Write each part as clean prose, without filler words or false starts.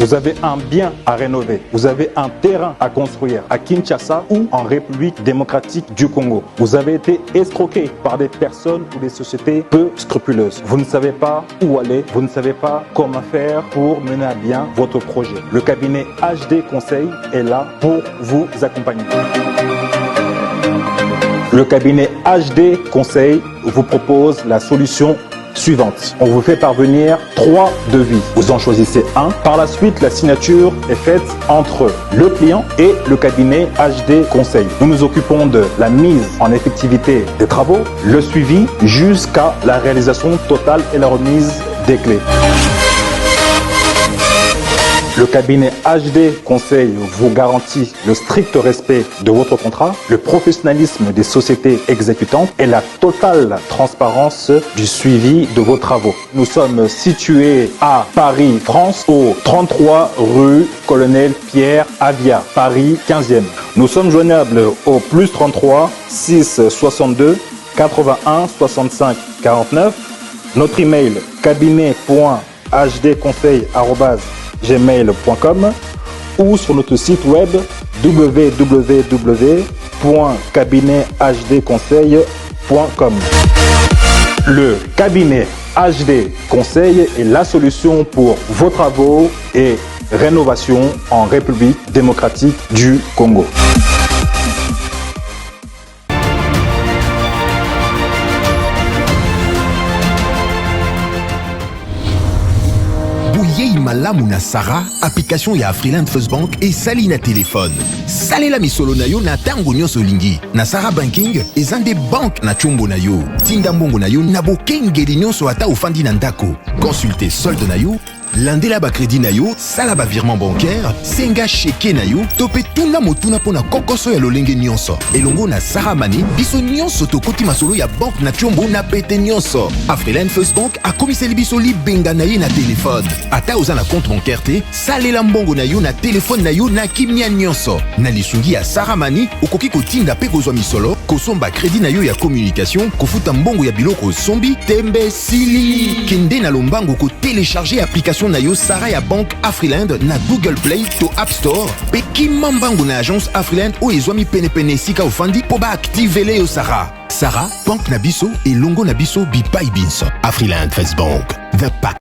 Vous avez un bien à rénover. Vous avez un terrain à construire à Kinshasa ou en République démocratique du Congo. Vous avez été escroqué par des personnes ou des sociétés peu scrupuleuses. Vous ne savez pas où aller. Vous ne savez pas comment faire pour mener à bien votre projet. Le cabinet HD Conseil est là pour vous accompagner. Le cabinet HD Conseil vous propose la solution suivante. On vous fait parvenir 3 devis. Vous en choisissez un. Par la suite, la signature est faite entre le client et le cabinet HD Conseil. Nous nous occupons de la mise en effectivité des travaux, le suivi jusqu'à la réalisation totale et la remise des clés. Le cabinet HD Conseil vous garantit le strict respect de votre contrat, le professionnalisme des sociétés exécutantes et la totale transparence du suivi de vos travaux. Nous sommes situés à Paris, France, au 33 rue Colonel Pierre Avia, Paris 15e. Nous sommes joignables au +33 6 62 81 65 49. Notre email cabinet.hdconseil@gmail.com ou sur notre site web www.cabinethdconseil.com. Le cabinet HD Conseil est la solution pour vos travaux et rénovations en République démocratique du Congo. Malamu na Sarah, application ya Afriland First Bank et sali na téléphone. Salela misolo na yo na tango nyonso lingi. Na Sarah Banking, ezande bank na chombo na yo. Tinda mbongo na yo na bokengeli nyonso ata ofandi na ndako. Consultez solde na yo, landela ba crédit na yo, sala ba virement bancaire, senga cheke na yo, tope tuna motuna pona kokoso ya lolenge nyonso. Elongo na Sarah Money, biso nyonso tokoti masolo ya bank na chombo na pete nyonso. Afriland First Bank a komiseli biso libenga na ye na téléphone. Ata oza na compte bancaire te, salela mbongo na yo na téléphone na yo na kimia nyonso. Na lisungi ya Sarah Money, okoki kotinda pe kozwa misolo, kosomba crédit na yo ya communication, kofuta mbongo ya biloko sombi, tembe sili. Kende na lombango ko télécharger application na yo Sarah ya Bank Afriland na Google Play to App Store. Pe kimambango na agence Afriland o ezwami pene sika ofandi po ba activele yo Sarah. Sarah, Bank na biso et longo na biso bipai binso. Afriland First Bank, the pack.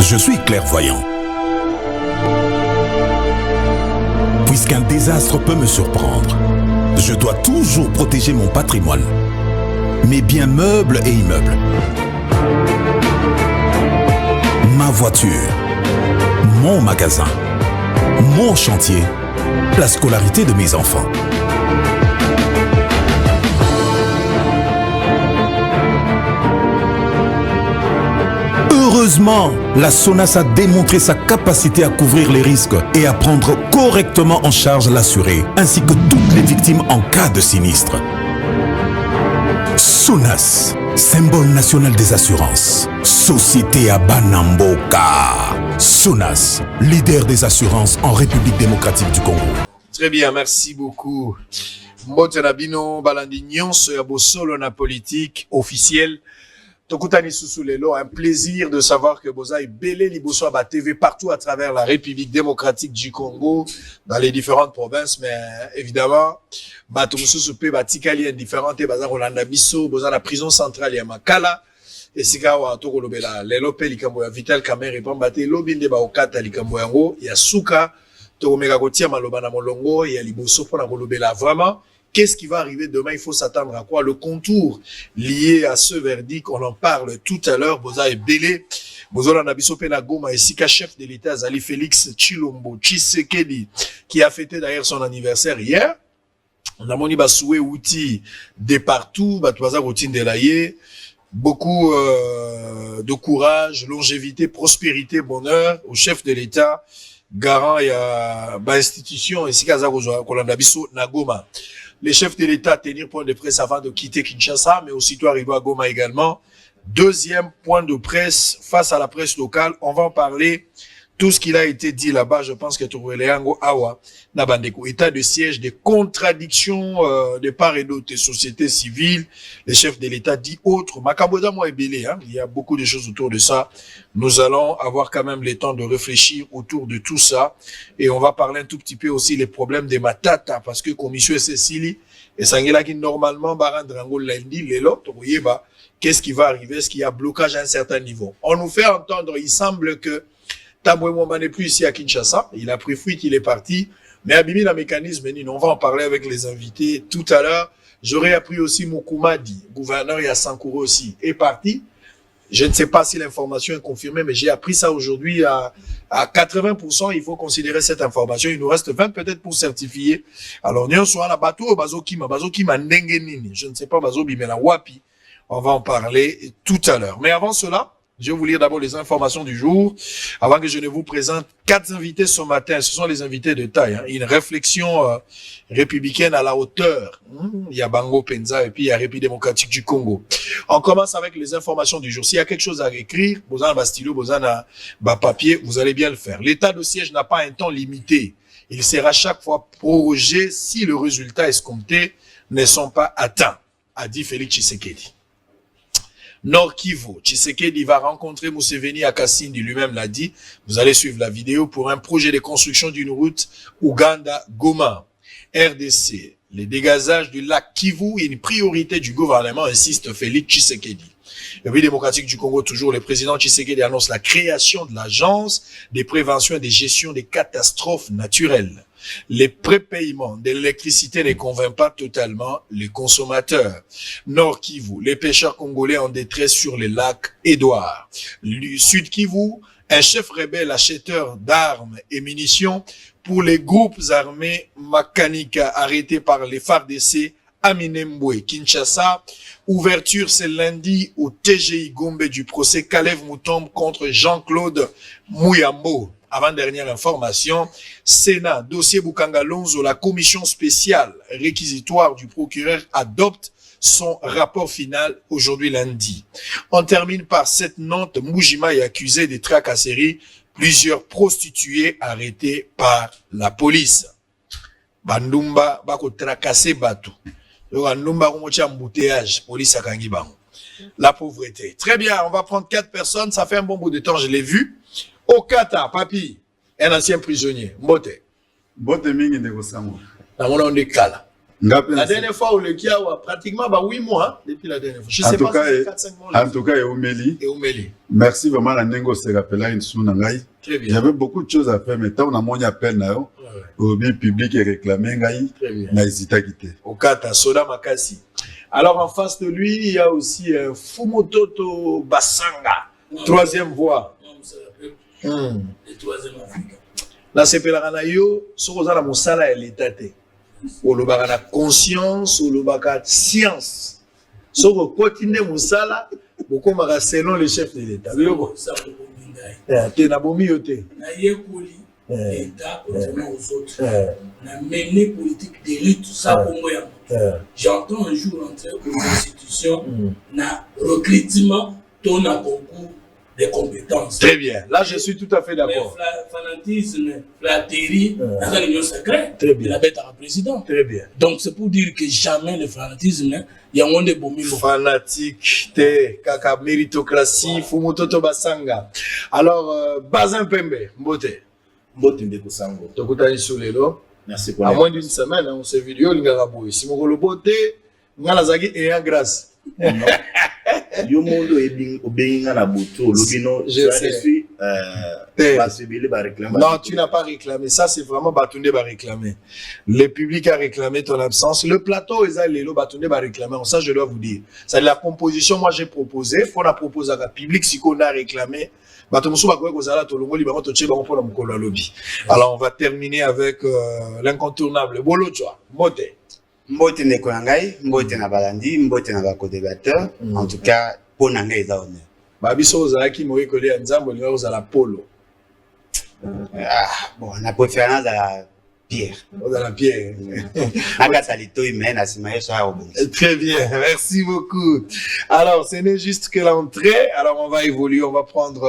Je suis clairvoyant. Puisqu'un désastre peut me surprendre, je dois toujours protéger mon patrimoine, mes biens meubles et immeubles, ma voiture, mon magasin, mon chantier, la scolarité de mes enfants. Heureusement, la SONAS a démontré sa capacité à couvrir les risques et à prendre correctement en charge l'assuré, ainsi que toutes les victimes en cas de sinistre. SONAS, symbole national des assurances. Société à Banamboka. SONAS, leader des assurances en République démocratique du Congo. Très bien, merci beaucoup. Mbotenabino Balandignon, sur Bosolo na politique officielle. Tokutani Sousoulelo, un plaisir de savoir que Boza est belé Liboso à TV partout à travers la République démocratique du Congo, dans les différentes provinces, mais évidemment, Batomusu Soupe, Batikali, indifférente, Baza Rolanda Bisso, Boza la prison centrale, Yamakala, et Sikawa, Tokolobela, Lelope, Likamboya, Vital Kamer, et Pambate, Lobinde Baokata, Likamboyango, Yasuka, Tokomega Gotia, Malobana Molongo, et Liboso, Pona Kolobela, vraiment. Qu'est-ce qui va arriver demain? Il faut s'attendre à quoi? Le contour lié à ce verdict, on en parle tout à l'heure. Boza est belé. Bozola Nabiso Pena Goma et Sika, chef de l'État, Zali Félix Chilombo Tshisekedi, qui a fêté d'ailleurs son anniversaire hier. On a moni Basoué Outi de partout, Batouaza Routine de l'Aïe. Beaucoup de courage, longévité, prospérité, bonheur au chef de l'État, garant et à institution, et Sika Zagozoa, Kolandabiso Nagoma. Les chefs de l'État tenir point de presse avant de quitter Kinshasa, mais aussitôt arrivé à Goma également. Deuxième point de presse face à la presse locale. On va en parler tout ce qu'il a été dit là-bas, je pense que Toureléango Awa, Nabandeko, état de siège, des contradictions de part et d'autre, des sociétés civiles, les chefs de l'État dit autres. Makaboda moi belé, hein, il y a beaucoup de choses autour de ça. Nous allons avoir quand même le temps de réfléchir autour de tout ça. Et on va parler un tout petit peu aussi les problèmes des Matata, parce que Commission Cécilie, et Sangela qui normalement va rendre un lundi, les lots, qu'est-ce qui va arriver? Est-ce qu'il y a blocage à un certain niveau? On nous fait entendre, il semble que Tamboué Mwamba n'est plus ici à Kinshasa. Il a pris fuite, il est parti. Mais Abimi, le mécanisme, on va en parler avec les invités tout à l'heure. J'aurais appris aussi Moukoumadi, gouverneur Yassankouro aussi, est parti. Je ne sais pas si l'information est confirmée, mais j'ai appris ça aujourd'hui à 80%. Il faut considérer cette information. Il nous reste 20 peut-être pour certifier. Alors, nous sommes à la bateau, Bazokima Ndengenini. Je ne sais pas, Bazo Bimela Wapi. On va en parler tout à l'heure. Mais avant cela, je vais vous lire d'abord les informations du jour, avant que je ne vous présente 4 invités ce matin. Ce sont les invités de taille. Hein. Une réflexion républicaine à la hauteur. Il y a Bango Penza et puis il y a République démocratique du Congo. On commence avec les informations du jour. S'il y a quelque chose à écrire, Bozana Bastilo, Bozana papier, vous allez bien le faire. L'état de siège n'a pas un temps limité. Il sera chaque fois prorogé si le résultat escompté ne sont pas atteints, a dit Félix Tshisekedi. Nord Kivu, Tshisekedi va rencontrer Museveni à Kasindi, lui-même l'a dit. Vous allez suivre la vidéo pour un projet de construction d'une route Ouganda-Goma. RDC, les dégazages du lac Kivu est une priorité du gouvernement, insiste Félix Tshisekedi. Le République démocratique du Congo, toujours, le président Tshisekedi annonce la création de l'agence des préventions et de gestion des catastrophes naturelles. Les prépaiements de l'électricité ne convainquent pas totalement les consommateurs. Nord Kivu, les pêcheurs congolais en détresse sur les lacs Édouard. Sud Kivu, un chef rebelle acheteur d'armes et munitions pour les groupes armés Makanika arrêtés par les FARDC à Minembwe, Kinshasa. Ouverture ce lundi au TGI Gombe du procès Kalev Moutombe contre Jean-Claude Mouyambo. Avant-dernière information, Sénat, dossier Bukanga Lonzo, la commission spéciale réquisitoire du procureur adopte son rapport final aujourd'hui lundi. On termine par cette note. Mujima est accusé de tracasseries, plusieurs prostituées arrêtées par la police. Bandumba bako tracasser Batu. Bandumba komocha embouteillage, police a kangi bango. La pauvreté. Très bien, on va prendre 4 personnes, ça fait un bon bout de temps, je l'ai vu. Okata, papi, un ancien prisonnier. Mbote. Mbote mingi ndeko sango. Na mona on décale. La La dernière fois, le kia a pratiquement 8 mois hein, depuis la dernière fois. Je sais pas si c'est 4-5 mois. En tout cas, et Omeli. Et Omeli. Merci vraiment à Nengo se rappela une sounangai. Très bien. Il y avait beaucoup de choses à faire, mais tant on a moins appel na yo. Au bien public et réclamé ngai. Très bien. Na hésita quitter. Okata, Soda Makasi. Alors en face de lui, il y a aussi Fumototo Basanga. Troisième voie. Le troisième Africain. La sepelaka na yo soko za na mosala ya l'état te. Olobaka na conscience, olobaka science. Soko kotinde mosala bokomaka selon le chef de l'état. Biloko Ça pour Mingai. te na bomi yo te. Na yekoli l'État contrairement aux autres. Na mené politique de lutte ça pour moi. J'entends un jour entrer aux institutions na recrutement ton à concours des compétences. Très bien. Là, je suis tout à fait d'accord. Le fanatisme, flatterie, dans l'union secrète, Très bien. il a bête à un président. Très bien. Donc c'est pour dire que jamais le fanatisme, il y a un des bons mots. Fanatique, te, kaka, méritocratie, Fumototo Basanga. Alors, Bazin Pembe, Mbote. Mbote ndeko sango. Tokutani Soulelo. Merci pour À moins d'une semaine, on s'est vu, on l'a raboué. Si mon Bote, ngala zagi et en grâce. Yo mondo obéinga na boto lobino Je sais. suis basebele ba réclamer. Non, tu n'as pas réclamé. Ça, c'est vraiment Batunde va réclamer. Le public a réclamé ton absence. Le plateau, Lelo Batunde va réclamer. Ça, je dois vous dire. C'est la composition, moi, j'ai proposé. Faut la proposer à la public si on a réclamé. Alors, on va terminer avec l'incontournable. Bolo, tu vois. Mote. Mbote ndeko na ngai, mbote na balandi, mbote na bakodébateur. En tout cas, po na ngai eza honneur. Babiso ozalaki moyekoli ya nzambo linga ozala polo. Bon, na préférence à la Pierre. Dans la pierre. Très bien, merci beaucoup. Alors, ce n'est juste que l'entrée. Alors, on va évoluer, on va prendre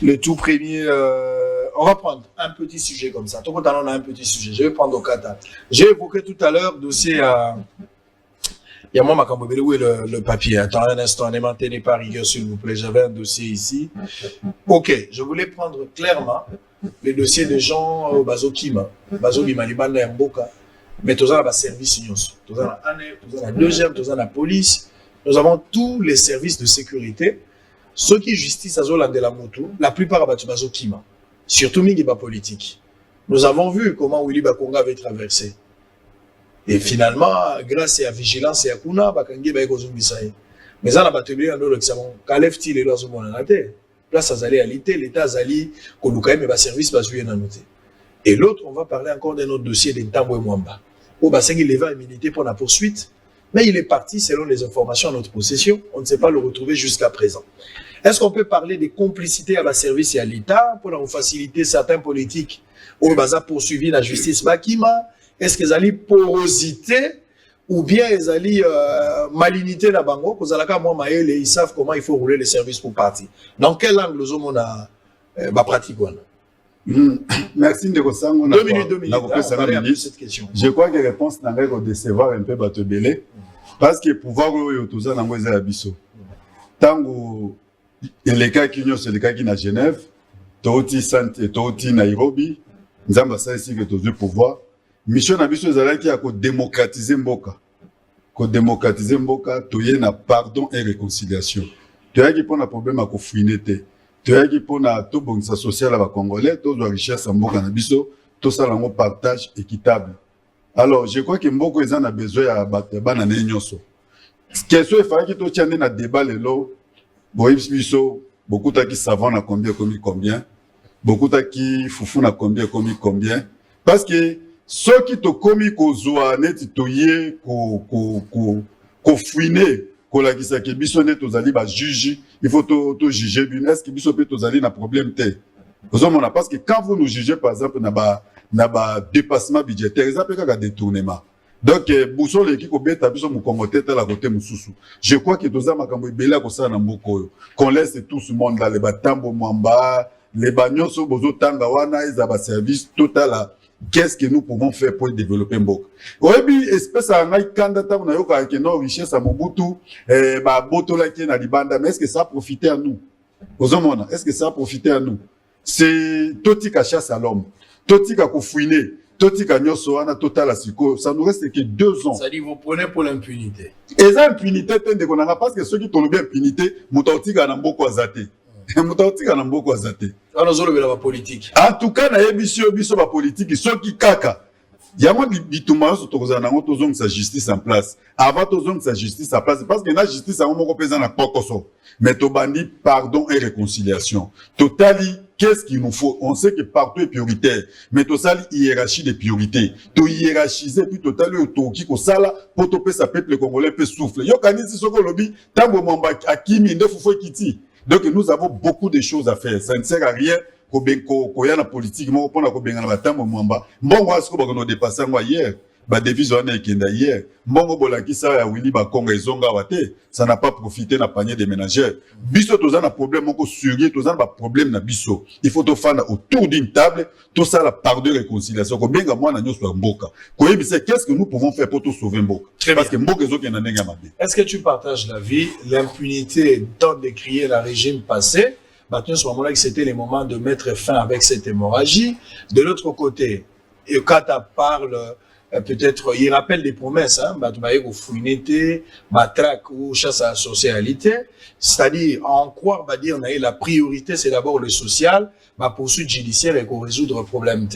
le tout premier. On va prendre un petit sujet comme ça. Tout le temps, on a un petit sujet. Je vais prendre au Kata. J'ai évoqué tout à l'heure dossier à. Il y a moi, Makambobele, où est le papier? Attends un instant, ne maintenez pas rigueur, s'il vous plaît. J'avais un dossier ici. Ok, je voulais prendre clairement le dossier de Jean Bazokima. Bazokima, Libanda et Mboka. Mais tous les services, tous la deuxième, tous la police. Nous avons tous les services de sécurité. Ceux qui justice à Zola de la moto, la plupart de Bazokima. Surtout Mingiba politique. Nous avons vu comment Willy Bakonga avait traversé. Et finalement, grâce à la vigilance et à Kuna, Bakangi Baekozumbisaï. Mais ça n'a pas tenu à nous le savon. Kalef-t-il et l'oiseau mon anaté. Place à Zali à l'ité, l'État Zali, Kolukaï, mais service va jouer dans noté. Et l'autre, on va parler encore d'un autre dossier d'Intambo et Mwamba. Où Basengi leva immunité pour la poursuite. Mais il est parti selon les informations à notre possession. On ne sait pas le retrouver jusqu'à présent. Est-ce qu'on peut parler des complicités à la service et à l'État pour nous faciliter certains politiques où Baza poursuivi la justice Bakima? Est-ce qu'ils allaient porosité ou bien ils allaient malignité la bango? Ils savent comment il faut rouler les services pour partir. Dans quel angle on a pratique? Merci de Sango. 2 minutes. On va parler un peu de cette question. Je crois que la réponse n'a pas décevoir un peu Batobele parce que pouvoir tout ça dans les abisso. Tango les cas qui sont les cas qui na Genève, Toti Santé, Toti Nairobi, nous avons ça ici que tous les pouvoirs. Mission abisso ezalaki ya ko démocratiser mboka. Ko démocratiser mboka, toye na pardon et réconciliation. Toyaki pona problème à ko fuinete. Toyaki pona to bonisa social à ba congolais, to zo richesse mboka na biso, to ça lango partage équitable. Alors, je crois que mboko ezan a besoin ya bana na nyonso. Question efaki to tiande na débat lelo, boyebisi biso, beaucoup ta ki savant na combien, beaucoup ta ki fufu na combien, parce que ceux qui te commis kozwa neti toye ko fuiner ko la kisa ke biso net tozali ba juge, il faut to juger bien, est-ce que biso peut tozali na problème té. Ozomona parce que quand vous nous jugez par exemple na ba dépassement budgétaire, ça peut ka détournement. Donc buso le ki ko beta biso mu kongote ta la côté mususu. Je crois que toza makambo ibela ko sa na mboko qu'on laisse tout ce monde là les batambo mwamba, les bagnoso bozo tanga wana ils ba service total. Qu'est-ce que nous pouvons faire pour développer Mboka? Oyebi espèce à ngai kanda ta na yoka ke no richesse à Mobutu ba botola ki na libanda, mais est-ce que ça a profité à nous? Ozomona, est-ce que ça a profité à nous? C'est totika chasse à l'homme, totika ko fouiner, totika nyoso wana total à siko, ça nous reste que 2 ans. Ça dit vous prenez pour l'impunité. Et ça impunité tende konanga parce que ceux qui tolobé impunité mutautika na mboko azate. Mutautika na mboko azate. La politique. En tout cas, na biso ba politique, ceux qui kaka. Yama bituma so toza na ngotozong sa justice en place. Avant tozong sa justice en place parce que la justice a moko pesa na pokoso. Mais to bandi pardon et réconciliation. Totali, qu'est-ce qu'il nous faut? On sait que partout est prioritaire, mais to sali hiérarchie des priorités. To hiérarchiser puis totali otoki ko sala pour to pesa peuple congolais peut souffler. Yo kanisi soko lobi tambo mamba akimi ndefu fo kiti. Donc nous avons beaucoup de choses à faire. Ça ne sert à rien qu'on y a la politique, mais on a qu'on benga na tambo mwamba. Mbongo asko ba no dépasser moi hier. Ba devise on a kenda hier. Mbongo bolaki sa ya Willy Bakonga ezonga wate. Ça n'a pas profité na panier des ménagères. Biso toza na problème moko sérieux, toza na problème na biso. Il faut to fanda autour d'une table, tout ça la pardon et réconciliation. Ko benga moi na nyoso mboka. Ko yebise qu'est-ce que nous pouvons faire pour tout sauver mboka? Parce que mboka ezo kenda nenga mabe. Est-ce que tu partages l'avis, l'impunité tant décriée le régime passé? Maintenant, à ce moment-là, c'était le moment de mettre fin avec cette hémorragie. De l'autre côté, et quand tu parles, peut-être, il rappelle des promesses, hein, fouinité, traque ou chasse à la socialité. C'est-à-dire, en quoi, dire, la priorité, c'est d'abord le social, poursuite judiciaire et qu'on résoudre le problème.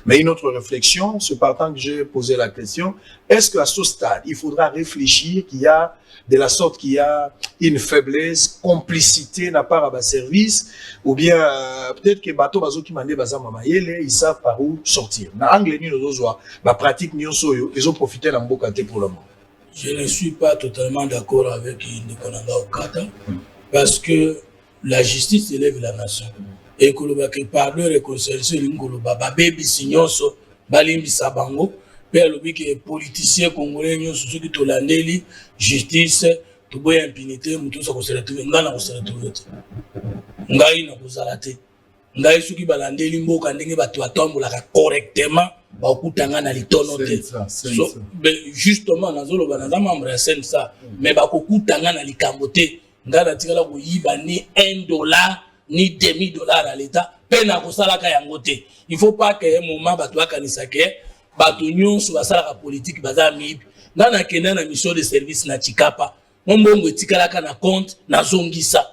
Mais une autre réflexion, ce partant que j'ai posé la question, est-ce qu'à ce stade, il faudra réfléchir qu'il y a de la sorte qu'il y a une faiblesse, complicité n'a pas à service, ou bien peut-être que bateau bazo qui mandé baza mamayele, ils savent par où sortir. Na anglais ni nos oiseaux, pratique ni soyo, ils ont profité d'un beau côté pour le moment. Je ne suis pas totalement d'accord avec Nikolanga Okata, parce que la justice élève la nation. et koloba que pardon et réconciliation lingoloba babebi signonso balimbi sabango pe alobi que politicien congolais nyonso soki tolandeli justice toboya impunité mutu so ko se retrouver ngana ko se retrouver ngai na kozala te ngai soki balandeli mboka ndenge bato batambolaka correctement bakutanga na litono te so justement nazoloba naza membre ya sensa mais bakokutanga na likambo te ngai natikala koyiba ni $1 ni $1000 à l'état pe na kosalaka yango te. Il faut pas que un moment bato bakanisa ke bato nyonso basalaka politique baza mibi ngai nakende na mission de service na Chikapa mbongo etikalaka na compte nazongisa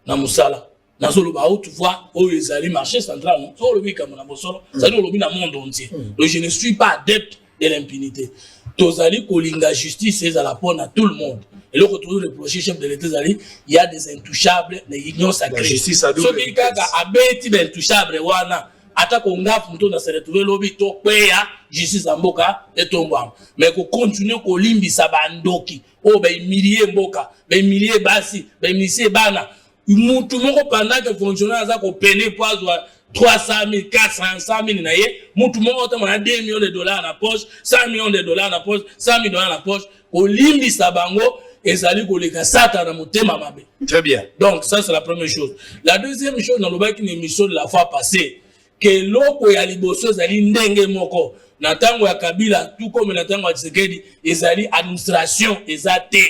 na musala nazoloba tu vois oyo ezali marché central non so lobi kama na bosolo ça lobi na monde entier. Donc je ne suis pas adepte de l'impunité. Tozali kolinga justice ezala pona tout le monde. Et le retour le projet chef de l'État il y a des intouchables les unions sacrées. So ki kaka abeti ben intouchable wana ata ko ngafu mto na se retrouver lobi to kweya justice amboka etombwa. Mais ko continuer ko limbisa bandoki o ba milliers mboka ba milliers basi ba milliers bana mutu moko pendant que fonctionnaire za ko peine poazwa 300 000, 400 000 na ye, mutu moko ta mona $2 millions na poche, $100 millions na poche, $100 millions na poche, ko limbi sabango ezali ko leka sata na motema mabe. Très bien. Donc ça c'est la première chose. La deuxième chose dans le bac une émission de la fois passée que loko ya liboso ezali ndenge moko na tango ya Kabila tout comme na tango ya Tshisekedi ezali administration ezate.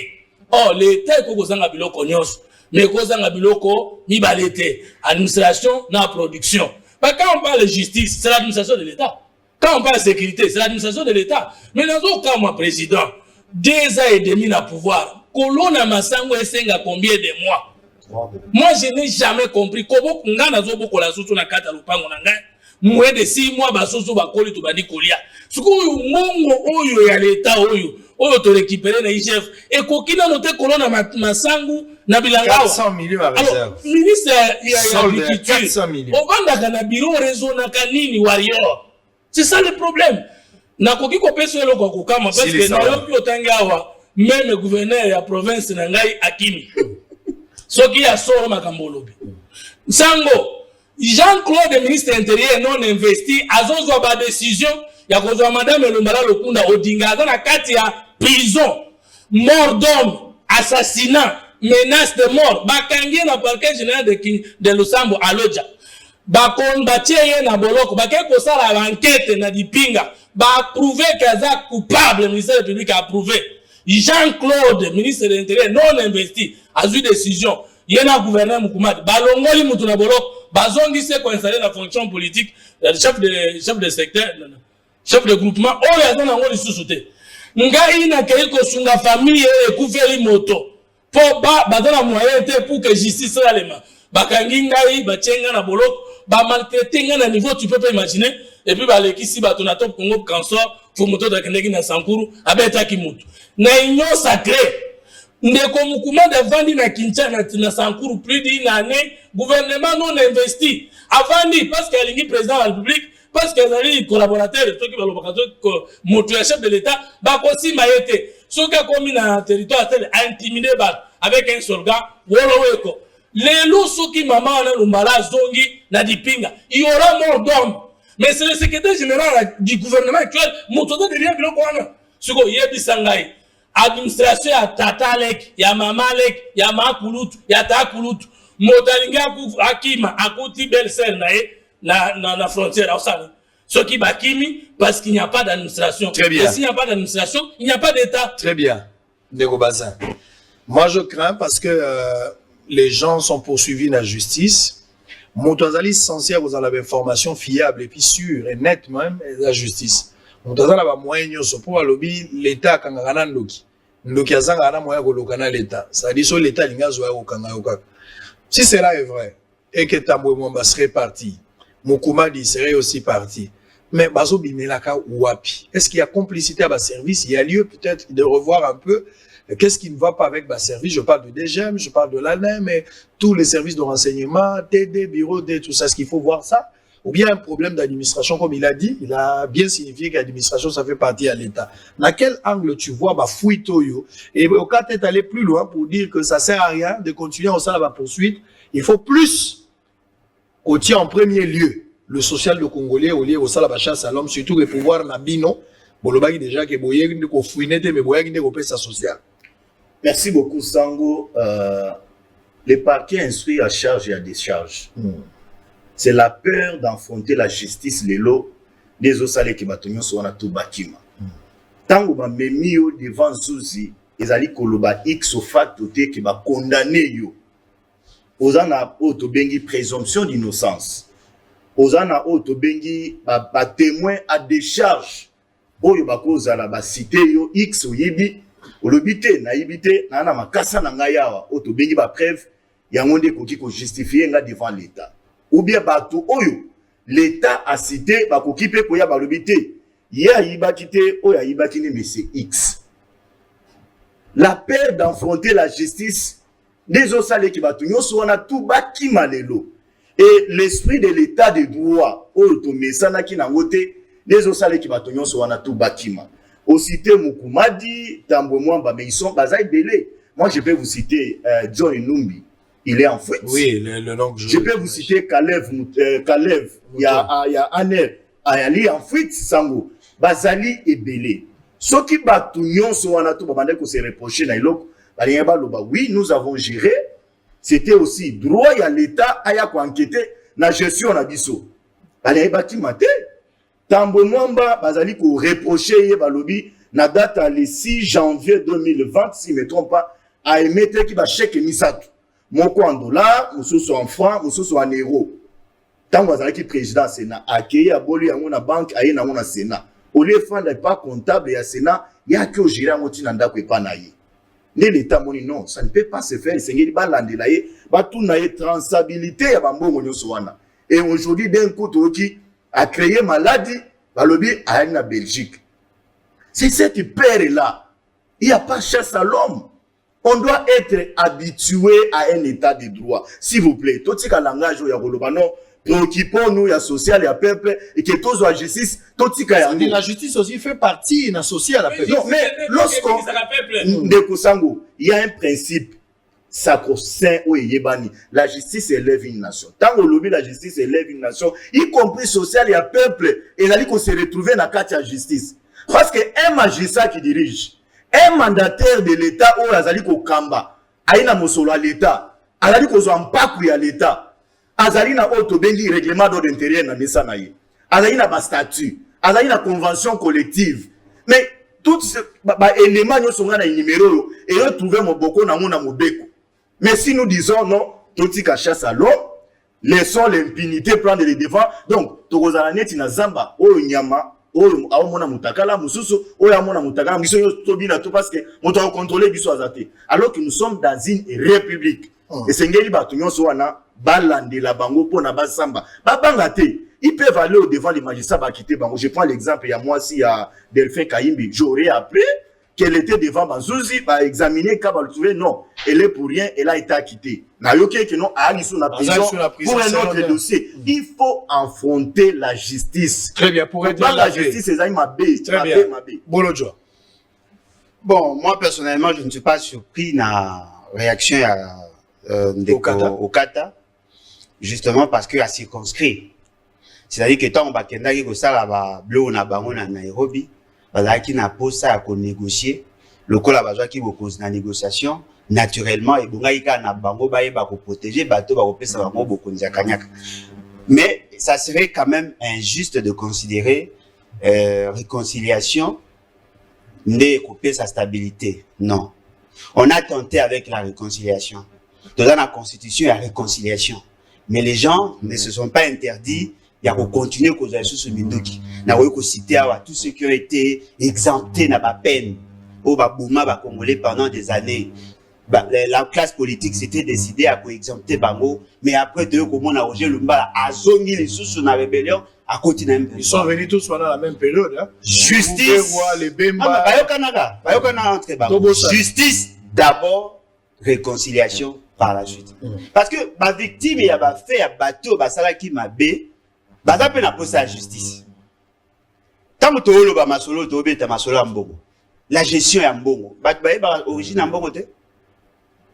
Oh l'état ko kozanga biloko nyonso. Mais kozanga biloko mibale te administration na production. Bah, quand on parle de justice, c'est l'administration de l'État. Quand on parle de sécurité, c'est l'administration de l'État. Mais dans un cas, moi, président, 2 ans et demi na pouvoir, Kolona Masango esenga combien de mois? Moi, je n'ai jamais compris comment on a nazo boko la soso na kata lupango na ngai. Moins de 6 mois basoso bakoli to bandi kolia. Suko mongo oyo ya l'État oyo to récupérer na IGF et kokina noté Kolona Masango na bilanga 400 millions à réserve. Ministre ya agriculture 400 millions. Obanda na bureau réseau na kanini warrior. C'est ça le problème. Na koki ko peso eloko kokama parce que na yoki otangawa même gouverneur ya province na ngai akimi. Soki ya soro makambolobi. Sango Jean-Claude ministre intérieur non investi azozwa ba décision ya kozwa madame Lumbala Lokunda Odinga na kati ya prison, mort d'homme, assassinat, menace de mort. Bakangi na parquet général de Lusambo Aloja. Bakon batie na boloko bakay ko sala enquête na dipinga ba approuvé kaza coupable ministère public a approuvé. Jean-Claude ministre de l'intérieur non investi a eu décision yena gouverneur Mukumadi balongoli mutu na boloko bazongi se ko installer la fonction politique chef de secteur chef de groupement o ya na ngoli susute ngai na kei ko sunga famille e kufeli moto po bazana moyen te pour que justice soit les mains bakangi ngai bachenga na boloko ba maltraiter nga na niveau tu peux pas imaginer et puis balekisi bato na top Congo cancer faut moto da kendeki na Sankuru abeta ki mutu na union sacrée ndeko Mukumadi avandi na Kinshasa na Sankuru plus d'une année gouvernement non investi avandi parce qu'il alingi président de la République parce que les collaborateurs de qui balobaka to moto ya chef de l'État ba kosi maete soka komi na territoire tel a intimidé ba avec un soldat woloweko lelo soki mama na Lumbala zongi na dipinga il y aura mort d'homme mais c'est le secrétaire général du gouvernement actuel moto de derrière biloko wana siko yebi sangai administration ya tatalek ya mamalek ya makulutu ya takulutu motalinga akima akuti belle na frontière ausani ceux qui bakimi parce qu'il n'y a pas d'administration. Très bien. Et s'il n'y a pas d'administration, il n'y a pas d'État. Très bien. Ndeko Bazin. Moi je crains parce que les gens sont poursuivis dans la justice. Moutazali censé avoir l'information fiable et puis sûre et nette même de la justice. Moutazala ba moyen so pour lobby l'État kangana ndoki. Ndoki azanga na moyen ko lokana l'État. Ça dit so l'État lingazo ya okanga okaka. Si cela est vrai et que Tambwe Mwamba serait parti, Mukumadi serait aussi parti. Mais Bazo Bimelaka Wapi, est-ce qu'il y a complicité à bas service? Il y a lieu peut-être de revoir un peu qu'est-ce qui ne va pas avec bas service. Je parle de DGM, je parle de l'ANEM, mais tous les services de renseignement, TD, bureau D, tout ça. Est-ce qu'il faut voir ça? Ou bien un problème d'administration, comme il a dit, il a bien signifié que l'administration, ça fait partie à l'État. Dans quel angle tu vois bah fouille Toyo? Et au cas peut-être aller plus loin pour dire que ça sert à rien de continuer en ça la poursuite. Il faut plus qu'on tient en premier lieu le social de Congolais au lieu au salle à chasse à l'homme, surtout le pouvoir Nabino, Bolobaki déjà que Boye ko fouinete mais Boye ko pesa social. Merci beaucoup Sango. Les parquets instruits à charge et à décharge. C'est la peur d'affronter la justice lelo des osale qui batonyo so na tout bakima. Tango ba memi yo devant Zuzi, ezali koloba X au facto te qui ba condamner yo. Ozana auto bengi présomption d'innocence. Ozana auto bengi ba témoin à décharge. Oyo ba kozala ba cité yo X oyebi olobité na yibité na na makasa na ngayawa auto bengi ba preuve yango nde koki ko justifier nga devant l'état. Ou bien bato oyo l'état a cité ba koki pe ko ya ba lobité ya yibaki te oya yibaki ne monsieur X. La peur d'affronter la justice des osale qui bato nyonso wana tout baki malelo. Et l'esprit de l'état de droit oyo to mesana ki nango te des osale qui bato nyonso wana tout bakima. Au cité Mukumadi, Tambo Mwamba, mais ils sont basés belé. Moi je peux vous citer John Numbi. Il est en fuite. Oui, le nom que je peux vous citer Kalev, il y a Aner, Ayali en fuite, Sango. Bazali et Belé. Ceux qui battent nyonso wana tout babande ko se reprocher na iloko, balieba loba oui, nous avons géré. C'était aussi droit à l'état aya ko enquêter na gestion na biso. Balieba ki maté. Tambo Mwamba bazali ko reprocher ye balobi na date le 6 janvier 2020 si me trompe pas a émettre ki ba chèque misato. Moko en dollars, mususu en francs, mususu en euros. Tango azali ki président Sénat accueilli aboli yango na banque aye na mona Sénat. Au lieu de pas comptable ya Sénat, il y a que gérer ngoti na ndako epanaye. Ne l'état moni non, ça ne peut pas se faire. Sengeli ba landela ye, ba tout na ye transabilité ya bambongo nyoso wana. Et aujourd'hui d'un coup toki a créé maladie, balobi a na Belgique. C'est cette peur là. Il n'y a pas chasse à l'homme. On doit être habitué à un état de droit. S'il vous plaît, tout ce que langage ya golobano, préoccupons-nous, il y a social, il y a peuple, et que tous la justice, tout ce que la justice aussi fait partie de la sociale. Non, mais lorsqu'on il y a un principe sacro-saint où il y a la justice élève une nation. Tant qu'on lobby la justice élève une nation, y compris social, il y a peuple, et il a dit qu'on se retrouve dans la carte de justice. Parce qu'un magistrat qui dirige, un mandataire de l'État où azali ko kamba aina mosolo à l'État azali ko zo mpaku ya l'État azali na auto bengi règlement d'ordre intérieur na mesa na ye azali na ba statut azali na convention collective mais tout ce élément nyonso nga na numéro et retrouver moboko na mona mobeko mais si nous disons non totika chasse à l'homme laissons l'impunité prendre les devants donc tokozala neti na zamba o nyama oyo aomona mutakala mususu oyo amona mutakala biso yo tobina tout parce que on doit contrôler biso azate alors que nous sommes dans une république et sengeli bato nyonso wana balandela bango pona basamba babanga te ils peuvent aller au devant les magistrats ba quitter bango. Je prends l'exemple il y a moi si à Delphin Kayimbi j'aurais appris qu'elle était devant Banzuzi ba examiner ka ba le trouver non elle est pour rien elle a été acquittée na yoké que non a sous la prison pour un autre dossier. Il faut affronter la justice. Très bien pour aider la justice c'est ma baie. Très bien. Bolodjo. Bon, moi personnellement je ne suis pas surpris na réaction au Kata justement parce que a circonscrit. C'est-à-dire que tant on va kendaki ko sala ba bleu na bango na Nairobi bazaki na posa à négocier le col bazwa ki bokose na négociation naturellement et bongaika na bango baye ba ko protéger bato ba ko pesa bango bokonzi kanyaka mais ça serait quand même injuste de considérer réconciliation ne couper sa stabilité non on a tenté avec la réconciliation dans la constitution il y a réconciliation mais les gens ne se sont pas interdits. Il y a continuer cause de ce mindoki. Na ko citer à tous ceux qui ont été exemptés na ba peine au babouma ba congolais pendant des années. La classe politique s'était décidée à exempter bango mais après de comment on a Roger Lumba a zongi les sous na rébellion à continuer. Ils sont venus tous pendant la même période hein. Justice les Bemba justice d'abord réconciliation par la suite. Parce que ma victime il y a ba fait à bateau ba salaki mabe baza pe na posa la justice. Tant que tu as masolo, tu as masolo mbongo. La gestion est mbongo. Ba origine mbongo te.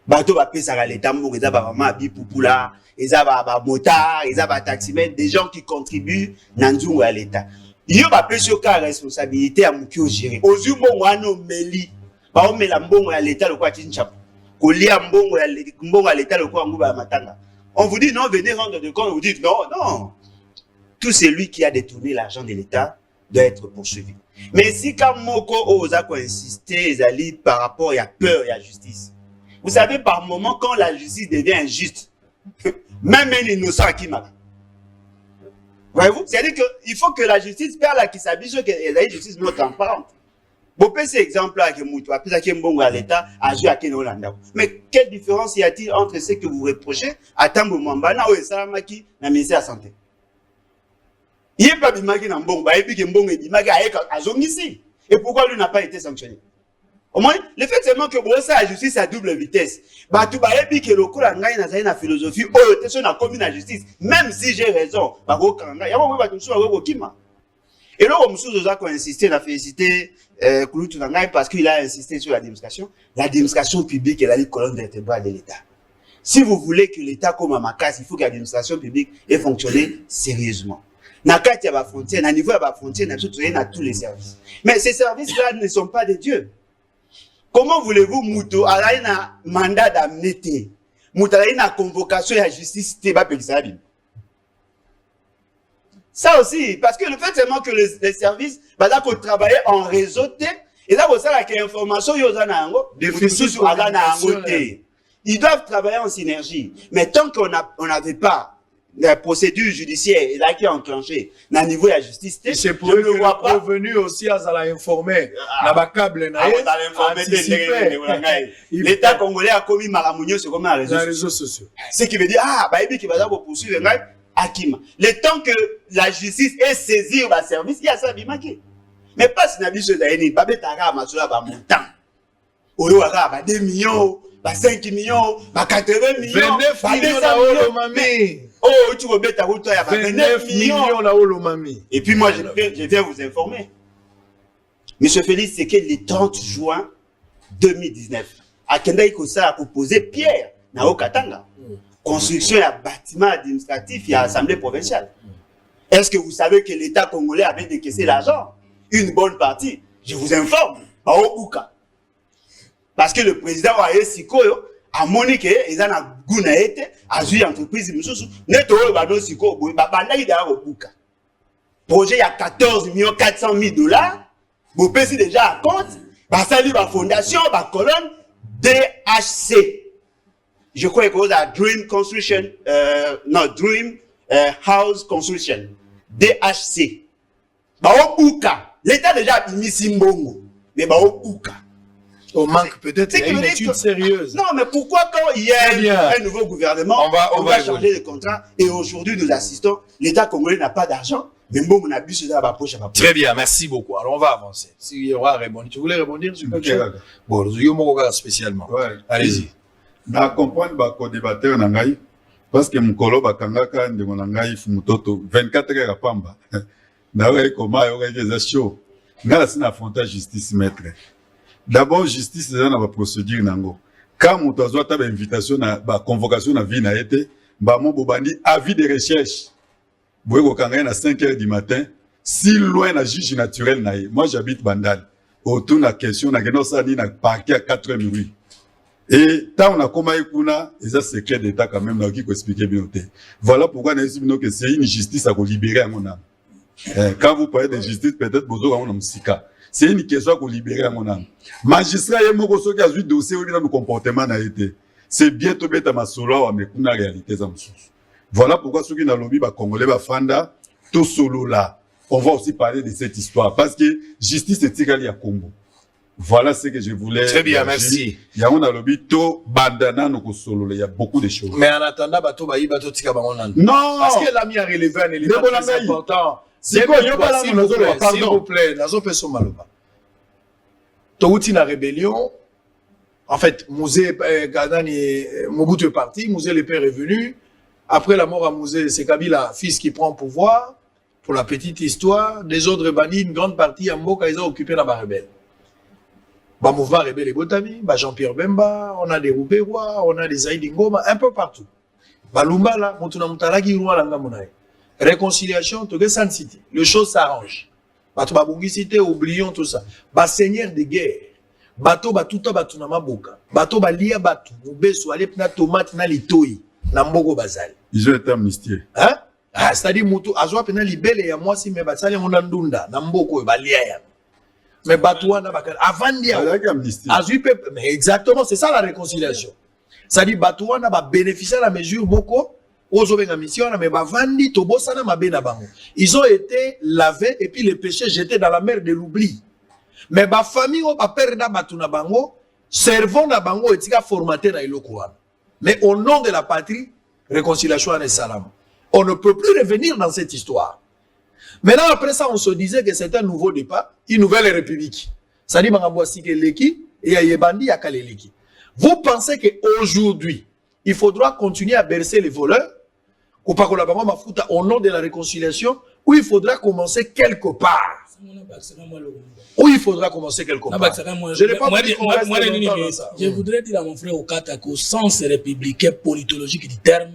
bato bapesaka l'état mbongo eza ba mama bipupula eza ba motard eza ba taximen, des gens qui contribuent na nzungu ya l'état. Yo bapesi yo ka responsabilité ya moki o gérer ozwi mbongo wana omeli baomela mbongo ya l'état lokwa tinchapo kolia mbongo ya l'état lokwa nguba ya matanga. On vous dit non, venez rendre de compte, vous dites non. Tout celui qui a détourné l'argent de l'État doit être poursuivi. Mais si quand Moko Ozako insister, Ezali, par rapport à peur et à justice, vous savez, par moment, quand la justice devient injuste, même un innocent qui m'a. Voyez-vous? C'est-à-dire qu'il faut que la justice parle à qui s'habille, que la justice non transparente. Vous pouvez cet exemple-là, que Moutou, après ça, qui est bon à l'État, à jouer à Kénolanda. Mais quelle différence y a-t-il entre ce que vous reprochez à Tambo Mwambana ou Salamaki, dans le ministère de la Santé? Il n'y a pas de bimaki dans Mbongo, et puis que Mbongo est bimaki à Zongisi. Et pourquoi lui n'a pas été sanctionné? Au moins, le fait seulement que bon, ça, la justice à double vitesse. Bah, tu vas et que le coup, la ngaï n'a pas philosophie, oh, t'es sur la commune à justice. Même si j'ai raison, bah, go, kanga, y'a pas de souci, go, kima. Et là, on a insisté, on a félicité Kouloutou Nangaï parce qu'il a insisté sur la démonstration. La démonstration publique est la colonne vertébrale de l'État. Si vous voulez que l'État comme à Makas, il faut que la démonstration publique ait fonctionné sérieusement. Nakat, il y a des frontières, à niveau, il y a des frontières, il y a tous les services. Mais ces services-là ne sont pas des dieux. Comment voulez-vous, Mouto, à un mandat d'amnété, Mouto, à une convocation à la justice, c'est pas Pexabim. Ça aussi, parce que le fait seulement que les services, bah là, pour travailler en réseau, et là, pour ça, là, qu'il y a information, ils doivent travailler en synergie. Mais tant qu'on n'avait pas la procédure judiciaire, et là, qui est enclenchée, dans le niveau de la justice, c'est pour eux que le revenu aussi, à la informer, l'État congolais a commis Malamounio, c'est comme dans les réseaux sociaux. Ce qui veut dire, bah, il va poursuivre, Akima. Le temps que la justice ait saisi le service, il y a ça bimaki. Mais pas si nabi se daini, pas betara masula ba montant. Oyo ba 2 millions, ba 5 millions, ba 80 millions, 29 millions na olo mami. Oh, tu veux beta route ya 29 millions na olo mami. Et puis moi je viens vous informer. Monsieur Félix, c'est que le 30 juin 2019, à Kendai Kosa a proposé Pierre na Okatanga. Construction et bâtiment administratif et assemblée provinciale. Est-ce que vous savez que l'État congolais avait décaissé l'argent? Une bonne partie. Je vous informe. Parce que le président Waye Sikoyo a moniqué, ils ont un gounaïté, a joué entreprise, neto, bado Siko, babanda il a au Buka. Projet, il y a 14 400 000 $. Vous payez déjà à compte. Basali, la fondation, la colonne, DHC. Je crois que c'est Dream Construction, Dream House Construction, DHC. Baobuka. L'État déjà a mis Simbongo, mais Baobuka. On manque peut-être une étude sérieuse. Non, mais pourquoi quand il y a un nouveau gouvernement, on va changer de contrat et aujourd'hui nous assistons, l'État congolais n'a pas d'argent, mais bon, on a bu ce dans poche. Très bien, merci beaucoup. Alors on va avancer. S'il y aura répondu, tu voulais répondre sur quelque chose? Bon, nous spécialement. Allez-y. Na comprendre ba ko débatteur na ngai parce que mukolo bakangaka ndeko na ngai fumutoto 24 heures apamba na we koma yo ka show ngala sina affronter justice maître. D'abord justice c'est na ba procédure nango quand muto azwa ta ba invitation na ba convocation na vie na été ba mo bobandi avis de recherche boye ko kanga na 5 heures du matin si loin na juge naturel na ye. Moi j'habite Bandal autour na question na geno sa ni na parquet à 4 heures minuit. Et tant on a commencé kuna, et ça c'est secret d'État quand même, qui peut expliquer bien. Voilà pourquoi on a dit que c'est une justice à libérer à mon âme. Quand vous parlez de justice, peut-être vous aurez un psycha. C'est une question à libérer à mon âme. Magistrat, il y a mon qui a vu dossier où il a nos comportements n'a été. C'est bientôt bête à ma solo, mais kuna réalité ça me source. Voilà pourquoi ceux qui n'ont lobby, Congolais, Fanda, tout solo là. On va aussi parler de cette histoire parce que justice est tirée à Congo. Voilà ce que je voulais. Très bien, merci. Il y a un lobby to bandana no solo, il y a beaucoup de choses. Mais en attendant, bato tika bangonan. Non. Parce que l'ami a relevé un élément très important. S'il vous plaît, nazo peso maloba. Touti na rébellion. En fait, Mouzé Gadani Mobutu est parti, Mouzé le père est venu. Après la mort à Mouzé, c'est Kabila, fils qui prend pouvoir. Pour la petite histoire, des autres bandits, une grande partie à Mboka, ils ont occupé la rebelle. Bah, mouvement Rebelle et Botami, bah, Jean-Pierre Bemba, on a des Rouberois, on a des Zaïdi Ngoma, un peu partout. Bah, Lumbala, Moutuna Moutaragi, Rwanda Mounaï. Réconciliation, tout que San City. Les choses s'arrangent. Bah, tu vas cité, oublions tout ça. Bah, seigneur de guerre. Bato, bah, tout à tout na maboka. Bato, bah, lia bato. Moubeso, alep na tomate, na litoi. Na mbogo bazali. Ils ont été amnistiés. Hein? Ah, c'est-à-dire, Moutou, azwa pena libele ya moi si me batsali monandunda. Na mboko, bah, lia ya. Mais Batouana, avant d'y aller, mais exactement, c'est ça la réconciliation. C'est-à-dire, Batouana va bénéficier à la mesure beaucoup aux mission, mais Bavandi, Tobosana, Mabena Bango. Ils ont été lavés et puis les péchés jetés dans la mer de l'oubli. Mais ma famille, on va perdre Batuna Bango, servons na Bango et tika formaté na Ilokouan. Mais au nom de la patrie, réconciliation et salam. On ne peut plus revenir dans cette histoire. Maintenant, après ça, on se disait que c'est un nouveau départ, une nouvelle république. Ça dit, vous pensez qu'aujourd'hui, il faudra continuer à bercer les voleurs, au nom de la réconciliation, ou il faudra commencer quelque part? Ou il faudra commencer quelque part? Je n'ai pas dit qu'on reste longtemps dans ça. Je voudrais dire à mon frère Okata qu'au sens républicain politologique du terme,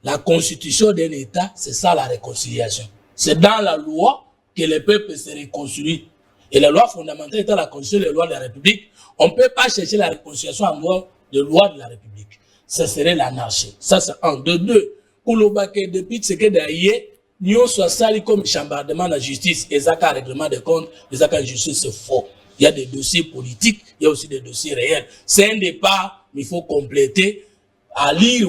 la constitution d'un État, c'est ça la réconciliation. C'est dans la loi que le peuple se réconcilie. Et la loi fondamentale étant la constitution des lois de la République, on ne peut pas chercher la réconciliation en dehors de loi de la République. Ça serait l'anarchie. Ça, c'est un. De deux, pour le baquet depuis ce que d'ailleurs, nous sommes sali comme chambardement de la justice, et ça, règlement de compte, et ça, justice, c'est faux. Il y a des dossiers politiques, il y a aussi des dossiers réels. C'est un départ, mais il faut compléter à lire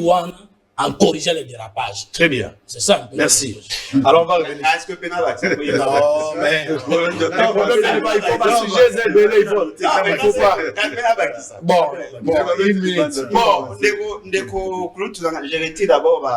en corrigeant les dérapages. Très bien. C'est ça. Merci. Alors on va revenir. Est-ce que Pénal accepte? Non, mais il faut pas sujet il faut pas. Bon, une minute. Bon, Ndeko Claude, je retire d'abord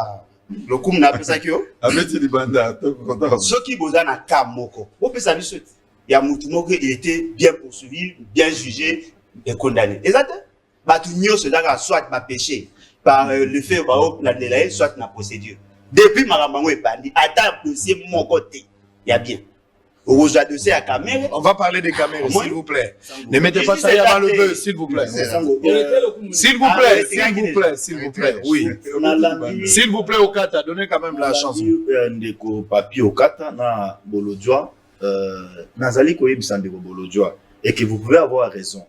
le coup n'a pas ça qui ceux qui bossent dans cas moko. Vous pouvez savoir ce il y a Moutoumoko, il était bien poursuivi, bien jugé et condamné. Exactement. Batunio se daga soit ma péché par le fait de soit na procédure. Depuis Marabango et Pandi, attends dossier mon côté. Il y a bien. Au dossier à caméra. On va parler des caméras, s'il vous plaît. Ne mettez pas ça avant le bœuf, s'il vous plaît. S'il vous plaît, s'il vous plaît, s'il vous plaît. Oui. S'il vous plaît, Okata, donnez quand même la chanson. Ndeko papi Okata na Bolodjoa, nazali koyebisa ndeko Bolodjoa, et que vous pouvez avoir raison.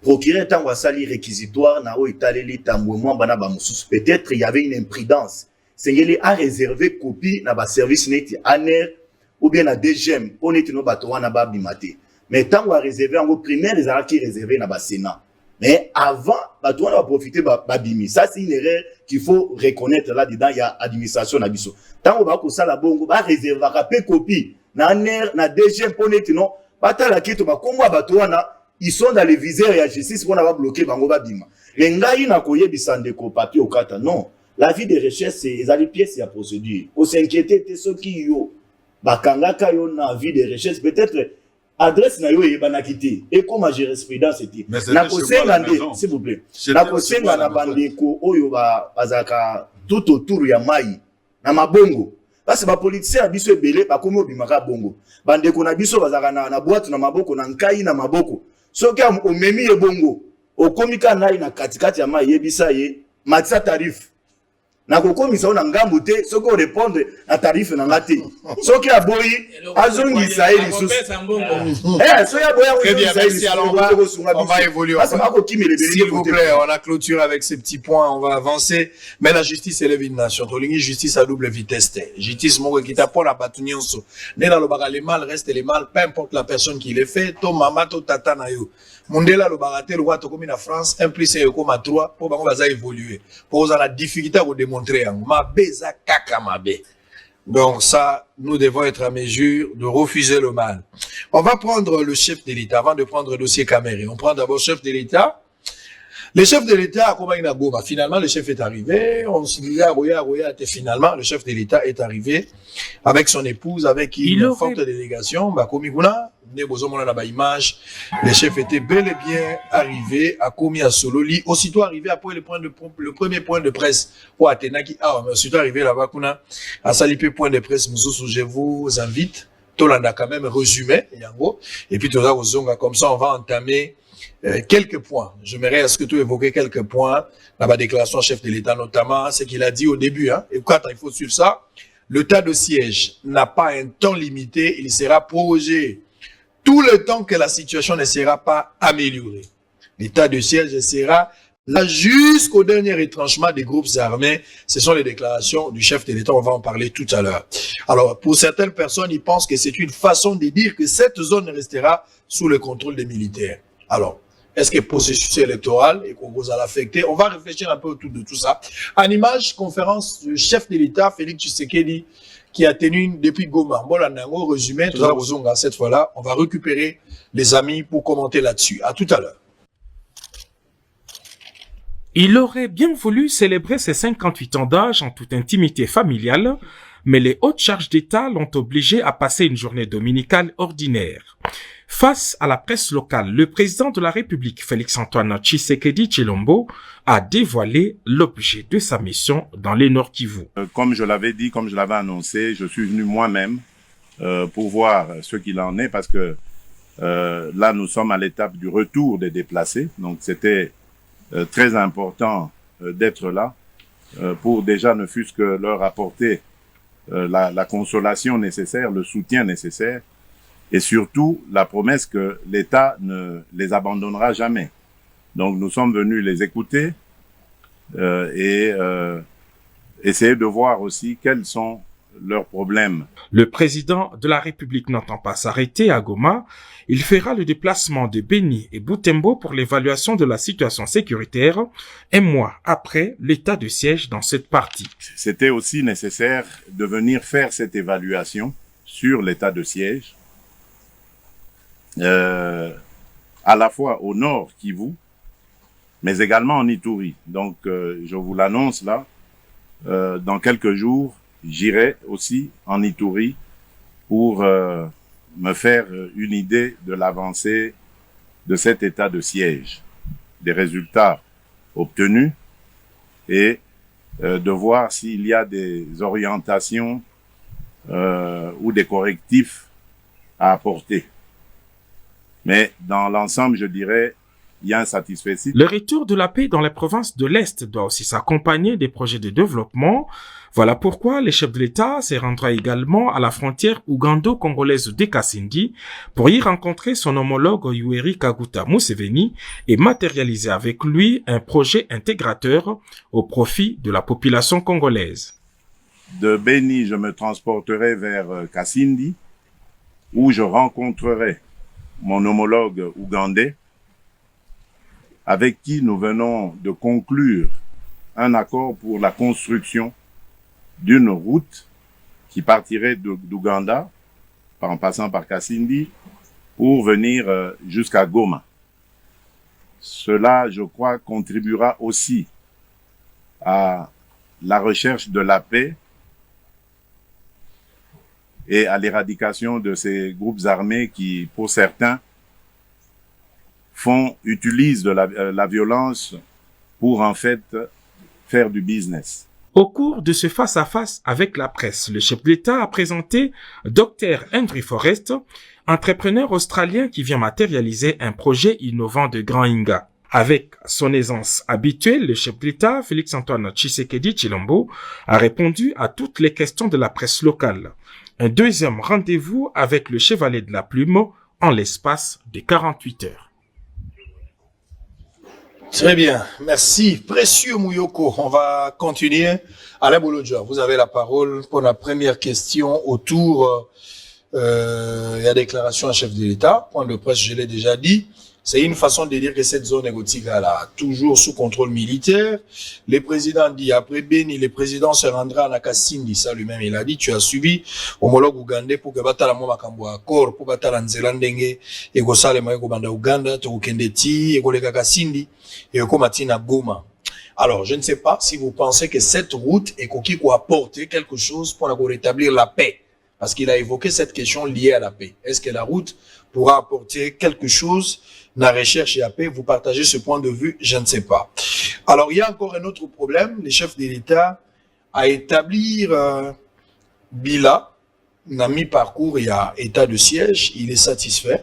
Procureur tant wasali réquisitoire na o italeli tambwe mwamba na ba mususu, peut-être il y avait une imprudence. Sengeli a réservé copie na ba service neti ANER ou bien la DGM pour neti no bato wana ba bimate. Mais tant wa réservé en primaire les araki réservé na ba Sénat. Mais avant bato wana va profiter ba bimi. Ça c'est une erreur qu'il faut reconnaître là dedans, il y a administration na biso. Tant ba ko sala bongo ba réserver rapé copie na ANER na DGM pour neti no batala kito ba komwa bato wana ils sont dans les viseurs et la justice pour n'avoir bloqué bango babima. Les ngai na koye bisandeko papier Okata non. La vie de recherche c'est les pièces et la procédure. Au s'inquiéter te ceux qui yo bakangaka yo na vie de recherche peut-être adresse na yo e banakité et comme jurisprudence était. Na kosenga s'il vous plaît. Na kosenga na bandeko oyo bazaka tout autour ya mai na mabongo. Parce que les politiciens biso ebele ba komo bimaka bongo. Bandeko na biso bazaka na boîte na maboko na nkai na maboko. Soki au memi e bongo, au komika nai na katikati ya mai yebisa ye, matisa tarif. Na kokomisa na ngambu te, soki o répondre na tarif na ngate. Soki aboyi, azongisa ye lisusu. Soki aboyi azongisa ye lisusu. On va évoluer. S'il vous plaît, on a clôturé avec ces petits points, on va avancer. Mais la justice élève une nation. Tolingi justice à double vitesse. Justice mongo qui t'a pour la batunion. Né dans le baga, les mal restent les mal, peu importe la personne qui les fait. To mama, to tata na yo. Mondela le baraté, le roi Tokomi na France, impliqué comme à 3, pour qu'on va évoluer. Pour la difficulté à vous démontrer. Ma beza kaka ma bé. Donc ça, nous devons être à mesure de refuser le mal. On va prendre le chef de l'État avant de prendre le dossier Caméré. On prend d'abord le chef de l'État. Le chef de l'État a accompagné Goma. Finalement, le chef est arrivé. On se dit, finalement, le chef de l'État est arrivé avec son épouse, avec une forte délégation. Le chef était bel et bien arrivé à Komi à Sololi. Aussitôt arrivé après le premier point de presse. Ou à Tenaki. Aussitôt arrivé là-bas, à Salipé point de presse, je vous invite. Tolanda quand même résumé. Et puis, comme ça, on va entamer quelques points. J'aimerais à ce que tu évoques quelques points dans ma déclaration chef de l'État, notamment ce qu'il a dit au début. Hein. Et quand il faut suivre ça, l'état de siège n'a pas un temps limité, il sera prorogé tout le temps que la situation ne sera pas améliorée. L'état de siège sera là jusqu'au dernier retranchement des groupes armés. Ce sont les déclarations du chef de l'État, on va en parler tout à l'heure. Alors, pour certaines personnes, ils pensent que c'est une façon de dire que cette zone restera sous le contrôle des militaires. Alors, est-ce que le processus électoral et qu'on vous a affecté? On va réfléchir un peu autour de tout ça. En image, conférence du chef de l'État, Félix Tshisekedi, qui a tenu depuis Goma. Bon, là, en résumé, tout ça, cette fois-là, on va récupérer les amis pour commenter là-dessus. À tout à l'heure. Il aurait bien voulu célébrer ses 58 ans d'âge en toute intimité familiale, mais les hautes charges d'État l'ont obligé à passer une journée dominicale ordinaire. Face à la presse locale, le président de la République, Félix-Antoine Tshisekedi Tshilombo, a dévoilé l'objet de sa mission dans les Nord Kivu. Comme je l'avais dit, comme je l'avais annoncé, je suis venu moi-même pour voir ce qu'il en est, parce que là, nous sommes à l'étape du retour des déplacés. Donc, c'était très important d'être là pour déjà ne fût-ce que leur apporter la consolation nécessaire, le soutien nécessaire, et surtout la promesse que l'État ne les abandonnera jamais. Donc nous sommes venus les écouter et essayer de voir aussi quels sont leurs problèmes. Le président de la République n'entend pas s'arrêter à Goma. Il fera le déplacement de Beni et Butembo pour l'évaluation de la situation sécuritaire, un mois après l'état de siège dans cette partie. C'était aussi nécessaire de venir faire cette évaluation sur l'état de siège, à la fois au nord Kivu, mais également en Ituri. Donc, je vous l'annonce là, dans quelques jours, j'irai aussi en Ituri pour me faire une idée de l'avancée de cet état de siège, des résultats obtenus et de voir s'il y a des orientations ou des correctifs à apporter. Mais dans l'ensemble, je dirais, il y a un satisfecit. Le retour de la paix dans les provinces de l'Est doit aussi s'accompagner des projets de développement. Voilà pourquoi le chef de l'État se rendra également à la frontière ougando-congolaise de Kasindi pour y rencontrer son homologue Yoweri Kaguta Museveni et matérialiser avec lui un projet intégrateur au profit de la population congolaise. De Beni, je me transporterai vers Kasindi où je rencontrerai mon homologue ougandais avec qui nous venons de conclure un accord pour la construction d'une route qui partirait d'Ouganda, en passant par Kasindi, pour venir jusqu'à Goma. Cela, je crois, contribuera aussi à la recherche de la paix et à l'éradication de ces groupes armés qui, pour certains, utilisent de la violence pour en fait faire du business. Au cours de ce face-à-face avec la presse, le chef de l'État a présenté Dr. Henry Forrest, entrepreneur australien qui vient matérialiser un projet innovant de Grand Inga. Avec son aisance habituelle, le chef de l'État, Félix-Antoine Tshisekedi Tshilombo, a répondu à toutes les questions de la presse locale. Un deuxième rendez-vous avec le chevalier de la plume en l'espace de 48 heures. Très bien, merci. Précieux Mouyoko, on va continuer. Alain Bolodja, vous avez la parole pour la première question autour de la déclaration à chef de l'État. Point de presse, je l'ai déjà dit. C'est une façon de dire que cette zone négotique là, toujours sous contrôle militaire. Le président dit, après Beni, le président se rendra à Nakasindi, ça lui-même il a dit, tu as suivi homologue ougandais pour que batala mo makambo accord, pour batala nzela ndenge, et go sale ma go banda Uganda, to kendeti, et go le Kasindi, et go matina Goma. Alors, je ne sais pas si vous pensez que cette route est qui peut apporter quelque chose pour rétablir la paix. Parce qu'il a évoqué cette question liée à la paix. Est-ce que la route pourra apporter quelque chose dans la recherche et la paix? Vous partagez ce point de vue? Je ne sais pas. Alors, il y a encore un autre problème. Le chef de l'État a établi Bila, dans mi-parcours, il y a état de siège. Il est satisfait.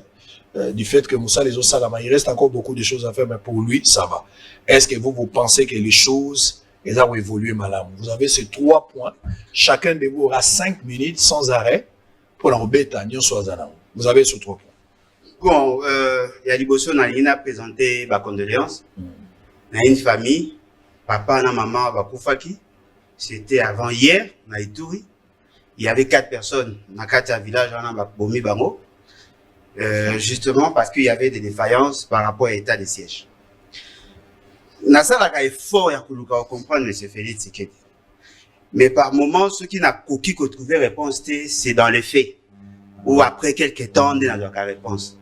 du fait que Moussa les Salama, il reste encore beaucoup de choses à faire, mais pour lui, ça va. Est-ce que vous pensez que les choses, elles ont évolué malheureusement? Vous avez ces 3 points. Chacun de vous aura 5 minutes sans arrêt pour l'embêter. Vous avez ces 3 points. Bon, il y a Liboso, il a présenté ma condoléance. Il y a une famille, papa et maman, Bakoufaki. C'était avant hier, on a Ituri. Il y avait 4 personnes dans 4 villages, on a Bomi Bango. Justement parce qu'il y avait des défaillances par rapport à l'état des sièges. Nasa la effort ya kuluka comprendre M. Félix Tshisekedi. Mais par moments, ceux qui n'a qu'aucun que trouver réponse, c'est dans les faits. Ou après quelques temps, on est dans la réponse.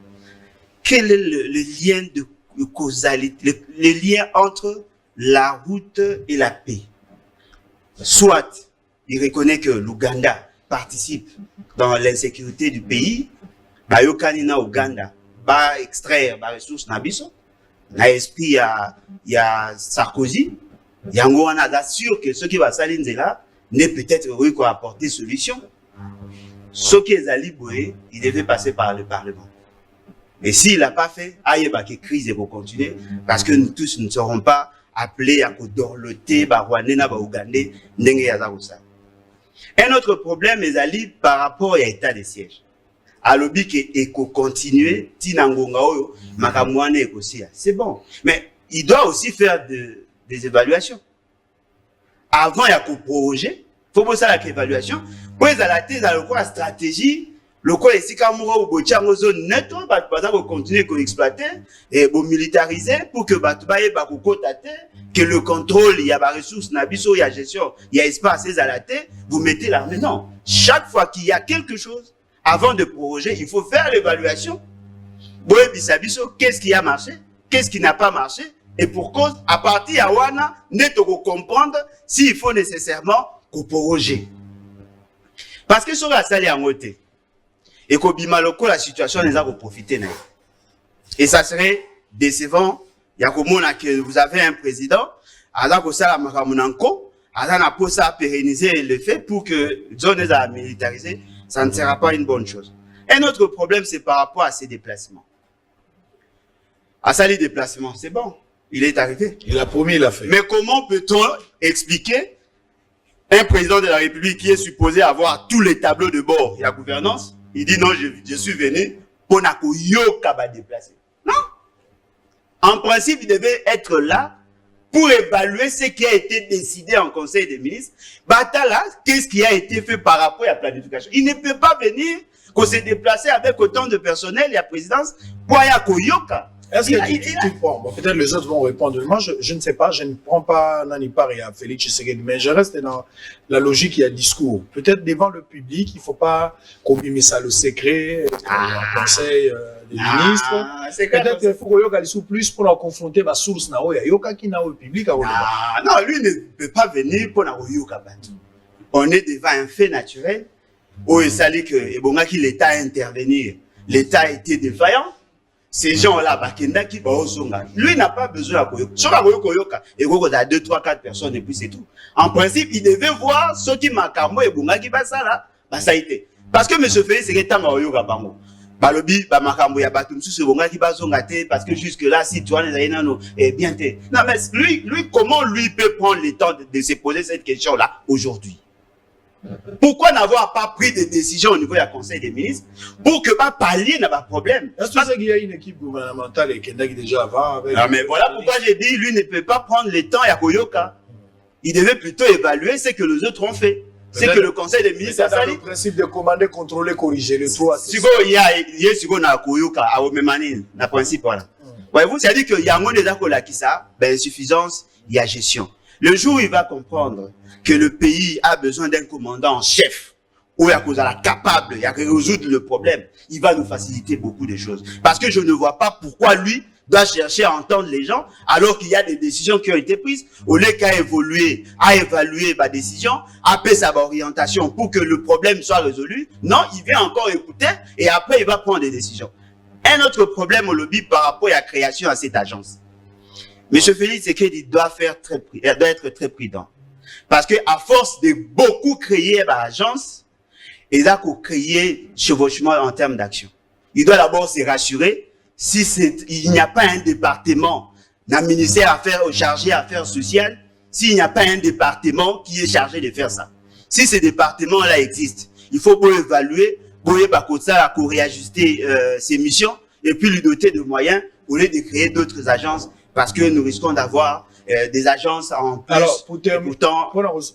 Quel est le lien de causalité, le lien entre la route et la paix? Soit il reconnaît que l'Ouganda participe dans l'insécurité du pays, Bayokani na Ouganda, ba extraire ba ressources na biso, na esprit il y a Sarkozy, yango on a sûr que ceux qui va salinze là n'est peut-être heureux qu'on apporter solution. Ceux qui est aliboué, il devait passer par le Parlement. Et s'il l'a pas fait, aïeba que crise va continuer parce que nous tous ne serons pas appelés à dorloter ba Rwandais na ba Ougandais ndenge ya zarusa. Un autre problème est ali par rapport à l'état des sièges. Alobi que eko continuer tinangonga oyo makamwane ekosia. C'est bon, mais il doit aussi faire des évaluations. Avant il y a qu'au projet, faut bosser avec l'évaluation. Pour les alater dans le quoi stratégie, le quoi ici quand on bocha en zone net, bah pour continuer qu'on exploiter et bon militariser pour que bah tubaye bah que le contrôle il y a des ressources nabiso il y a gestion il y a espace ces alater vous mettez l'armée. Non, chaque fois qu'il y a quelque chose avant de projet, il faut faire l'évaluation. Boye bisabiso, qu'est-ce qui a marché, qu'est-ce qui n'a pas marché, et pour cause, à partir de Wana, neto comprendre s'il faut nécessairement qu'on projet. Parce que sur la salle en côté, et qu'au bimaloko la situation les a profité. Et ça serait décevant. Il y a que vous avez un président, alors que ça la maramunanko, alors on a pour ça pérenniser le fait pour que zone a militarisé. Ça ne sera pas une bonne chose. Un autre problème, c'est par rapport à ses déplacements. À ça, les déplacements, c'est bon. Il est arrivé. Il a promis, il a fait. Mais comment peut-on expliquer un président de la République qui est supposé avoir tous les tableaux de bord et la gouvernance? Il dit non, je suis venu pour n'a déplacer. Non. En principe, il devait être là pour évaluer ce qui a été décidé en Conseil des ministres. Batala, qu'est-ce qui a été fait par rapport à la planification? Il ne peut pas venir qu'on s'est déplacé avec autant de personnel et la présidence pour aller à Koyoka. Est-ce que tu prends? Bon, peut-être les autres vont répondre. Moi, je ne sais pas, je ne prends pas Nani Par et Félix Tshisekedi, mais je reste dans la logique et le discours. Peut-être devant le public, il ne faut pas combimer ça le secret, le conseil des ministres. Peut-être qu'il faut qu'on y plus pour la confronter ma source na oya yoka qui na au public. Non, lui ne peut pas venir pour la yoka. On est devant un fait naturel où il s'agit que l'État a intervenir. L'État a été défaillant. Ces gens-là, lui n'a pas besoin de Koyoka. Et il y a 2, 3, 4 personnes et puis c'est tout. En principe, il devait voir ceux qui m'accambo et Bungaki Basala, ça a été. Parce que M. Félix, c'est que tant Koyoka Bango. Balobi, Makambo, il y a Batum, sous ce Bungaki Basongate, parce que jusque-là, si tu as les Aïnano, eh bien, non, mais lui, comment lui peut prendre le temps de se poser cette question-là aujourd'hui? Pourquoi n'avoir pas pris de décisions au niveau du Conseil des ministres pour que pas pallier n'a pas de problème? Est-ce qu'il y a une équipe gouvernementale et qu'il y a déjà avant? Non, mais voilà pourquoi j'ai dit, lui ne peut pas prendre le temps à Koyoka. Il devait plutôt évaluer ce que les autres ont fait. C'est que le Conseil des ministres a sali. Le principe de commander, contrôler, corriger le toit. Si il y a Koyoka, à Omemani, le principe, voilà. Voyez-vous, c'est-à-dire qu'il y a un monde qui ça, ben, insuffisance, il y a gestion. Le jour où il va comprendre que le pays a besoin d'un commandant en chef, où il y a capable, il y a résoudre le problème, il va nous faciliter beaucoup de choses. Parce que je ne vois pas pourquoi lui doit chercher à entendre les gens, alors qu'il y a des décisions qui ont été prises, au lieu qu'à évoluer, à évaluer ma décision, à payer sa orientation pour que le problème soit résolu. Non, il vient encore écouter et après il va prendre des décisions. Un autre problème au lobby par rapport à la création à cette agence. M. Félix Tshisekedi doit être très prudent. Parce que à force de beaucoup créer l'agence, il a créé chevauchement en termes d'action. il doit d'abord se rassurer si il n'y a pas un département, un ministère chargé d'affaires sociales, s'il n'y a pas un département qui est chargé de faire ça. Si ce département-là existe, il faut pour évaluer, pour réajuster ses missions et puis lui doter de moyens au lieu de créer d'autres agences parce que nous risquons d'avoir des agences en plus. Alors,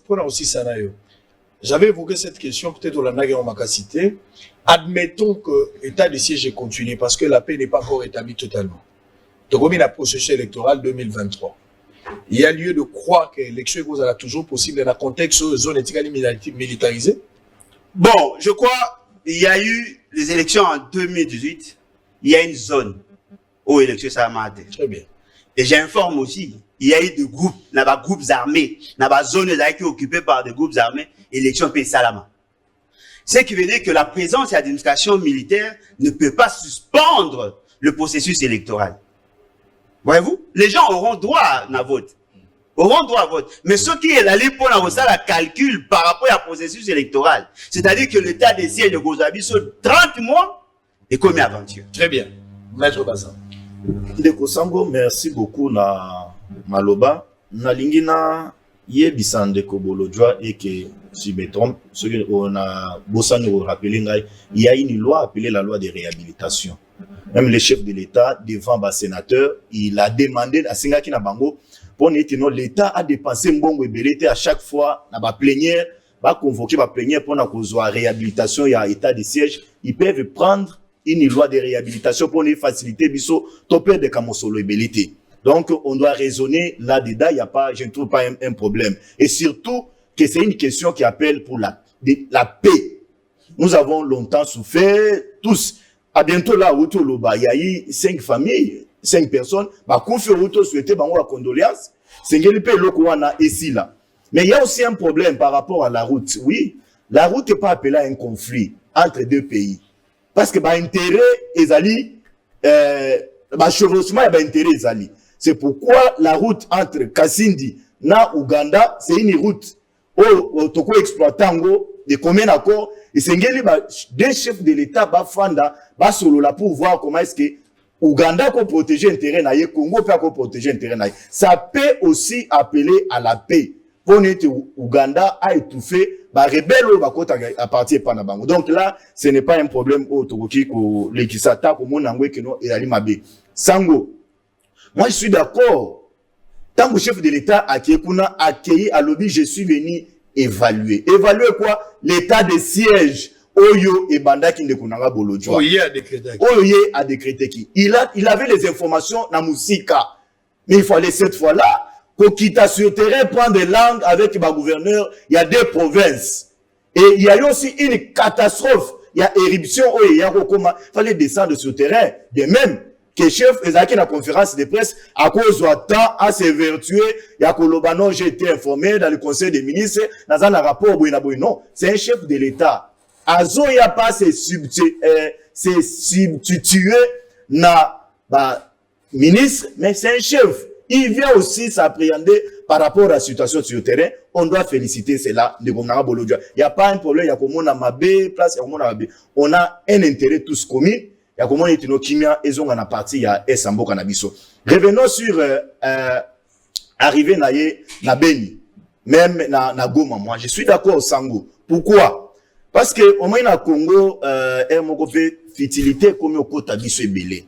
pour aussi Sanayo, j'avais évoqué cette question, peut-être au Lanagé en Makasité. Admettons que l'état de siège est continué parce que la paix n'est pas encore établie totalement. Donc, comme il y a processus électoral 2023, il y a lieu de croire que l'élection est toujours possible dans un contexte de zone éthique militarisée. Bon, je crois il y a eu les élections en 2018. Il y a une zone où l'élection s'est matée. Très bien. Et j'informe aussi, il y a eu des groupes, des groupes armés, des zones qui sont occupées par des groupes armés, élection pays Salama. Ce qui veut dire que la présence et l'administration militaire ne peut pas suspendre le processus électoral. Voyez-vous, les gens auront droit à vote. Auront droit à vote. Mais ce qui est allé pour la calcul par rapport au processus électoral, c'est-à-dire que l'état des sièges de Gozabi sur 30 mois est comme aventure. Très bien. Maître Bazin. Ndeko Sango, merci beaucoup na maloba. Na lingina yebisa Ndeko Bolojwa et que si je me trompe, ce qu'on a bossé nous rappeler, il y a une loi appelée la loi de réhabilitation. Même le chef de l'État, devant le sénateur, il a demandé à Singaki Nabango pour que l'État a dépensé mbongo ebelete à chaque fois na ba plénière, va convoquer ba plénière pour na kozwa réhabilitation ya état de siège, ils peuvent prendre une loi de réhabilitation pour nous faciliter biso topé de kamosolo ebelete. Donc on doit raisonner là-dedans, il y a pas, je ne trouve pas un problème. Et surtout que c'est une question qui appelle pour la paix. Nous avons longtemps souffert tous. À bientôt là, autour il y a eu 5 familles, 5 personnes. Bah, qu'on fait autour souhaiter bah, la condoléance. C'est qu'il peut le ici là. Mais il y a aussi un problème par rapport à la route. Oui, la route n'est pas appelée à un conflit entre deux pays. Parce que bah intérêt ezali, bah chevauchement et bah intérêt ezali. C'est pourquoi la route entre Kasindi na Uganda, c'est une route où toko exploitango de combien d'accord et c'est des chefs de l'État bafanda ba solo là pour voir comment est-ce que Uganda peut protéger intérêt naïe, Congo peut protéger intérêt naïe. Ça peut aussi appeler à la paix. Pour que Uganda a étouffé ba rebelle ou ba kota à partir par Nabango. Donc là, ce n'est pas un problème au Togoki ko lekisata ko monangwe que non et ali mabe. Sango. Moi je suis d'accord. Tant que chef de l'État a accueilli à lobby, je suis venu évaluer. Évaluer quoi? L'état de siège. Oyo et Banda qui ne kunanga Bolodjo. Oye a décrété. Oye a décrété qui. Il avait les informations dans Moussika. Mais il fallait cette fois-là qu'on quitte sur terrain prendre des langues avec le gouverneur. Il y a 2 provinces. Et il y a eu aussi une catastrophe. Il y a éruption. Il fallait descendre sur terrain. De même que chef Ezaki la conférence de presse à cause du temps à s'évertuer. Il y a Kolobano, j'ai été informé dans le conseil des ministres. Dans un rapport, non, c'est un chef de l'État. Azo y a pas se substituer na ministre, mais c'est un chef. Il vient aussi s'appréhender par rapport à la situation sur le terrain. On doit féliciter cela de Gomnara Bolodja. Il n'y a pas un problème, il y a comme on a mabé, place, on a un intérêt tous commun. Il y a comme on est une kimia, et on a parti, il y a Essambo Kanabiso. Revenons sur arriver na Beni, même na Goma. Moi, je suis d'accord au Sango. Pourquoi? Parce que au moins na Congo, mon fertilité comme au côté biso ebele.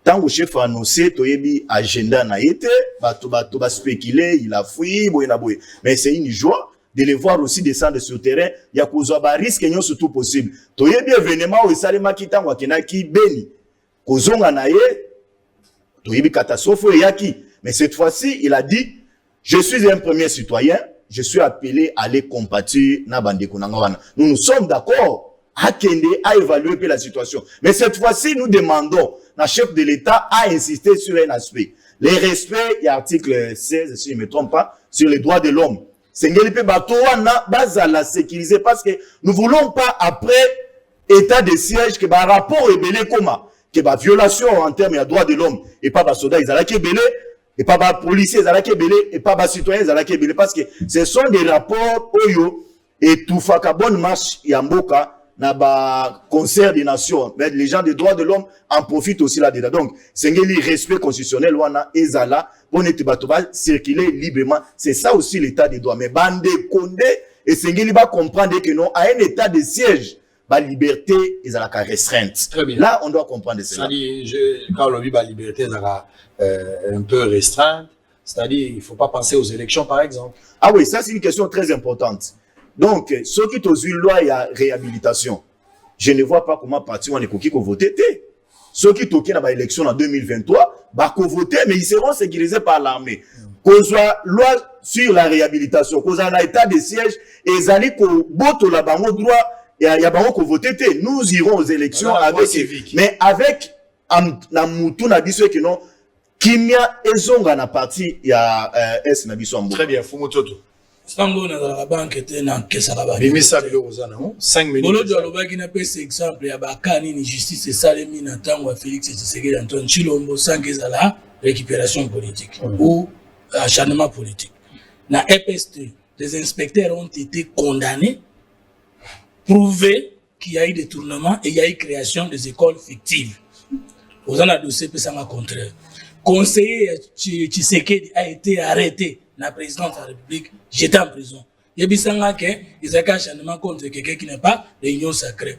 Tant que chef a annoncé, toyebi agenda na été, ba spéculer, il a fui, boyena boy. Mais c'est une joie de les voir aussi descendre sur le terrain. Il y a cause ba risque n'y surtout possible. Toyebi événement où salema kitango akena ki Beni. Kozonga na ye, toyebi catastrophe yaki. Mais cette fois-ci, il a dit, je suis un premier citoyen. Je suis appelé à aller compatir na bandeko nangwana. Nous sommes d'accord à évaluer la situation. Mais cette fois-ci, nous demandons, la chef de l'État a insisté sur un aspect. Le respect, il y a l'article 16, si je ne me trompe pas, sur les droits de l'homme. C'est ngelipe batoa na base à la sécuriser parce que nous voulons pas après état de siège que par rapport au belé comment que par violation en termes de droits de l'homme et pas par soldats ils allaient que belé et pas par policiers ils allaient que belé et pas par citoyens ils allaient que belé parce que ce sont des rapports oyo et tout fa bonne marche yamboka na ba concert des nations, mais les gens des droits de l'homme en profitent aussi là-dedans. Donc, c'est un respect constitutionnel, wana ezala, pour ne pas circuler librement. C'est ça aussi l'état des droits. Mais bande Condé, et c'est va comprendre que non, à un état de siège, la liberté est à la restreinte. Très bien. Là, on doit comprendre cela. C'est-à-dire, quand on dit la liberté est un peu restreinte, c'est-à-dire, il ne faut pas penser aux élections, par exemple. Ah oui, ça c'est une question très importante. Donc, ceux qui ont eu loi et la réhabilitation, je ne vois pas comment partir on est qui voter. Ceux qui ont eu l'élection en 2023, bah voter, mais ils seront sécurisés par l'armée. Qu'on soit loi sur la réhabilitation, qu'on soit en état de siège, et ils allaient qu'on vote la banque droit, et il y a banque voter. Nous irons aux élections avec, mais avec la moutou na biso que non, kimia ezonga na parti ya S na biso ambo. Très bien, Fumototo. Sango na la banque était na kesala ba. Bimisa bilo ozana, 5 minutes. Bolo do alobaki na pesa exemple ya bakani ni justice salemi na tango ya Félix Tshisekedi Antoine Chilombo sange la récupération politique ou acharnement politique. Na EPST, les inspecteurs ont été condamnés, prouvé qu'il y a eu détournement et il y a eu création des écoles fictives. Aux en a dossier pesanga contraire. Conseiller Tshisekedi a été arrêté. La présidente de la République, j'étais en prison. Yebisanga ke izaka acharnement contre quelqu'un qui n'est pas l'union sacrée.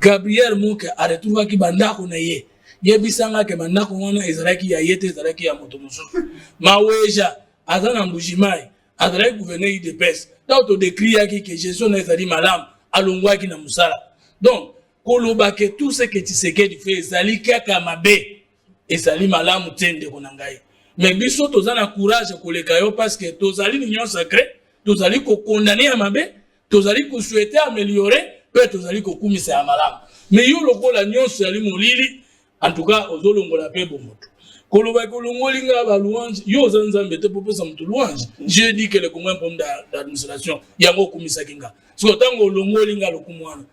Gabriel Mouke a retrouvé ki bandako na ye. Yebisanga ke bandako wana ezalaki ya yete ezalaki ya moto mosusu. Maweja azana mbujimai azalaki gouverneur UDPS. Donc to décrit ki que gestion na ezali malam alongwa ki na musala. Donc koloba ke tout ce que Tshisekedi fait ezali kaka mabe ezali malamu tende konangai. Mais biso tozana courage koleka yo parce que tozali l'union sacrée, tozali ko condamner à mabe, tozali ko souhaiter améliorer, peut tozali ko kumisa ya malamu. Mais yo lokola nyonso ali molili, en tout cas ozolongola pe bomoto. Koloba kolongoli nga ba louange, yo zanzambe te popesa mutu louange. Je dis que le Congo un problème d'administration, yango kumisa kinga. Parce que tango longoli nga lokumwana.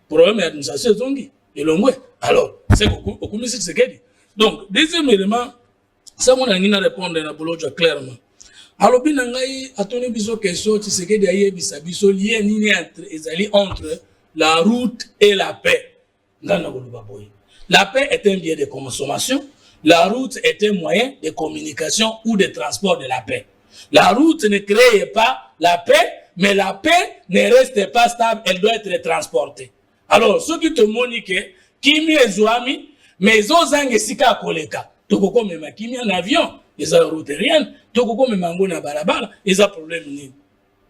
Problème d'administration zongi, elongwe. Alors, c'est ko kumisa Tshisekedi. Donc, deuxième élément, ça mon angina répondre na boloja clairement. Alors bien ngai atoni biso question Tshisekedi aye biso lien nini entre la route et la paix. Ngana koloba boy. La paix est un bien de consommation, la route est un moyen de communication ou de transport de la paix. La route ne crée pas la paix, mais la paix ne reste pas stable, elle doit être transportée. Alors ceux qui te moniquent kimi ezwami mais ozange sika koleka. Tokoko mema kimi en avion, les routes aériennes, tokoko mema ngo na balabala, ils ont problème ni.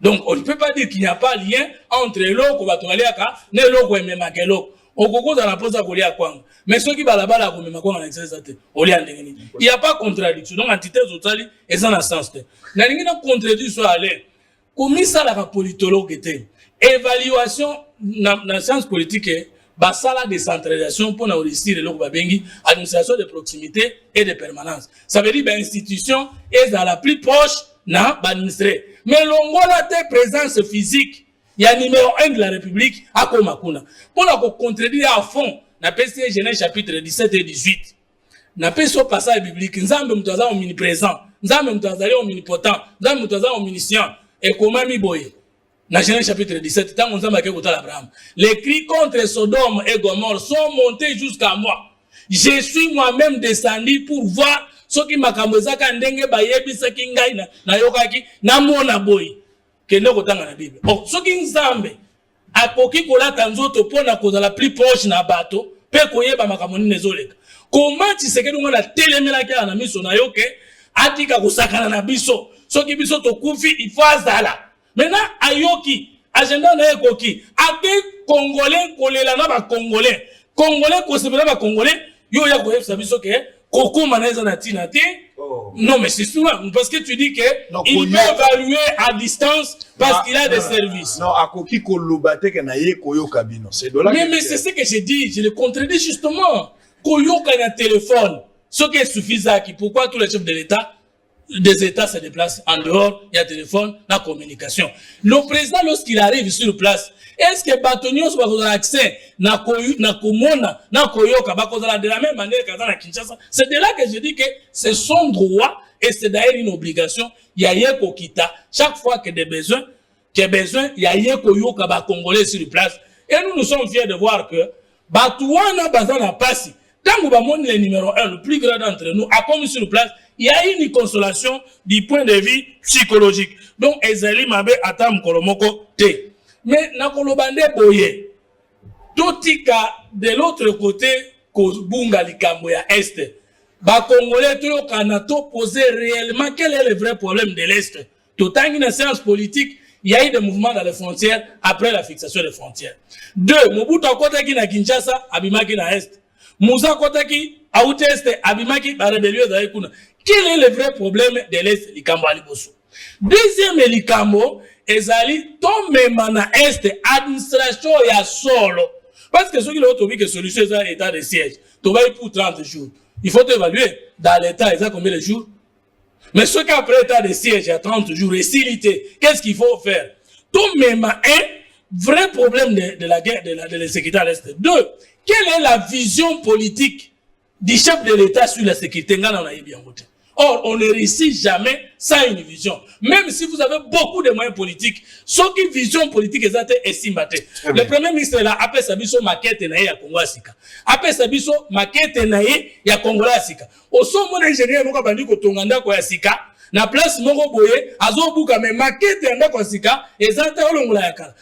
Donc on ne peut pas dire qu'il n'y a pas lien entre l'eau ko batoliaka ne l'eau ko mema kelo. Okoko za la posa kolia kwanga. Mais ceux qui balabala ko mema kwanga na exercer oli andengeni. Il n'y a pas contradiction. Donc entité zotali et ça na sens te. Na ngina contradiction aller. Komisa la politologue était évaluation na science politique basala décentralisation pour réussir le administration de proximité et de permanence. Ça veut dire que l'institution est à la plus proche na administrer. Mais l'ongola te présence physique, il y a numéro 1 de la République à Komakuna. Pour nous contredire à fond, na PCA Genèse chapitre 17 et 18. Na PCA passage biblique, nzambe mutaza omniprésent, nzambe mutaza omnipotent, nzambe mutaza omniscient et comment mi boye. Dans Genèse chapitre 17, tant on s'en Abraham. Les cris contre Sodome et Gomorrhe sont montés jusqu'à moi. Je suis moi-même descendu pour voir ce qui m'a kamboza kandenge bayebi saki ngai na yokaki na mona boy. Kende kotanga na Bible. Bon, ce qui nzambe akoki kolata nzoto pona kozala plus proche na bato pe koyeba makamoni nezoleka. Comment Tshisekedi ngona telemela kya na miso na yoke atika kusakana na biso. Ce qui biso to kufi il faut azala. Maintenant, ayoki, agenda na ekoki, ake Congolais kolela na ba Congolais, Congolais kosebela ba Congolais, yo ya ko efsa biso ke koko maneza na tina te. Non mais c'est souvent parce que tu dis que il peut évaluer à distance parce qu'il a des services. Non, akoki kolobate ke na ye koyo kabino. C'est de là. Mais c'est ce que j'ai dit, je le contredis justement. Koyoka na téléphone, ce qui est suffisant qui pourquoi tous les chefs de l'État des États se déplacent en dehors, il y a téléphone, la communication. Le président, lorsqu'il arrive sur place, est-ce que Batonios va avoir accès na komona, na koyoka, de la même manière qu'à Kinshasa? C'est de là que je dis que c'est son droit et c'est d'ailleurs une obligation. Il y a yeko kita, chaque fois que des besoins, il y a yeko yoka ba Congolais sur place. Et nous sommes fiers de voir que Batouana Bazana Passi, tant que le numéro 1, le plus grand d'entre nous, a commis sur place, il y a une consolation du point de vue psychologique. Donc, Ezali Mabe Atam Kolomoko T. Mais, Nakolobande Boye, Totika de l'autre côté, Bunga Likamboya Est, Congolais, tout le Kanato posé réellement quel est le vrai problème de l'Est. Tout en une séance politique, il y a eu des mouvements dans les frontières après la fixation des frontières. 2. Mobutu Kotaki na Kinshasa, Abimaki na Est. Moussa Kotaki, Aoute Est, Abimaki, la rébellion d'Aïkouna. Quel est le vrai problème de l'Est, Likambo Alibosu? Deuxième Likambo, Ezali, ton même na Est, administration ya solo. Parce que ceux qui l'ont trouvé que solution est un état de siège. Tu vas y pour 30 jours. Il faut évaluer dans l'état, ils ont combien de jours? Mais ceux qui après l'état de siège, il y a 30 jours, récilité, qu'est-ce qu'il faut faire? Tout même un vrai problème de la guerre, de la sécurité à l'Est. 2. Quelle est la vision politique du chef de l'État sur la sécurité? Or, on ne réussit jamais sans une vision. Même si vous avez beaucoup de moyens politiques, sauf qu'une vision politique est estimée. Le Premier ministre là, après Sabiso maquette naïe à Congo Asika. Après Sabiso maquette naïe à Congo Asika. Au son mon ingénieur moko bandi ko tonganda ko Asika, na place moko boye, azo buka me maquette anda ko Asika, ezata olongola yakala.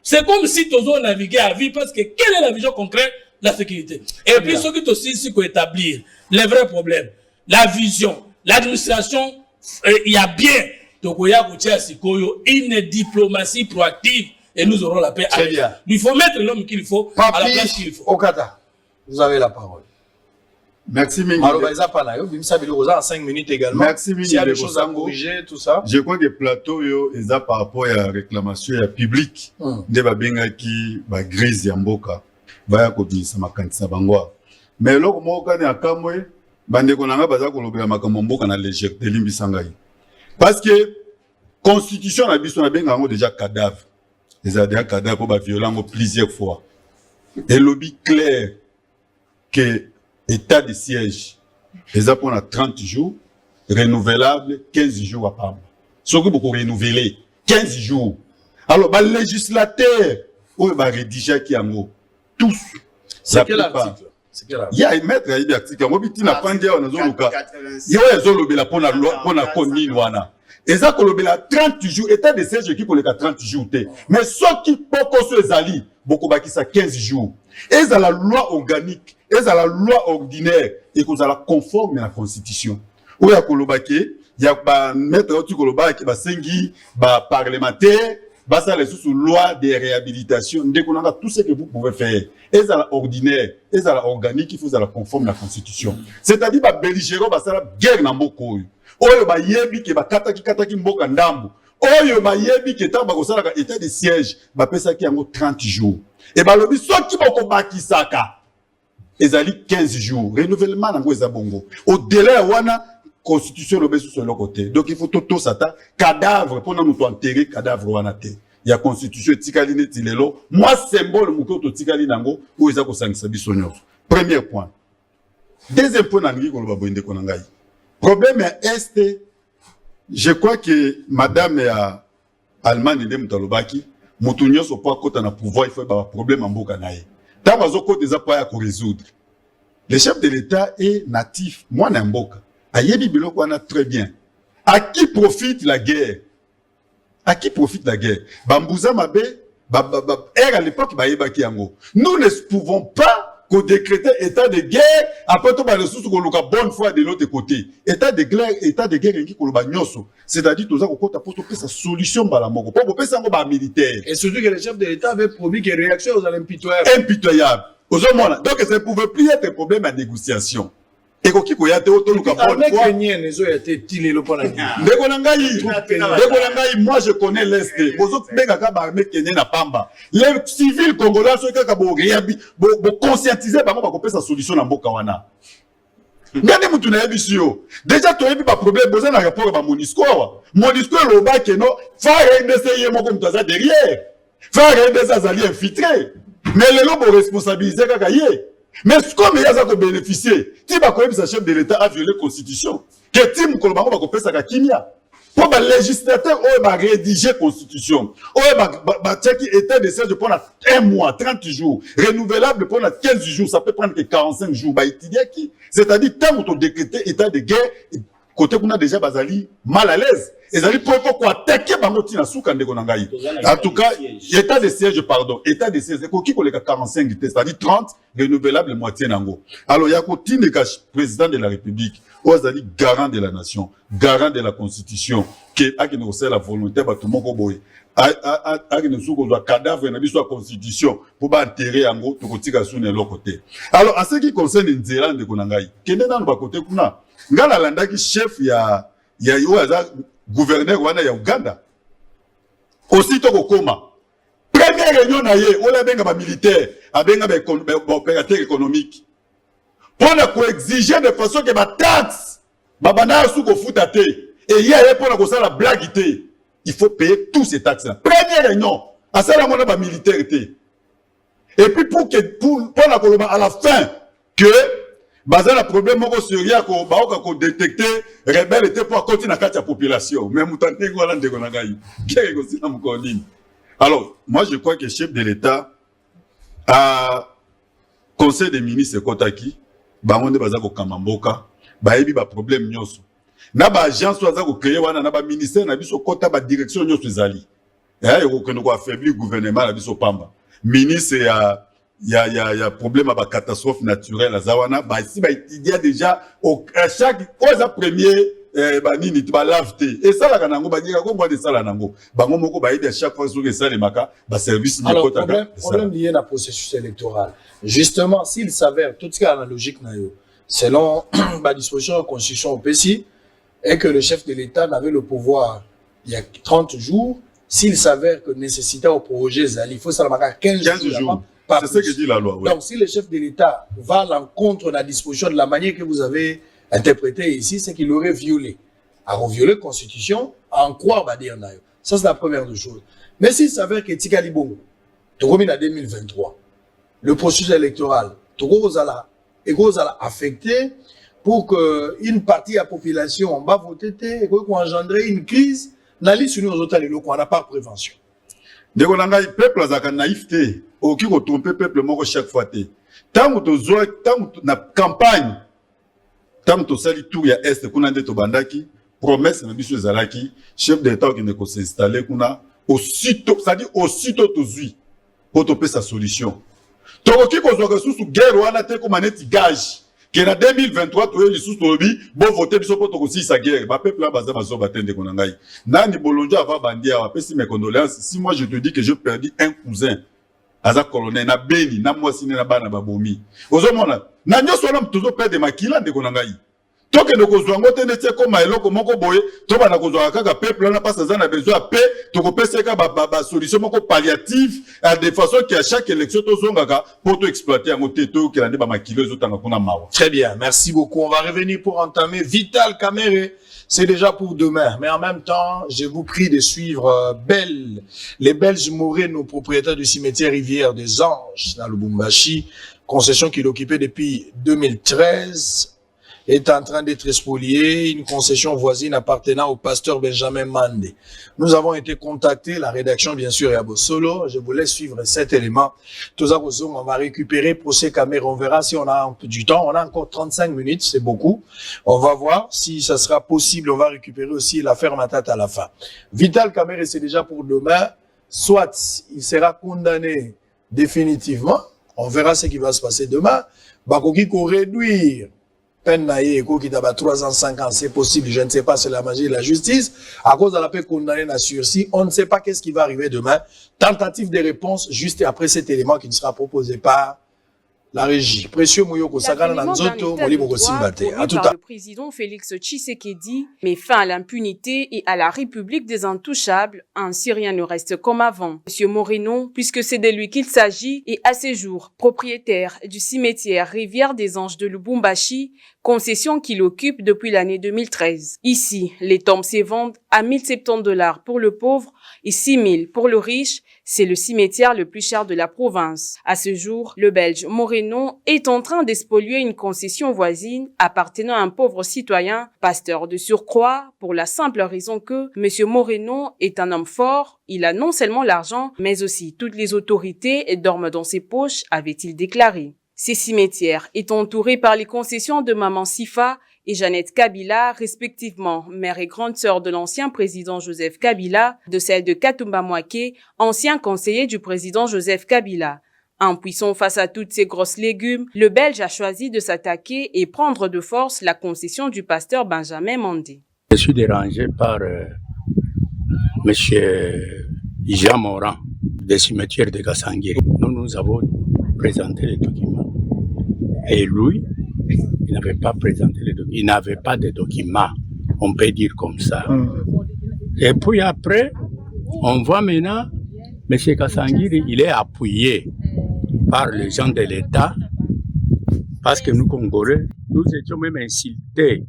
C'est comme si tozo naviguer à vie parce que quelle est la vision concrète de la sécurité? Et puis ce qui est aussi ici qu'on établir les vrais problèmes, la vision. L'administration, il y a bien une diplomatie proactive et nous aurons la paix. Très bien. Il faut mettre l'homme qu'il faut à la place qu'il faut. Okata, vous avez la parole. Merci Mingi. En 5 minutes également. Merci Mingi. S'il y a des choses à corriger, tout ça. Je crois que plateau yo est par rapport à la réclamation à public. De babenga qui ba grise ya mboka. Ba ya kobisa makanisa bangwa. Mais loko moka ne akamwe bande konanga baza kolobela makambo mboka na légèreté limbisangai. Parce que constitution na biso na benga ngo déjà cadavre. Les a déjà cadavre pour ba violent plusieurs fois. Et lobby clair que état de siège les a pour 30 jours renouvelable 15 jours à part. Ce que beaucoup renouveler 15 jours. Alors ba législateur ou ba rédiger qui en tous. C'est quel article? Il y a un maître à l'article. Moi, je n'ai pas dit il y a un lobby pour la loi, pour la commune. Et ça, qu'on lobby 30 jours, état de siège qui pour les 30 jours. Mais ceux qui peuvent se zali, beaucoup baki ça 15 jours. Et ça la loi organique, et ça la loi ordinaire, et que ça la conforme à la constitution. Ou il y a kolobaki, il y a un maître qui kolobaki, bah sengi, bah parlementaire. Basa les sous loi de réhabilitation, dès qu'on a tout ce que vous pouvez faire. Et ça la ordinaire, et ça la organique, il faut ça la conforme à la constitution. C'est-à-dire, bah, belligérant, bah, ça la guerre n'a pas couru. Oyo ba yebi ke ba kataki mboka ndambo. Oyo ba yebi ke tamba ko sala état de siège, ba pesa ki yango 30 jours. Et bah, lobi, so ki ba ko baki saka. Ezali 15 jours. Renouvellement nango ezabongo. Au délai wana, constitution le sur le côté. Donc il faut tout ça cadavre pour nous enterrer cadavre wanate. Il y a constitution tikaline tilelo. Moi symbole mukoto tikali nango où ils a ko sangisa bisonyo. Premier point. Deuxième point nangi ko ba boinde konangai. Problème est je crois que madame ya Allemagne de mutalobaki mutunyo so pas kota na pouvoir il faut ba problème en mboka nae. Ta bazo ko des pas à résoudre. Le chef de l'État est natif, moi na mboka. Ayebi biloko wana très bien. À qui profite la guerre? À qui profite la guerre? Bambouza Mabe, à l'époque, nous ne pouvons pas décréter état de guerre, après tout, bonne foi de l'autre côté. État de guerre, c'est-à-dire, tout ça, pour sa solution, pour militaire. Et surtout que le chef de l'État avait promis que réaction aux impitoyables. Impitoyable. Donc, ça ne pouvait plus être un problème à négociation. Et moi je connais l'Est. Les civils congolais sont conscientisés par sa solution dans Bokawana. Déjà, tu as eu un problème, besoin d'un rapport à Monisco. Monisco est le bas qui est non, faire essayer mon comme ça derrière. Faire des alliés infiltrés. Mais les lobes responsabilisés kakaye. Mais comme il y a ça de bénéficier, si le chef de l'État a violé la Constitution, que Tim Kolobako va faire ça à Kimia. Pour le législateur, on va rédiger la constitution. On va checker l'état de siège pendant 1 mois, 30 jours. Renouvelable pendant 15 jours, ça peut prendre que 45 jours. C'est-à-dire, tant qu'on décrété état de guerre, côté qu'on a déjà basali mal à l'aise. Et ça dit pour quoi attaquer Bangoti na souka ndeko nangai. En tout cas, état de siège, pardon, état de siège, qui qu'on les 45, c'est-à-dire 30 renouvelables moitié nango. Alors, il y a Kotine président de la République, Ozali garant de la nation, garant de la constitution, qui a qui nous la volonté de tout le monde. A qui nous souko doit cadavre na biso constitution pour ba enterrer en gros tout kotika sous ne l'autre côté. Alors, en ce qui concerne Nzela ndeko nangai, kende na ba côté kuna, ngala landaki chef ya oaza gouverneur wana ya Uganda. Aussitôt kokoma. Première réunion na ye, on a benga ba militaire, a benga ba opérateur économique. Pour la coexiger de façon que ma taxe, babana sou ko futa te. Et hier pour la ko la blague te. Il faut payer tous ces taxes là. Première réunion, à ça là on a ba militaire te. Et puis pour la Colomba à la fin que bazala problème moko sérieux ko baoka ko détecter rebelle était pour continuer à la population mais mutante ko ala ndeko na ngai keke ko sina mukondini. Alors moi je crois que le chef de l'État a conseil des ministres kotaki bangonde baza ko kamamboka bayebi ba problème nyoso na ba agence baza ko créer wana na ba ministère na biso kota ba direction nyoso ezali ko ko affaiblir gouvernement na biso pamba ministre ya problème à catastrophe naturelle à Zawana bah ici bah il y a déjà à chaque premier nini tu lave et ça la kanango ba dira ko moi de ça la nango ba moko ba à chaque fois sur ça les maka ba service ni kota problème lié à processus électoral justement s'il s'avère tout ce qui est analogique na yo selon la disposition de la constitution au PCI et que le chef de l'État n'avait le pouvoir il y a 30 jours s'il s'avère que nécessité au projet Zali il faut ça la 15 jours. C'est ce que dit la loi. Oui. Donc, si le chef de l'État va à l'encontre de la disposition de la manière que vous avez interprété ici, c'est qu'il aurait violé. Alors, violer la Constitution, en croire, va dire, ça c'est la première des choses. Mais s'il s'avère que Tika Libongo, tu remets en 2023, le processus électoral, tu vas affecter pour qu'une partie de la population va voter et qu'on engendrer une crise, dans la liste on n'a pas de prévention. Dès qu'on a peuple azaka naïveté, au qui tromper peuple moko chaque fois té. Tant que na campagne, tant que sali tour ya est kuna ndeto bandaki, promesse na biso ezalaki, chef d'État qui ne ko s'installer kuna aussitôt, c'est-à-dire aussitôt tozui pour topé sa solution. Toko ki ko zoka sous guerre wana te ko maneti gage. Que en 2023 tu es sous tobi bon voter biso pour toko si sa guerre ba peuple là baza bazo batende konangai nani bolonjo ava bandia wa pesi mes condoléances si moi je te dis que je perdu un cousin aza colonel na beni na moi sine na bana babomi ozomona na nyoso na mtuzo perdre makila ndeko nangai toke ndeko zwango te netie koma eloko moko boye to bana kozwa kaka peuple na pasa za na besoin paix toko peseka ba solution moko palliative à de façon que à chaque élection to zongaka pour to exploiter en côté to que lande ba makilo ezotanga kuna mawa. Très bien, merci beaucoup. On va revenir pour entamer Vital Kamerhe. C'est déjà pour demain, mais en même temps, je vous prie de suivre les Belges Moreno, propriétaires du cimetière Rivière des Anges dans le Lubumbashi, concession qu'il occupait depuis 2013. Est en train d'être spolié, une concession voisine appartenant au pasteur Benjamin Mande. Nous avons été contactés, la rédaction bien sûr est à Bossolo, je vous laisse suivre cet élément. Tous à Bossolo, on va récupérer procès caméra, on verra si on a un peu du temps, on a encore 35 minutes, c'est beaucoup. On va voir si ça sera possible, on va récupérer aussi l'affaire Matata à la fin. Vital Kamerhe, c'est déjà pour demain, soit il sera condamné définitivement, on verra ce qui va se passer demain, Bakoki ko réduire peine qui a 3 ans, 5 ans, c'est possible, je ne sais pas, c'est la magie de la justice. À cause de la paix condamnée à sursis, on ne sait pas qu'est-ce qui va arriver demain. Tentative de réponse juste après cet élément qui ne sera proposé par la régie. Précieux Mouyoko Sagana Nanzoto, Molimo Simbate. À tout à l'heure. Le président Félix Tshisekedi met fin à l'impunité et à la République des Intouchables. Ainsi, rien ne reste comme avant. Monsieur Moreno, puisque c'est de lui qu'il s'agit, est à ce jour propriétaire du cimetière Rivière des Anges de Lubumbashi, concession qu'il occupe depuis l'année 2013. Ici, les tombes se vendent à $1070 pour le pauvre et 6 000 pour le riche. C'est le cimetière le plus cher de la province. À ce jour, le Belge Moreno Moreno est en train d'expolier une concession voisine appartenant à un pauvre citoyen, pasteur de surcroît, pour la simple raison que M. Moreno est un homme fort, il a non seulement l'argent, mais aussi toutes les autorités dorment dans ses poches, avait-il déclaré. Ces cimetières est entouré par les concessions de Maman Sifa et Jeannette Kabila, respectivement mère et grande sœur de l'ancien président Joseph Kabila, de celle de Katumba Mwake, ancien conseiller du président Joseph Kabila. Impuissant face à toutes ces grosses légumes, le Belge a choisi de s'attaquer et prendre de force la concession du pasteur Benjamin Mandé. Je suis dérangé par M. Jean Moran, des cimetières de Gassangiri. Nous avons présenté les documents. Et lui, il n'avait pas présenté les documents. Il n'avait pas de documents, on peut dire comme ça. Et puis après, on voit maintenant, M. Gassangiri, il est appuyé par les gens de l'État, parce que nous, Congolais, nous étions même insultés.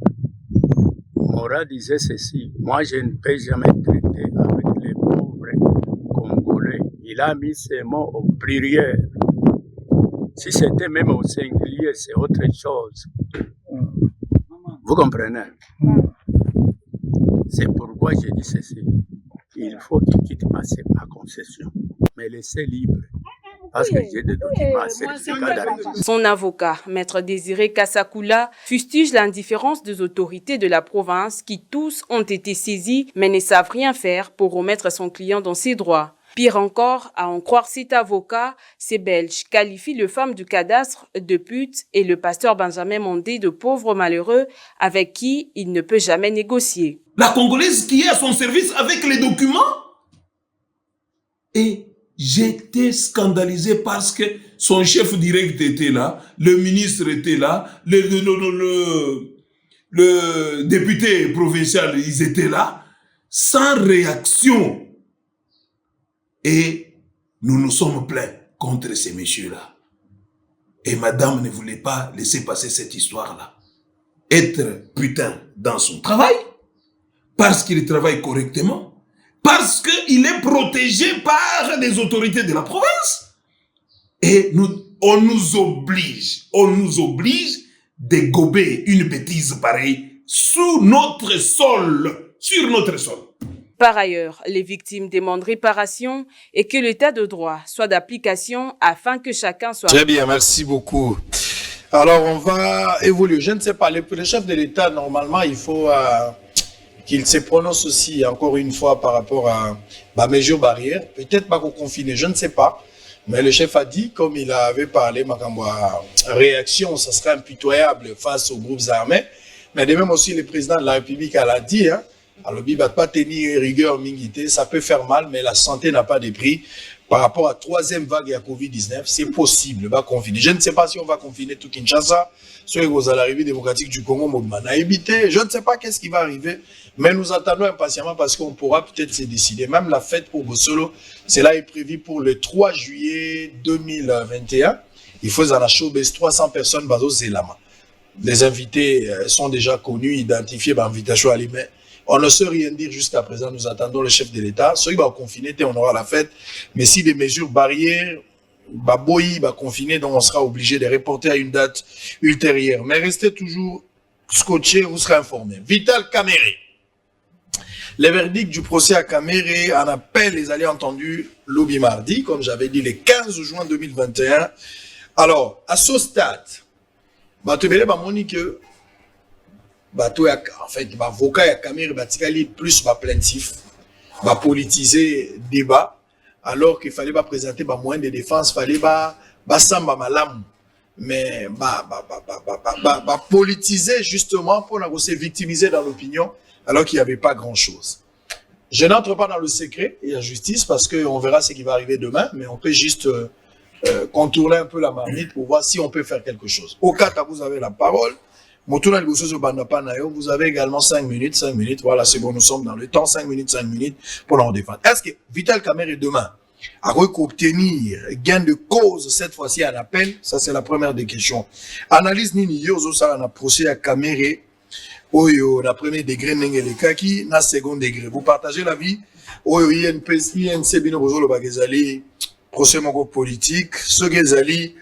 Mora disait ceci, moi je ne peux jamais traiter avec les pauvres Congolais. Il a mis ces mots au pluriel. Si c'était même au singulier, c'est autre chose. Vous comprenez? C'est pourquoi j'ai dit ceci. Il faut qu'il quitte ma concession, mais laissez libre. Parce que j'ai des documents, certificats d'arrivée. Son avocat, Maître Désiré Kassakula, fustige l'indifférence des autorités de la province qui tous ont été saisis mais ne savent rien faire pour remettre son client dans ses droits. Pire encore, à en croire cet avocat, ces Belges qualifient le femme du cadastre de pute et le pasteur Benjamin Mandé de pauvre malheureux avec qui il ne peut jamais négocier. La Congolaise qui est à son service avec les documents. Et j'étais scandalisé parce que son chef direct était là, le ministre était là, le député provincial, ils étaient là, sans réaction. Et nous nous sommes plaints contre ces messieurs-là. Et madame ne voulait pas laisser passer cette histoire-là. Être putain dans son travail, parce qu'il travaille correctement, parce qu'il est protégé par les autorités de la province. Et on nous oblige de gober une bêtise pareille sur notre sol. Par ailleurs, les victimes demandent réparation et que l'état de droit soit d'application afin que chacun soit... Très bien, merci beaucoup. Alors, on va évoluer. Je ne sais pas, le chef de l'État, normalement, il faut qu'il se prononce aussi, encore une fois, par rapport à la mesure barrière. Peut-être pas qu'on confine, je ne sais pas. Mais le chef a dit, comme il avait parlé, ma réaction, ça serait impitoyable face aux groupes armés. Mais de même aussi, le président de la République l'a dit, hein. Alors, il ne va pas tenir rigueur mingité, ça peut faire mal, mais la santé n'a pas de prix. Par rapport à la troisième vague à Covid-19, c'est possible, va confiner. Je ne sais pas si on va confiner tout Kinshasa, sur la République démocratique du Congo, je ne sais pas qu'est-ce qui va arriver, mais nous attendons impatiemment parce qu'on pourra peut-être se décider. Même la fête pour Bossolo, cela est prévu pour le 3 juillet 2021. Il faut en showbiz 300 personnes, Bazo Zelama. Les invités sont déjà connus, identifiés par invitation à l'email. On ne sait rien dire jusqu'à présent, nous attendons le chef de l'État. Ceux qui vont confiner, on aura la fête. Mais si des mesures barrières, va confiner, donc on sera obligé de reporter à une date ultérieure. Mais restez toujours scotchés, vous serez informés. Vital Kamere. Le verdict du procès à Kamere en appel, les allez entendus lobby mardi, comme j'avais dit, le 15 juin 2021. Alors, à ce stade, en fait, l'avocat et Kamere plus plaintif, politiser débat, alors qu'il fallait présenter moyen de défense, il fallait samba malam, mais politiser justement pour se victimiser dans l'opinion, alors qu'il n'y avait pas grand-chose. Je n'entre pas dans le secret et la justice parce qu'on verra ce qui va arriver demain, mais on peut juste contourner un peu la marmite pour voir si on peut faire quelque chose. Au cas où vous avez la parole, vous avez également 5 minutes, voilà, c'est bon, nous sommes dans le temps, 5 minutes pour en défendre. Est-ce que Vital Kamere demain a obtenir gain de cause cette fois-ci en appel? Ça, c'est la première des questions. Analyse Nini Yozo, ça, on a procès à Kamere, Oyo, na premier degré, Nengele Kaki, na second degré. Vous partagez la vie? Oyo, INC, Bino Bozo, le Bagazali, procès mongo politique, ce Gezali,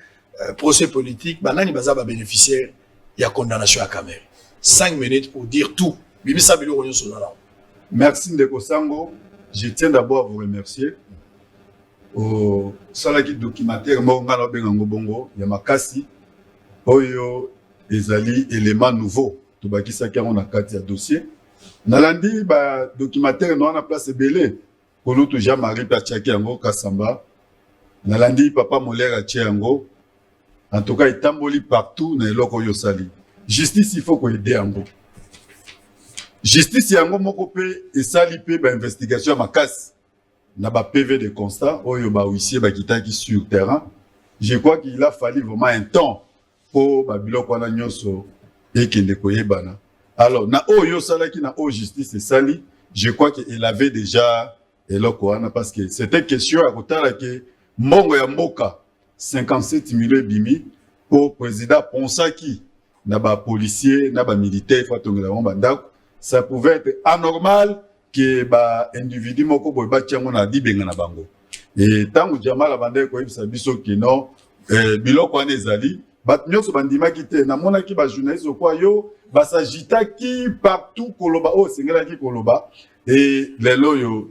procès politique, banani baza ba bénéficiaire, il y a condamnation à Cameroun. 5 minutes pour dire tout. Bimisa bilo ronyo sonala. Merci Ndeko Sango. Je tiens d'abord à vous remercier. Au salaki documentaire Monga na bengango bongo ya makasi oyo ezali élément nouveau to bakisa ki on a kati ya dossier. Nalandi ba documentaire no na place belé kono to Jean-Marie Pachaki yango Kasamba. Nalandi papa Molera Tchiango. En tout cas, il tamboli partout na eloko yo sali. Justice il faut ko aider yango. Justice yango moko pe esali pe ba investigation makasi na ba PV de constat oyo ba huissier ba kitaki sur terrain. Je crois qu'il a fallu vraiment un temps pour ba biloko na nyonso ekende koyebana. Alors na oyo salaki na o justice esali, je crois qu'il avait déjà eloko wana parce que c'était question à kotala ke mbongo ya mboka 57 millions bimi pour président Ponsaki na ba policier na ba militaire fatongela bandako. Ça pouvait être anormal que ba individu moko boy ba tiango na dibenga na bango. Et tangu jamal abande ko yebisa biso kino biloko wana ezali bat nyonso bandima kite na mona ki ba journaliste kwa yo ba sagita ki partout koloba o sengela ki koloba et lelo yo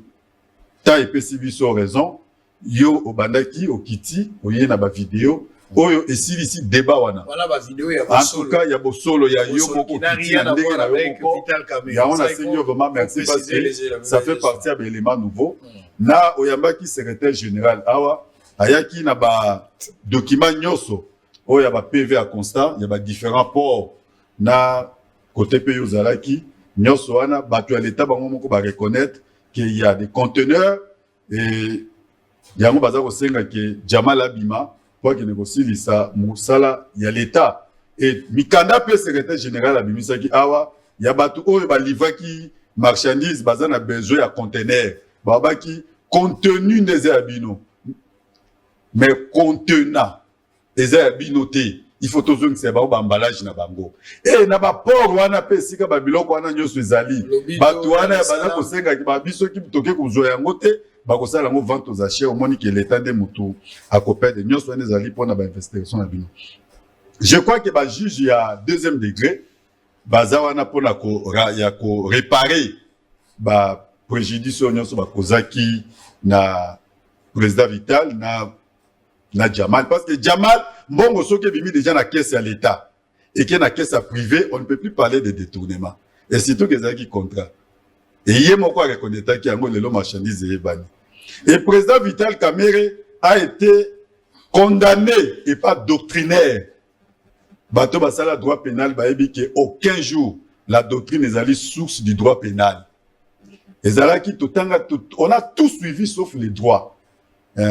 ta epesi biso raison yo obandaki okiti oye na ba vidéo oyo esili ici débat wana. Voilà ba vidéo ya en tout cas ya bosolo ya yo moko kiti na ndenge na yo moko ya on a signé vraiment merci parce que ça fait partie de l'élément nouveau na oyambaki secrétaire général awa ayaki na ba document nyoso oyo ba PV à constat ya ba différents ports na côté pe yozalaki nyoso wana bato ya l'état bango moko ba reconnaître qu'il y a des conteneurs et yango baza ko senga ke Jamal Abima pour que négocie musala ya l'état et mikanda pe secrétaire général abimisaki awa ya batu oyo ba livraki marchandise baza na besoin ya conteneur babaki contenu des abino mais contenant des abino te il faut toujours que c'est ba emballage na bango et na ba port wana pe sika ba biloko wana nyoso ezali batu wana baza ko senga ki ba biso ki toke kuzo yango te bakosala ngo vente aux achats au moni que l'état de mutu akopé de nyonso wana ezali pona ba investigation na bino. Je crois que ba juge ya deuxième degré baza wana pona ko ya ko réparer ba préjudice nyonso ba kozaki na président Vital na Jamal parce que Jamal mbongo soki bimi déjà na caisse à l'état et que na caisse à privé on ne peut plus parler de détournement et surtout que ezaki contrat et yé moko reconnaître ki yango lelo marchandise ebani. Et président Vital Kamerhe a été condamné et pas doctrinaire. Bato basala droit pénal baebi que aucun jour la doctrine ezali source du droit pénal. Ezalaki totanga on a tout suivi sauf les droits.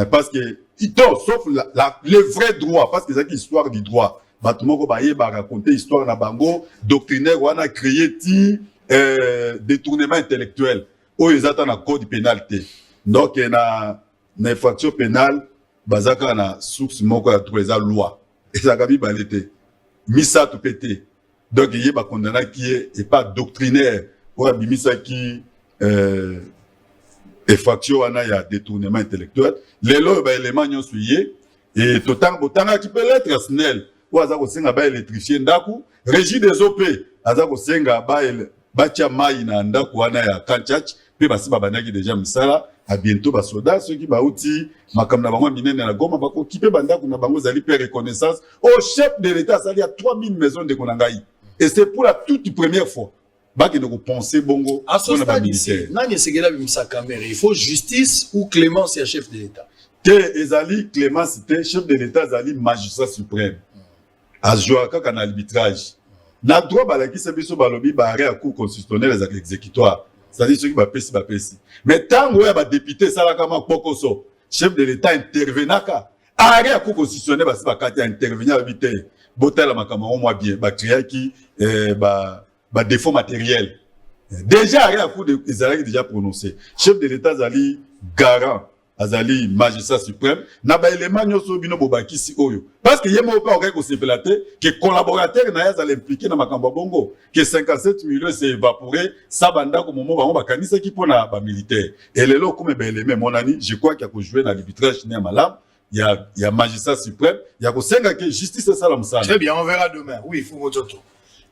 Parce que sauf les vrais droits parce que c'est l'histoire du droit. Bato moko baye ba raconter histoire na bango doctrinaire wana créé ti détournement intellectuel. Oyo ezata na code pénal te. Donc na infraction pénale bazaka na source moko ya trouver loi et ça gabi balete misa tout pété donc il y a condamné qui est pas doctrinaire pour abimisa qui infraction wana ya détournement intellectuel lelo ba élément nyonso yé et totango botanga qui peut être snel ou azako senga ba électrifier ndaku régie des OP azako senga ba tia mai na ndaku wana ya kanchach pe basi babanaki déjà misala à bientôt ba soda ceux qui ba outi makamna bango minene na goma bako kipe bandako na bango zali pe reconnaissance au chef de l'état ça il y a 3000 maisons de konangai et c'est pour la toute première fois ba que nous penser bongo à ce stade ici nani segela bimisa Kamerhe il faut justice ou clémence ya chef de l'état que ezali clémence c'était chef de l'état zali magistrat suprême a jouer kaka na arbitrage na droit balaki sebiso balobi ba arrêt à cour constitutionnel les exécutoires. C'est-à-dire ceux qui va pesi. Mais tant que va député salakama pokoso, chef de l'État intervenaka, arrêt à cour constitutionnel va se bakati intervenir à vite. Botel makama au moins bien, ba créer qui ba défaut matériel. Déjà arrêt à cour de Israël déjà prononcé. Chef de l'État zali garant azali magistrat suprême na ba élément nyoso bino bobaki si oyo parce que yemo pas aurait ko sepelaté que collaborateur na ya zali impliqué na makambo bongo que 57 millions c'est évaporé ça banda ko momo bango bakanisa ki pona ba militaire et lelo comme ba élément mon ami je crois qu'il a joué dans l'arbitrage né malam il y a magistrat suprême, il y a que justice et ça la Très bien, on verra demain. Oui, Fumototo.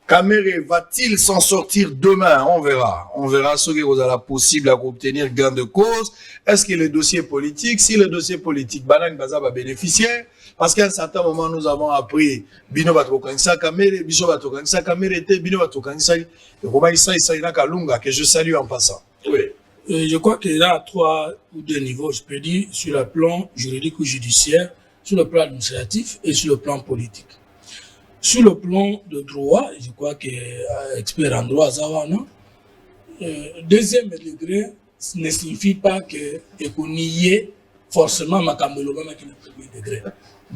Kamere va-t-il s'en sortir demain? On verra. On verra ce qui est possible à obtenir gain de cause. Est-ce que le dossier politique, si le dossier politique, Banang Baza va bénéficier, parce qu'à un certain moment, nous avons appris, Bino Batokangsa Kamere, Biso Batokangsa Kamere, Bino Batokangsa, Romaïsa Isaïna Kalunga, que je salue en passant. Oui. Je crois qu'il y a 3 ou 2 niveaux, je peux dire, sur le plan juridique ou judiciaire, sur le plan administratif et sur le plan politique. Sur le plan de droit, je crois que expert en droit, Zawana, deuxième degré ne signifie pas qu'on y est forcément Makambolo qui est le premier degré.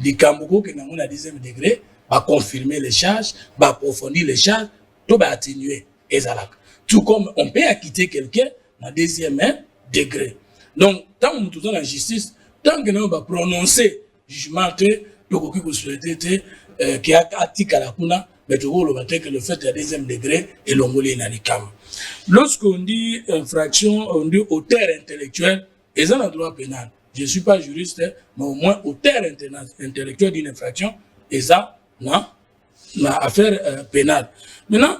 Les Kamboko qui est le deuxième degré va confirmer les charges, va approfondir les charges, tout va atténuer les alak. Tout comme on peut acquitter quelqu'un dans le deuxième degré. Donc, tant que nous sommes dans la justice, tant que nous va prononcer jugement qui a attique à la kuna, mais tu vois que le fait est deuxième degré et l'ongolais nanikam. Lorsqu'on dit infraction, on dit auteur intellectuel, et ça dans le droit pénal. Je ne suis pas juriste, mais au moins auteur intellectuel d'une infraction, et ça, non, affaire pénale. Maintenant,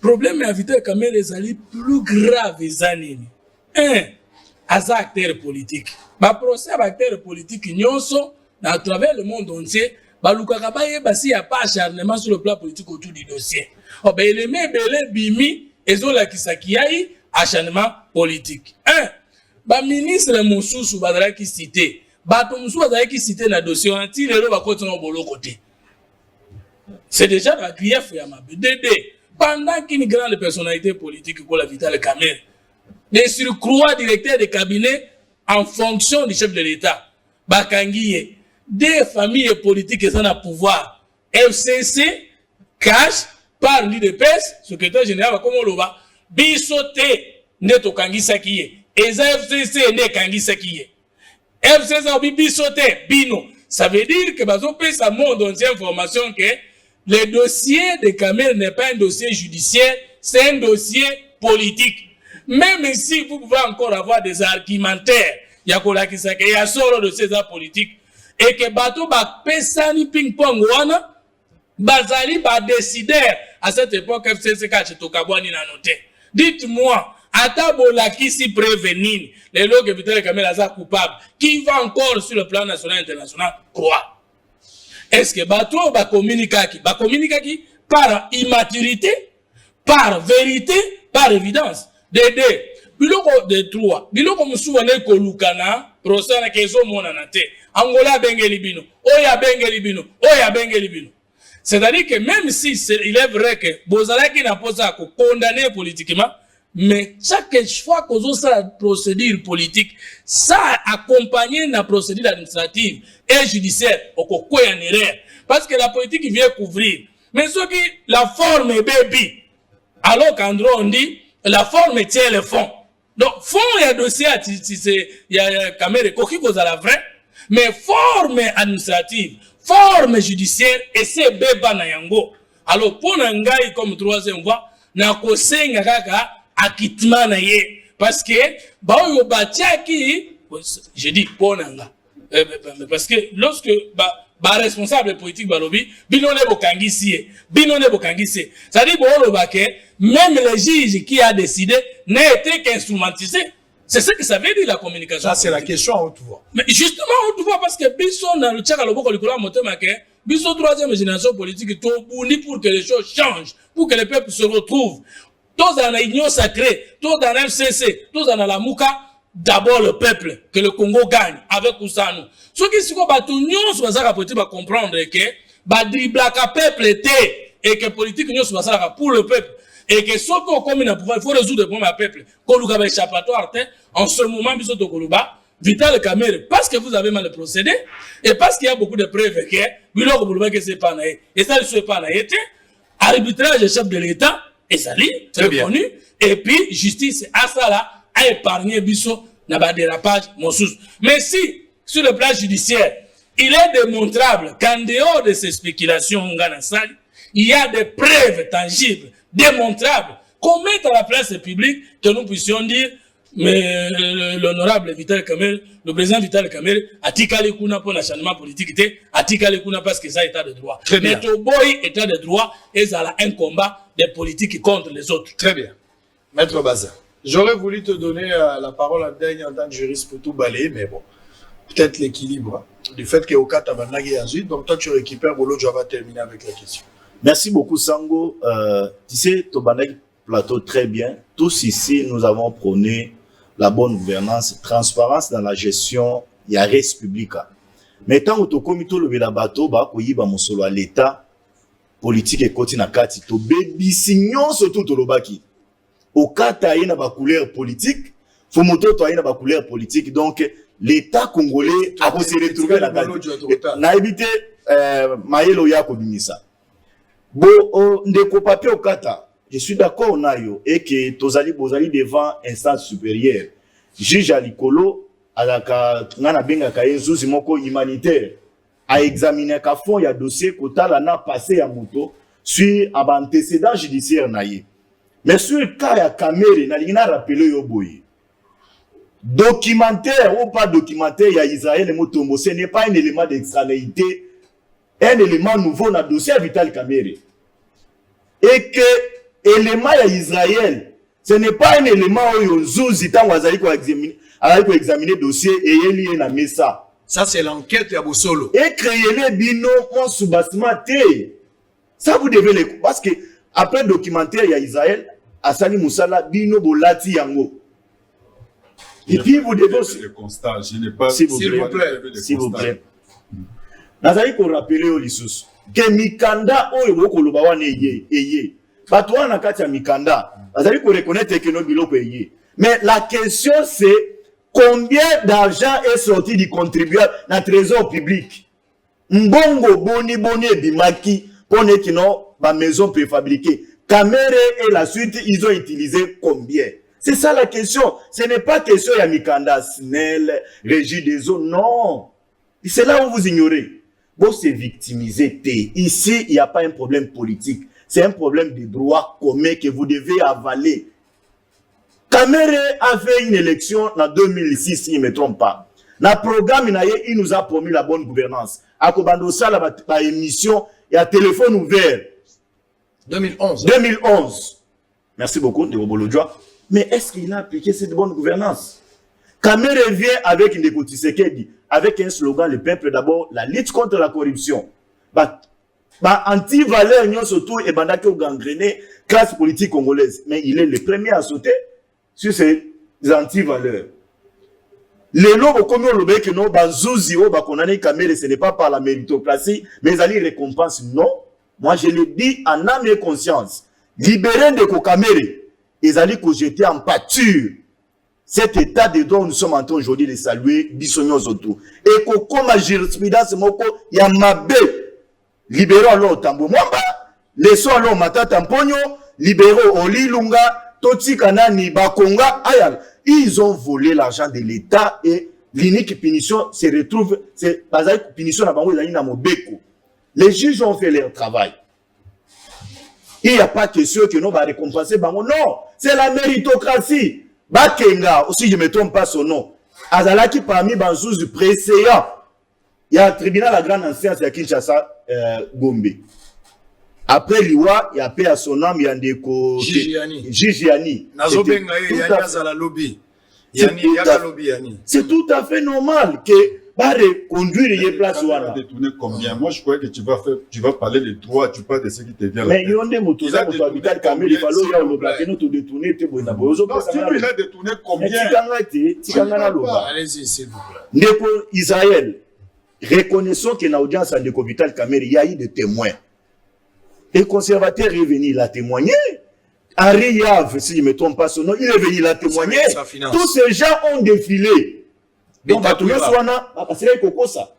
problème est invité quand même les alliés plus graves les années. Az acteur politique. Ma procès à acteur politique, nyonso, à travers le monde entier, s'il n'y a pas acharnement sur le plan politique autour du dossier. Il est même bimi, et zola qui a eu acharnement politique. Ministre Moussou Badra qui cité, Batomoussou Badra qui cité dans le dossier, anti le va continuer au côté. C'est déjà la grief Yamabe. Pendant qu'une grande personnalité politique comme la Vital Kamerhe, des surcroît directeur de cabinet en fonction du chef de l'État, Bakangiye, des familles politiques qui sont à pouvoir, FCC, cash, par l'IDPS, secrétaire général, comme on le voit, Bisote, Neto Kangisa Kiye, et FCC, ne Kangisa Kiye. FCC, Bisote, Bino. Ça veut dire que, on peut sa monde entier information que le dossier de Kamerhe n'est pas un dossier judiciaire, c'est un dossier politique. Même si vous pouvez encore avoir des argumentaires, il y a solo de ces politiques, et que bateau ba pesani ping-pong wana, bazali ba décider à cette époque FCC Kachetokabwani na noté. Dites-moi, Atabola qui s'y prévenir, les logs Vital Kamerhe sont coupables, qui va encore sur le plan national et international croire? Est-ce que bateau ba communique qui par immaturité, par vérité, par évidence? Dédé, biloko de trois, biloko musuwane kolukana, procès na kezo mona nate. Angola bengeli bino, oya bengeli bino, oya bengeli bino. C'est-à-dire que même si il est vrai que Bozalaki n'a pas ça condamné politiquement, mais chaque fois qu'on a la procédure politique, ça accompagné la procédure administrative et judiciaire, au quoi en erreur. Parce que la politique vient couvrir. Mais ce qui, la forme est baby. Alors qu'Andro on dit, la forme tient le fond. Donc, fond, il y a dossier, il y a Kamerhe, qui cause à la vraie, mais forme administrative, forme judiciaire, et c'est beba na yango. Alors, pour Nangai, comme troisième voie, na kosenga kaka, acquittement na ye. Parce que, yo batiaki, je dis pour Nanga. Parce que, lorsque, responsable politique balobi, binone bokangisi, binone bokangisi. Ça dit, même le juge qui a décidé n'a été qu'instrumentisé. C'est ce que ça veut dire la communication. Ça, c'est la question à haute voix. Mais justement, à haute voix, parce que Bisso, dans le tchèque, le boko, Bisso, troisième génération politique, tout bouni pour que les choses changent, pour que les peuples se retrouvent. Tous dans l'union sacrée, tous dans l'FCC, tous dans la Mouka, d'abord le peuple, que le Congo gagne, avec Oussano. Ce qui se passe, l'union soit ça, va comprendre que, driblaka peuple était, et que politique, l'union soit ça, pour le peuple. Et que ce qu'on commune à pouvoir, il faut résoudre le problème à peuple. Koluka va échappatoire, en ce moment, Bisso de Koluba, Vital Kamerhe, parce que vous avez mal procédé, et parce qu'il y a beaucoup de preuves que, Biloko Koluba, que c'est pas naïe, et ça ne se pas naïe, arbitrage du chef de l'État, et ça lit, c'est reconnu, et puis, justice, à ça là, a épargné Bisso, n'a pas dérapage, mon sous. Mais si, sur le plan judiciaire, il est démontrable qu'en dehors de ces spéculations, il y a des preuves tangibles, démontrables, qu'on mette à la place publique, que nous puissions dire, mais l'honorable Vital Kamerhe, le président Vital Kamerhe, a tikali kuna pour l'achèvement politique, a tikali kuna parce que ça état de droit. Très bien. Mais au boy état de droit, et ça a un combat des politiques contre les autres. Très bien. Maître Baza, j'aurais voulu te donner la parole en dernier en tant que juriste pour tout balayer, mais bon, peut-être l'équilibre du fait que Oka Tabanagi Azut, donc toi tu récupères Bolo, je vais terminer avec la question. Merci beaucoup Sango. Tu sais, Tobaneg plateau très bien. Tous ici, nous avons prôné la bonne gouvernance, transparence dans la gestion, il y a res publica. Mais tant que tu comité le bateau, bah, koyiba mosolo à l'État, politique et côté na kati, to bébi signon surtout to lobaki. Au cas taïe na ba couleur politique, faut moto taïe na ba couleur politique. Donc, l'État congolais a se retrouvé la kati. Na évité, maïlo ya kobimisa. Bon, ndeko papier au kata. Je suis d'accord nayo et que tozali bozali devant instance supérieure. Juge Alikolo alaka ngana benga ka enzuzi moko humanitaire a examiner ka fond ya dossier kotala na passé ya moto sur aba antécédent judiciaire naye. Mais sur le cas ya Kamerhe na lingina rappeler yo boye. Documentaire ou pas documentaire ya Israël Motombo, ce n'est pas un élément d'extranéité, un élément nouveau dans le dossier Vital Kamerhe. Et que élément ya Israël, ce n'est pas un élément où Zouzi tant wazali ko examiner dossier et yeli na mesa. Ça c'est l'enquête ya Bosolo. Et créer les bino en sous-bassement té. Ça vous devez le parce que après documentaire ya Israël, Asani Moussala bino bolati yango. Et puis vous devez aussi le constat, je n'ai pas s'il vous plaît. S'il vous plaît. Nazali ko rappeler au lisusu que mikanda oyo bokoloba wana eye. Batouan na kati ya mikanda, azali ko reconnaître que no biloko eye. Mais la question c'est combien d'argent est sorti du contribuable dans le trésor public? Mbongo boni bimaki pour ne kino ba maison préfabriquée. Kamerhe et la suite, ils ont utilisé combien? C'est ça la question. Ce n'est pas question ya mikanda, SNEL, régie des eaux, non. C'est là où vous ignorez. Bon, c'est victimisé. Ici, il n'y a pas un problème politique. C'est un problème de droit commun que vous devez avaler. Kamerhe a fait une élection en 2006, si je ne me trompe pas. Dans le programme, il nous a promis la bonne gouvernance. À Kobandosa, la émission, il y a téléphone ouvert. 2011. 2011. Merci beaucoup, Ndebo Djoa. Mais est-ce qu'il a appliqué cette bonne gouvernance? Kamerhe vient avec une Tshisekedi, avec un slogan, le peuple d'abord, la lutte contre la corruption. Anti-valeur, nous surtout, et bandaki au gangréné, classe politique congolaise. Mais il est le premier à sauter sur ces anti-valeurs. Les lots, comme on le dit que non, Bazouzi, Bakonane Kamerhe, ce n'est pas par la méritocratie, mais ils récompense. Non. Moi, je le dis en âme et conscience. Libérer de Kamerhe, ils allaient jeter en pâture. Cet état de droit, nous sommes en train aujourd'hui de saluer, Bissonio Zoto. Et comme ma jurisprudence, il y a ma bête. Libérons alors Tambo Mwamba, laissons alors Matata Mponyo, libérons Oli Lunga, Toti Kanani Bakonga, Ayal. Ils ont volé l'argent de l'État et l'unique punition se retrouve, c'est pas une punition à Bango na Mobeko. Les juges ont fait leur travail. Il n'y a pas question que nous va récompenser Bango. Non, c'est la méritocratie. Bakenga, aussi je ne me trompe pas son nom. Azalaki parmi Banzouz du précédent. Il y a un tribunal à grande instance à Kinshasa, Gombe. Après Liwa, il y a paix à son âme, il y a un déco. Gigiani. C'est tout à fait normal que conduire les places. Détourner combien? Moi, je croyais que tu vas parler de droit, tu parles de ce qui te vient. Mais il y a des motos, il a détourné combien? Allez-y, s'il vous plaît. Ndeko Israël, reconnaissons que dans l'audience à Ndeko Vital Kamerhe, il y a eu des témoins. Les conservateurs est venu, il a témoigné. Henri Yav, si je ne me trompe pas son nom, il est venu, il a témoigné. Tous ces gens ont défilé. Donc, c'est là Kokosa.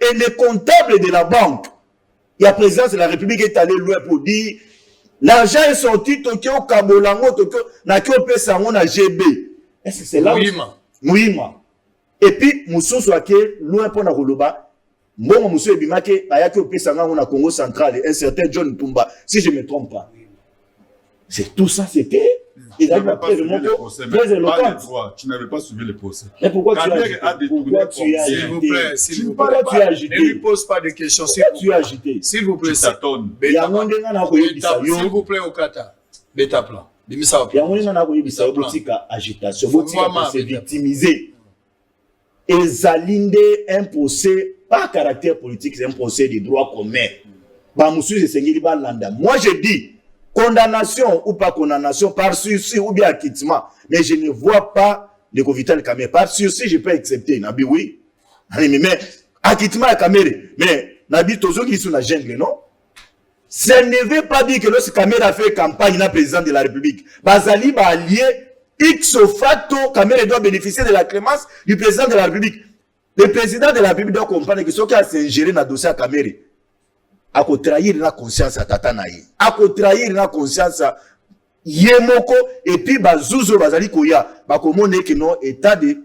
Et le comptable de la banque, il y a président de la République qui est allé loin pour dire l'argent est sorti Tokyo, Kabolango, Tokyo, Nakio Pesango, na GB. Est-ce que c'est là? Mouima. Et puis, Moussou Swake, loin pour Nakoloba, Mbongo Moussou Ebimake, Ayakio Pesango, na Congo central, un certain John Tumba, si je ne me trompe pas. C'est tout ça, c'était. Tu n'avais pas suivi le procès. Tu n'avais pas suivi le procès. Mais pourquoi tu as S'il vous plaît, s'il vous plaît. Ne lui pose pas de questions. Tu as agité. S'il vous plaît, ça tourne. S'il vous plaît, au Kata. Beta plan. Il y a un politique agitation. C'est victimisé. Et Zalinde, un procès, pas caractère politique, c'est un procès de droit commun. Moi, je dis, condamnation ou pas condamnation, par sursis ou bien acquittement. Mais je ne vois pas de Vital Kamere. Par sursis, je peux accepter. Nabi, oui. Mais acquittement à Kamere. Mais Nabi, Tozo qui sont la jungle, non? Ça ne veut pas dire que lorsque Kamere a fait campagne, il président de la République. Bazali va allier ipso facto, Kamere doit bénéficier de la clémence du président de la République. Le président de la République doit comprendre que ce qui a s'ingéré dans le dossier à Kamere, a trahir la conscience à Tatanaï, a trahir la conscience à Yemoko, et puis Bazouzo Bazali Koya, Bakomone que non état de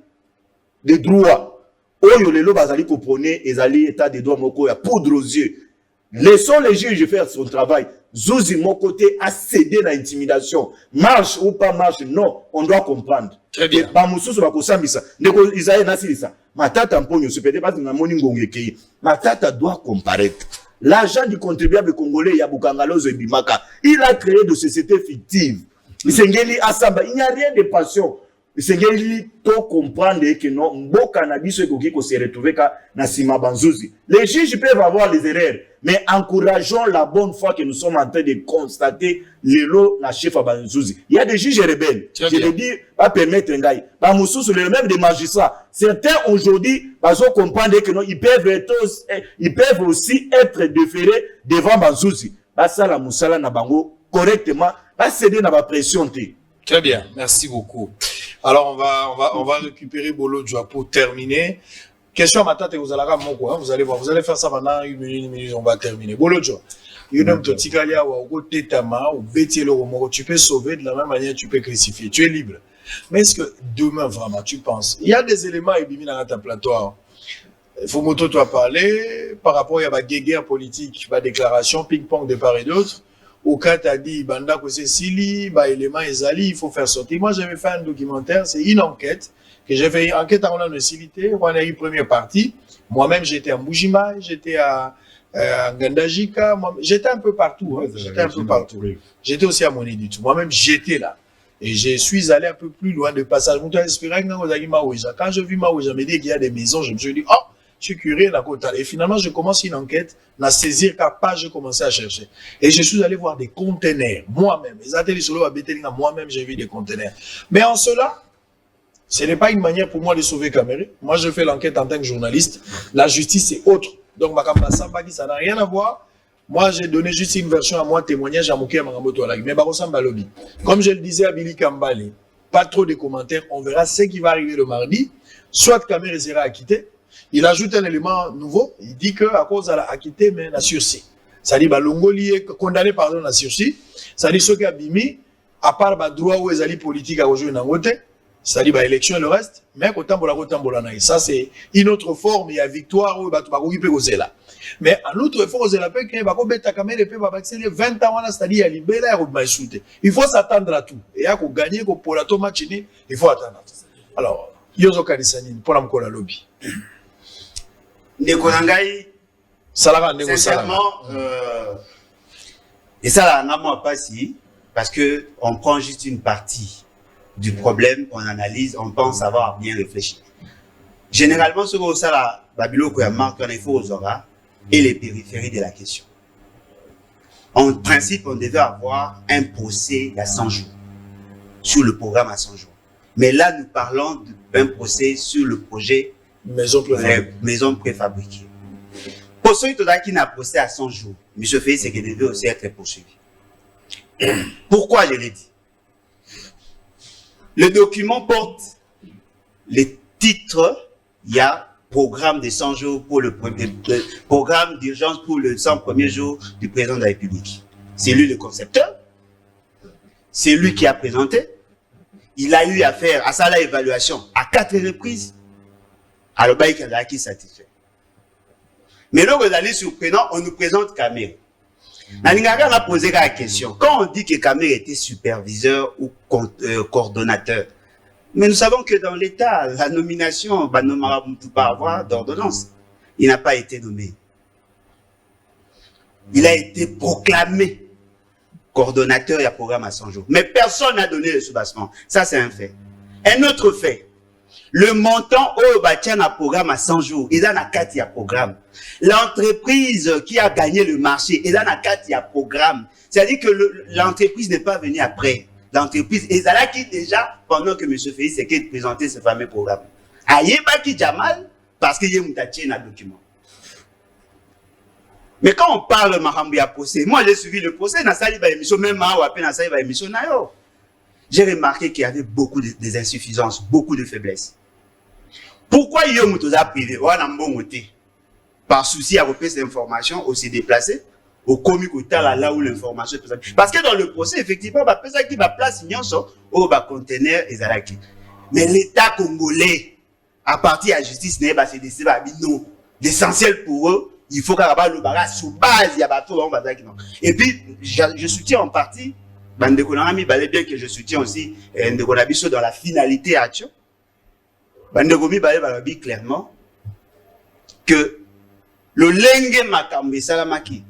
droit. Oyo lelo Bazali Kopone, Ezali état de droit Moko, ya poudre aux yeux. Laissons les juges faire son travail. Zouzi, mon côté, a cédé dans l'intimidation. Marche ou pas marche, non, on doit comprendre. Très bien. Matata doit comparaître. L'argent du contribuable congolais, Yabukangalo Zebimaka, il a créé de sociétés fictives. Il n'y a rien de passion. Il faut comprendre que non, Mboka Nabi se retrouver na Sima Banzouzi. Les juges peuvent avoir des erreurs, mais encourageons la bonne foi que nous sommes en train de constater les lots na chef à Banzouzi. Il y a des juges rebelles. Je veux dire, pas permettre un gars. Pas Moussous, le même des magistrats. Certains aujourd'hui, ils comprendre que non, ils peuvent aussi être déférés devant Banzouzi. Ça la Moussala na bango correctement, pas céder na ba pression. Très bien, merci beaucoup. Alors, on va récupérer Bolo Djoa pour terminer. Question à ma tante, vous allez voir, vous allez voir, vous allez faire ça pendant une minute, on va terminer. Bolo Djoa, tu peux sauver de la même manière, tu peux crucifier, tu es libre. Mais est-ce que demain, vraiment, tu penses, il y a des éléments ébimi dans ta plateau. Il faut moto toi parler par rapport à la guerre politique, la déclaration, ping-pong de part et d'autre. Au cas t'as dit banda que c'est Sili, élément Ezali, il faut faire sortir. Moi j'avais fait un documentaire, c'est une enquête que j'ai fait, enquête en honacilité, on a eu première partie. Moi-même j'étais à Mbujima, j'étais à Ngandajika, j'étais un peu partout. J'étais un peu partout. J'étais aussi à Moniditu. Moi-même j'étais là. Et je suis allé un peu plus loin de passage. Quand je vis Maouija, me dit qu'il y a des maisons, je me suis dit, oh, je suis curieux la côte. Et finalement, je commence une enquête, à saisir capable, je commençais à chercher. Et je suis allé voir des conteneurs, moi-même. Moi-même, j'ai vu des conteneurs. Mais en cela, ce n'est pas une manière pour moi de sauver Kamere. Moi, je fais l'enquête en tant que journaliste. La justice est autre. Donc, ça n'a rien à voir. Moi, j'ai donné juste une version à moi, témoignage à Mouké Mangamoto Alagi. Mais Barossam Balobi. Comme je le disais à Billy Kambale, pas trop de commentaires. On verra ce qui va arriver le mardi. Soit Kamere sera acquitté. Il ajoute un élément nouveau. Il dit qu'à cause de la acquitté, mais la sursis. C'est-à-dire, Longoli est condamné par la sursis. C'est-à-dire, ceux qui ont bimi, à part le droit où ils allaient politique à rejoindre dans le côté, c'est-à-dire, l'élection et le reste, mais ça, c'est une autre forme. Il y a victoire où il peut causer là. Mais en outre, il faut oser la paix, qu'il y a 20 ans, c'est-à-dire, il y a libéré il faut s'attendre à tout. Et pour gagner, pour la tomate, il faut attendre. Alors, Yozo Kadisanine, pour la mkola lobby. Sincèrement, et ça, là, n'a pas si, parce que on prend juste une partie du problème, on analyse, on pense avoir bien réfléchi. Généralement, ce que ça là, Babylone, il y a marqué il faut aux aura et les périphéries de la question. En principe, on devait avoir un procès à 100 jours, sur le programme à 100 jours. Mais là, nous parlons d'un procès sur le projet maison préfabriquée. Pour ceux qui n'a procès à 100 jours, M. Félix c'est qu'il devait aussi être poursuivi. Pourquoi je l'ai dit? Le document porte les titres. Il y a programme de 100 jours pour le programme d'urgence pour le 100 premiers jours du président de la République. C'est lui le concepteur. C'est lui qui a présenté. Il a eu à faire à ça l'évaluation à 4 reprises. Alors, il y a qui satisfait. Mais là, vous allez surprenant, on nous présente Kamere. Nalingaka m'a posé la question. Quand on dit que Kamere était superviseur ou coordonnateur, mais nous savons que dans l'État, la nomination va pas avoir d'ordonnance. Il n'a pas été nommé. Il a été proclamé coordonnateur et à programme à 100 jours. Mais personne n'a donné le soubassement. Ça, c'est un fait. Un autre fait. Le montant au bâtien à programme à 100 jours, il a 4 programme. L'entreprise qui a gagné le marché, il a 4 programme. C'est-à-dire que l'entreprise n'est pas venue après. L'entreprise, et ça là qui déjà, pendant que M. Félix Tshisekedi présentait ce fameux programme. Ayeba qui Jamal, parce qu'il y a un document. Mais quand on parle de Mahambia procès, moi j'ai suivi le procès, j'ai remarqué qu'il y avait beaucoup des insuffisances, beaucoup de faiblesses. Pourquoi il y a un privé? Par souci à repérer ces informations, on s'est déplacé au comique là où l'information est présente. Parce que dans le procès, effectivement, ça qui va place au conteneur et zalaki. Mais l'État congolais, à partir de la justice, c'est non. L'essentiel pour eux, il faut qu'à le barrage sous base, il y a bateau. Et puis, je soutiens en partie, bien que je soutiens aussi Ndekonabiso dans la finalité à Tchou. Bandekomi Balabi clairement que le lenge makambe salamaki,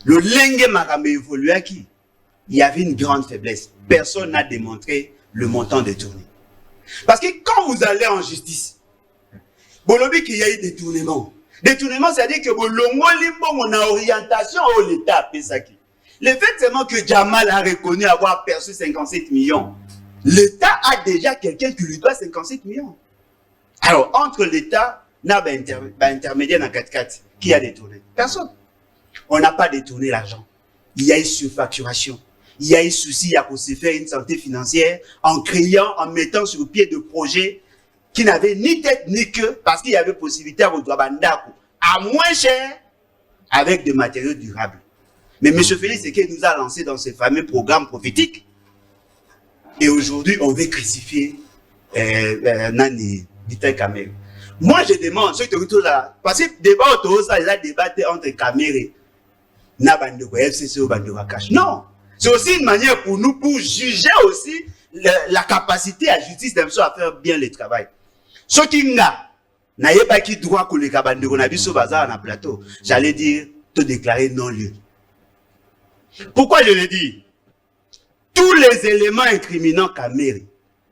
le lenge makambe évoluaki, il y avait une grande faiblesse. Personne n'a démontré le montant détourné. Parce que quand vous allez en justice, Bolobi qu'il y a eu détournement. Détournement, c'est-à-dire que on a orientation au l'État. Le fait seulement que Jamal a reconnu avoir perçu 57 millions, l'État a déjà quelqu'un qui lui doit 57 millions. Alors, entre l'État, n'a pas intermédiaire dans 4-4. Qui a détourné? Personne. On n'a pas détourné l'argent. Il y a eu surfacturation. Il y a eu souci à se faire une santé financière en créant, en mettant sur pied de projets qui n'avaient ni tête ni queue parce qu'il y avait possibilité à à moins cher avec des matériaux durables. Mais M. Félix Tshisekedi nous a lancé dans ce fameux programme prophétique. Et aujourd'hui, on veut crucifier Nani Vital Kamere. Moi, je demande, ceux qui sont là, parce que débat autour ça, ils ont débattu entre Kamere et Nabandeko, FCC ou Bandeko Cash. Non! C'est aussi une manière pour nous, pour juger aussi la capacité à la justice à faire bien le travail. Ce qui n'a pas qui droit que les Kabandeko n'a vu ce bazar dans plateau, j'allais dire, te déclarer non-lieu. Pourquoi je le dis? Tous les éléments incriminants Kamere,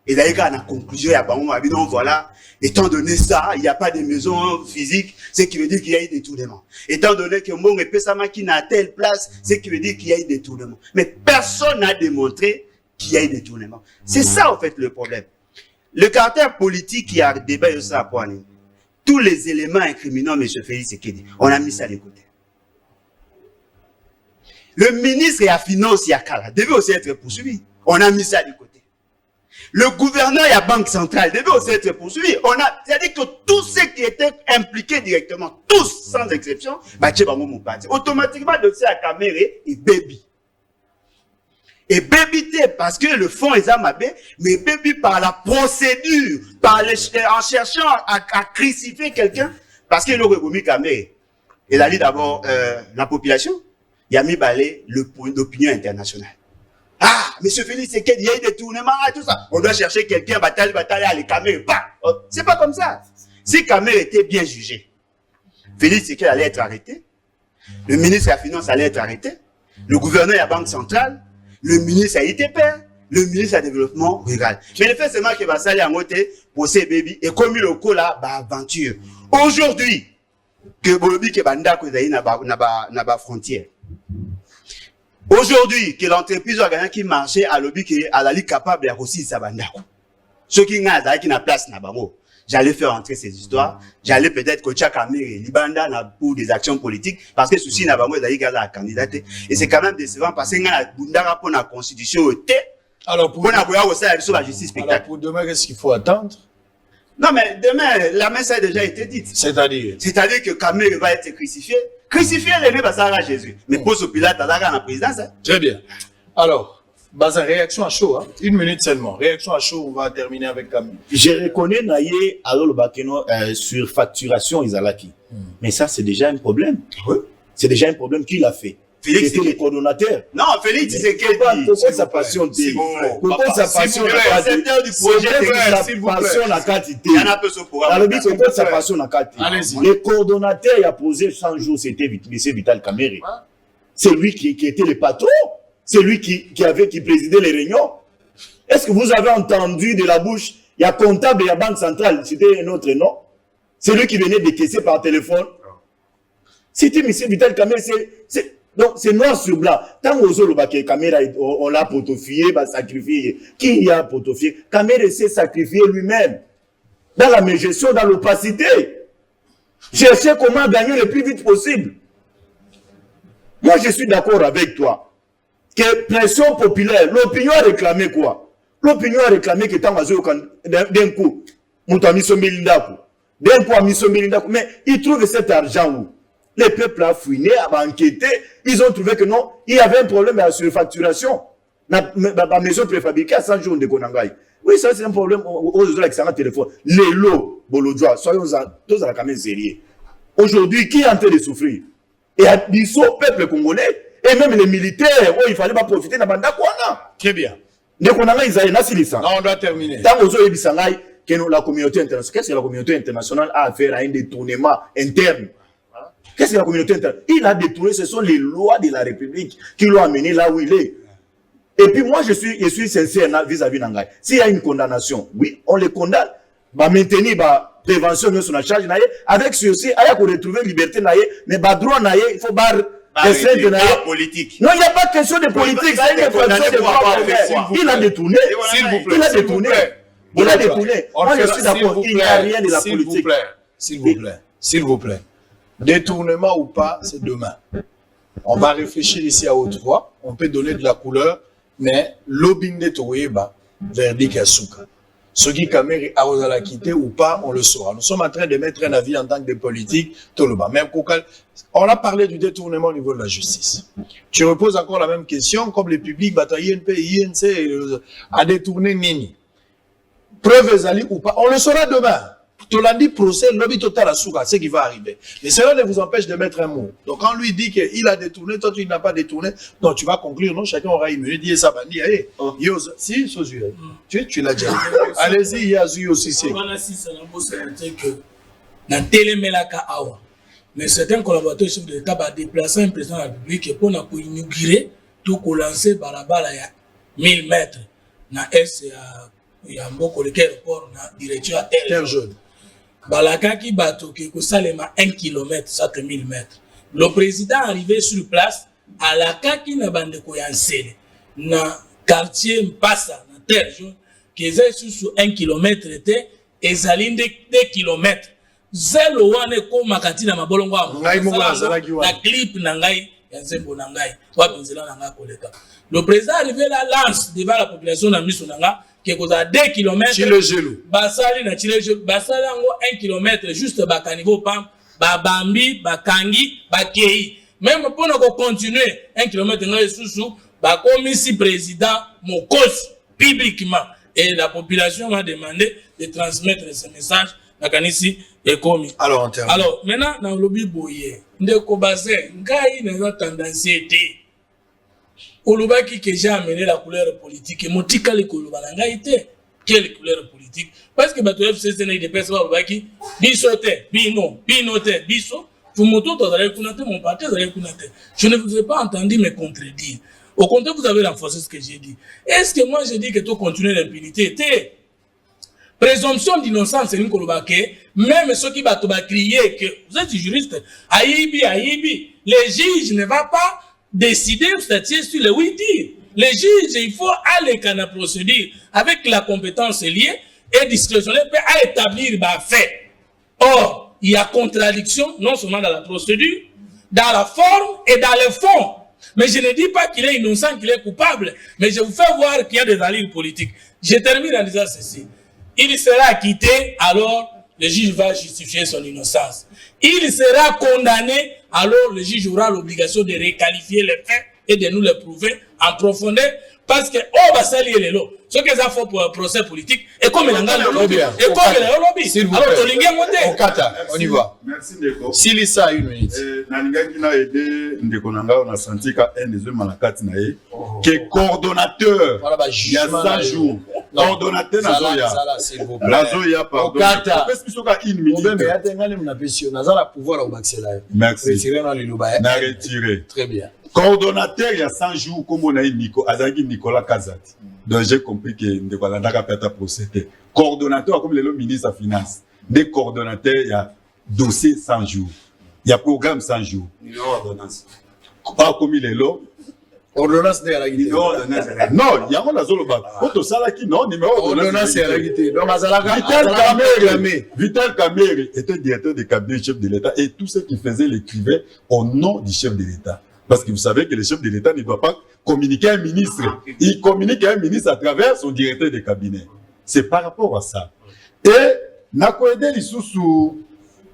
et d'ailleurs, à la conclusion, il y a bon, voilà, étant donné ça, il n'y a pas de maison physique, ce qui veut dire qu'il y a eu des détournements. Étant donné que mon Pesama qui n'a telle place, ce qui veut dire qu'il y a eu des détournements. Mais personne n'a démontré qu'il y a eu des détournements. C'est ça, en fait, le problème. Le caractère politique qui a débat ça à Poigny, tous les éléments incriminants, M. Félix Tshisekedi, on a mis ça de côté. Le ministre et la finance, Yakala, devait aussi être poursuivi. On a mis ça de côté. Le gouverneur et la banque centrale devaient aussi être poursuivis. C'est-à-dire que tous ceux qui étaient impliqués directement, tous sans exception, automatiquement dossier à Kamere et Baby. Et Baby parce que le fonds est amabé, mais Baby par la procédure, en cherchant à crucifier quelqu'un, parce qu'il aurait remis Kamere. Il a dit d'abord la population, il a mis balai l'opinion internationale. Ah, M. Félix Tshisekedi, il y a eu des tournements, tout ça. On doit chercher quelqu'un, bataille, les Kamere. C'est pas comme ça. Si Kamere était bien jugé, Félix Tshisekedi allait être arrêté, le ministre de la Finance allait être arrêté, le gouverneur de la Banque centrale, le ministre à ITP, le ministre à Développement rural. Mais le fait seulement que va salir en côté pour ces bébés et comme le coup là, aventure. Aujourd'hui, que Bolobi que Banda Kozaï n'a pas frontière. Aujourd'hui, que l'entreprise organique qui marchait à lobby qui est à la ligue capable de aussi sa bandako. Ceux qui n'a place n'a pas j'allais faire entrer ces histoires. J'allais peut-être coacher Kamere, Libanda pour des actions politiques parce que souci n'a pas moi d'aller la candidate. Et c'est quand même décevant parce que n'a Bundara pour la constitution alors pour la justice spectacle. Alors pour demain, qu'est-ce qu'il faut attendre? Non mais demain, la messe a déjà été dite. C'est-à-dire que Kamere va être crucifié. Crucifier les parce à Jésus. Mais pose au Pilate à la présidence. Très bien. Alors, Baza, réaction à chaud, hein? 1 minute seulement. Réaction à chaud, on va terminer avec Camille. Je reconnais Naye alors le Bakeno sur facturation Izalaki. Mais ça, c'est déjà un problème. Oui. C'est déjà un problème qu'il a fait. Félix était le coordonnateur. Non, Félix, c'est quel pourquoi sa passion pourquoi sa passion du projet la quantité. Il y en a peu ce programme. Alors, pourquoi sa passion la quantité. Le coordonnateur il a posé 100 jours, c'était M. Vital Kamerhe. C'est lui qui était le patron. C'est lui qui présidait les réunions. Est-ce que vous avez entendu de la bouche, il y a comptable et il y a banque centrale, c'était un autre nom. C'est lui qui venait décaisser par téléphone. C'était M. Vital Kamerhe, donc c'est noir sur blanc. Tant que Kamerhe, on l'a potofié, sacrifié. Qui y a potofié? Kamerhe s'est sacrifié lui-même. Dans la mégestion, dans l'opacité. Chercher comment gagner le plus vite possible. Moi, je suis d'accord avec toi. Que pression populaire, l'opinion a réclamé quoi? L'opinion a réclamé que d'un coup, mais ils trouvent cet argent où? Les peuples ont fouiné, ont enquêté, ils ont trouvé que non, il y avait un problème de surfacturation. La maison préfabriquée à 100 jours de Konangaï. Oui, ça c'est un problème aux autres avec un téléphone. Les lots, Bolodjoa, soyons tous à la caméra sérieux. Aujourd'hui, qui est en train de souffrir? Et à le peuple congolais, et même les militaires, il fallait pas profiter de la bande. Très bien. Non, on doit terminer. Tant que la communauté internationale, qu'est-ce que la communauté internationale a à faire à un détournement interne? Qu'est-ce que la communauté internationale? Il a détourné, ce sont les lois de la République qui l'ont amené là où il est. Et puis moi, je suis sincère vis-à-vis d'Angaï. S'il y a une condamnation, oui, on les condamne. Maintenir la prévention de son charge, avec ceci, il faut retrouver liberté, mais droit, il faut politique. Non, il n'y a pas de question de politique, c'est une question de droit. Il a détourné. Il a détourné. Il a détourné. Moi, je suis d'accord, il n'y a rien de la politique. S'il vous plaît. Détournement ou pas, c'est demain. On va réfléchir ici à haute voix. On peut donner de la couleur, mais lobbying de Toyeba, verdict à Souka. Ce qui Kamerhe a la quitter ou pas, on le saura. Nous sommes en train de mettre un avis en tant que politique, tout le bas. Même on a parlé du détournement au niveau de la justice. Tu reposes encore la même question, comme les publics bataillent INP, INC, à détourner Nini. Preuve Zali ou pas, on le saura demain. Tolandi procès, lobby total à Souka, c'est ce qui va arriver. Mais cela ne vous empêche de mettre un mot. Donc quand on lui dit qu'il a détourné, toi tu n'as pas détourné, non, tu vas conclure, non, chacun aura une minute, dit ça, bandi, allez, si, tu l'as déjà. Allez-y, il y a Zuyo aussi. Mais certains collaborateurs chefs de l'État ont déplacé un président de la République pour inaugurer tout qu'on lançait par la balle à 1000 mètres. Dans il y a beaucoup de aéroport, direction à terre jaune. Balakaki bato qui salema 1 km, ça fait 1000 mètres. Le président arrivé sur place, à la kaki na bande koyansele, na quartier Mpassa, na terre jaune, qui est sur 1 km, et zaline 2 km. Zelo wane ko makati na mabolongo na clip na ngai, yanzembo na ngai, wapenzela na ngai koleka. Le président arrivé là, lance devant la population na miso na nga, qui est à 2 km. Basali na Chile Basali ango 1 km juste bakanivo pam, babambi, bakangi, bakei. Même pour nous continuer 1 km dans sous comme ici président Mokosi publiquement et la population m'a demandé de transmettre ce message na kanisi et commis. Alors maintenant dans le lobby boye, ndeko bazé, ngai na tendance été. Olubaki que j'ai amené la couleur politique et motika le kolubalanga été quelle couleur politique parce que bato FCC na des personnes olubaki bisote binote biso vous moto tozale kunate mon parti tozale kunate je ne vous ai pas entendu me contredire au contraire vous avez renforcé ce que j'ai dit est-ce que moi j'ai dit que tu continues l'impunité présomption d'innocence c'est une kolubake même ceux qui bato ba crier que vous êtes juriste ayibi les juges ne va pas décider ou statuer sur le oui-dire. Les juges, il faut aller dans la procédure avec la compétence liée et discrétionnaire à établir des faits. Or, il y a contradiction non seulement dans la procédure, dans la forme et dans le fond. Mais je ne dis pas qu'il est innocent, qu'il est coupable, mais je vous fais voir qu'il y a des allures politiques. Je termine en disant ceci. Il sera acquitté, alors le juge va justifier son innocence. Il sera condamné, alors le juge aura l'obligation de requalifier les faits et de nous le prouver en profondeur parce que oh bah ça lié les lots ce que ça faut pour un procès politique et comme il a le lobby et comme il a le lobby alors tolingue monter on y va. Merci Ndeko. Silisa une minute. Nalingaki na aider Ndeko Nanga on a senti ka NZ Malakati na ye que coordonnateur il y a 100 jours coordonnateur Nazoya Nazoya pardon parce que soka une minute mais attendez mon appétit Nazala pouvoir au maxilla merci retirer dans les loba na retirer très bien coordonnateur il y a 100 jours comme on a eu Nicolas Kazati. Donc j'ai compris que Ndeko Nanga peut procéder coordonnateur comme le ministre des finances des coordonnateurs il y a dossier 100 jours il y a programme 100 jours ordonnance pas comme il est là ordonnance de la guité non il y a un azolo ba auto sala qui non numéro ordonnance de la guité donc azalaka Vital Kamerhe était directeur de cabinet du chef de l'État et tout ce qu'il faisait l'écrivait au nom du chef de l'État parce que vous savez que le chef de l'État ne doit pas communiquer à un ministre il communique à un ministre à travers son directeur de cabinet c'est par rapport à ça et nakoede lisusu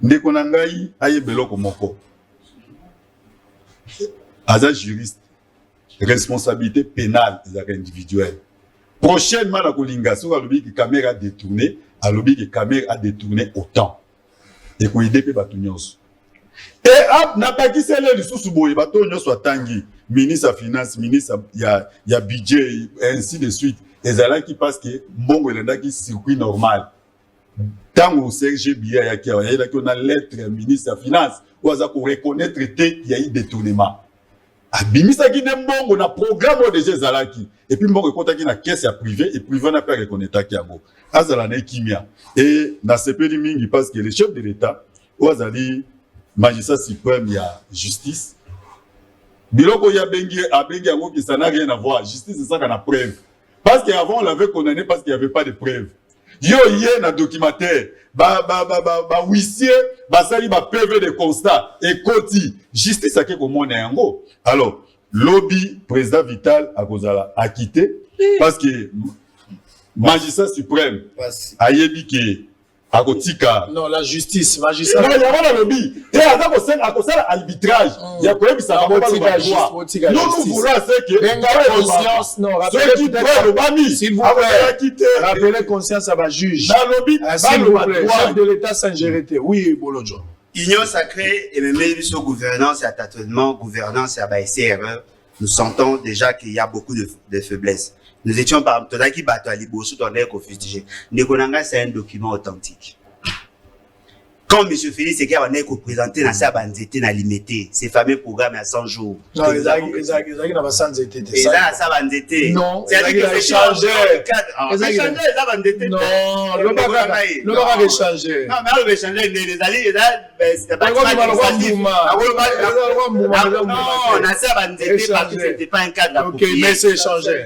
Ndeko Nangai aye beloko moko aza juriste responsabilité pénale des individuels prochainement la kolinga so alobi que caméra a détourné alobi que caméra a détourné autant et ko ide pe batu nyonso et ap na pakisele lisusu boye bato nyonso atangi ministre de finance ministre ya budget ainsi de suite ezalaki parce que mbongo elendaki circuit normal tant au Serge Biya ya kia ya qui on a lettre ministre des finances ou aza ko reconnaître qu'il y a eu détournement abimisa ki mbongo na programme déjà zalaki et puis mbongo ekotaki na caisse ya privé et privé na pas reconnaître ki yango azala na kimia et na sepeli mingi parce que le chef de l'État ou azali magistrat suprême ya justice biloko ya bengi yango qui ça n'a rien à voir justice c'est ça qu'on a preuve parce qu'avant on l'avait condamné parce qu'il n'y avait pas de preuve yo yé na documentaire huissier sali PV de constat et koti justice ake komona yango alors lobby président Vital akozala acquitté parce que magistrat suprême ayebi ke akotika non la justice magistrat non il y a lobby et akosala arbitrage il y a quoi ça va pas le nous voulons c'est que conscience non s'il vous plaît rappelez conscience à ma juge na lobby s'il vous plaît chef de l'État sans gérer oui Bolodjo Union sacrée et même sur gouvernance et à tâtonnement gouvernance et à SCRE nous sentons déjà qu'il y a beaucoup de faiblesses. Nous étions par Todaki Batali Bosu Tonnerre Kofustige. Nekonanga, c'est un document authentique. Quand M. Félix Sekei a présenté dans sa banzete na limité, ces fameux programmes à 100 jours. Non, ils n'ont pas sans été. Et là, ça banzete. Non, c'est à dire que c'est changé. Ils ont changé, ça banzete. Non, le pas va changer. Non, mais on va changer. Les alliés, c'est pas non, on a ça banzete parce que c'était pas un cadre approprié. Ok, mais c'est changé.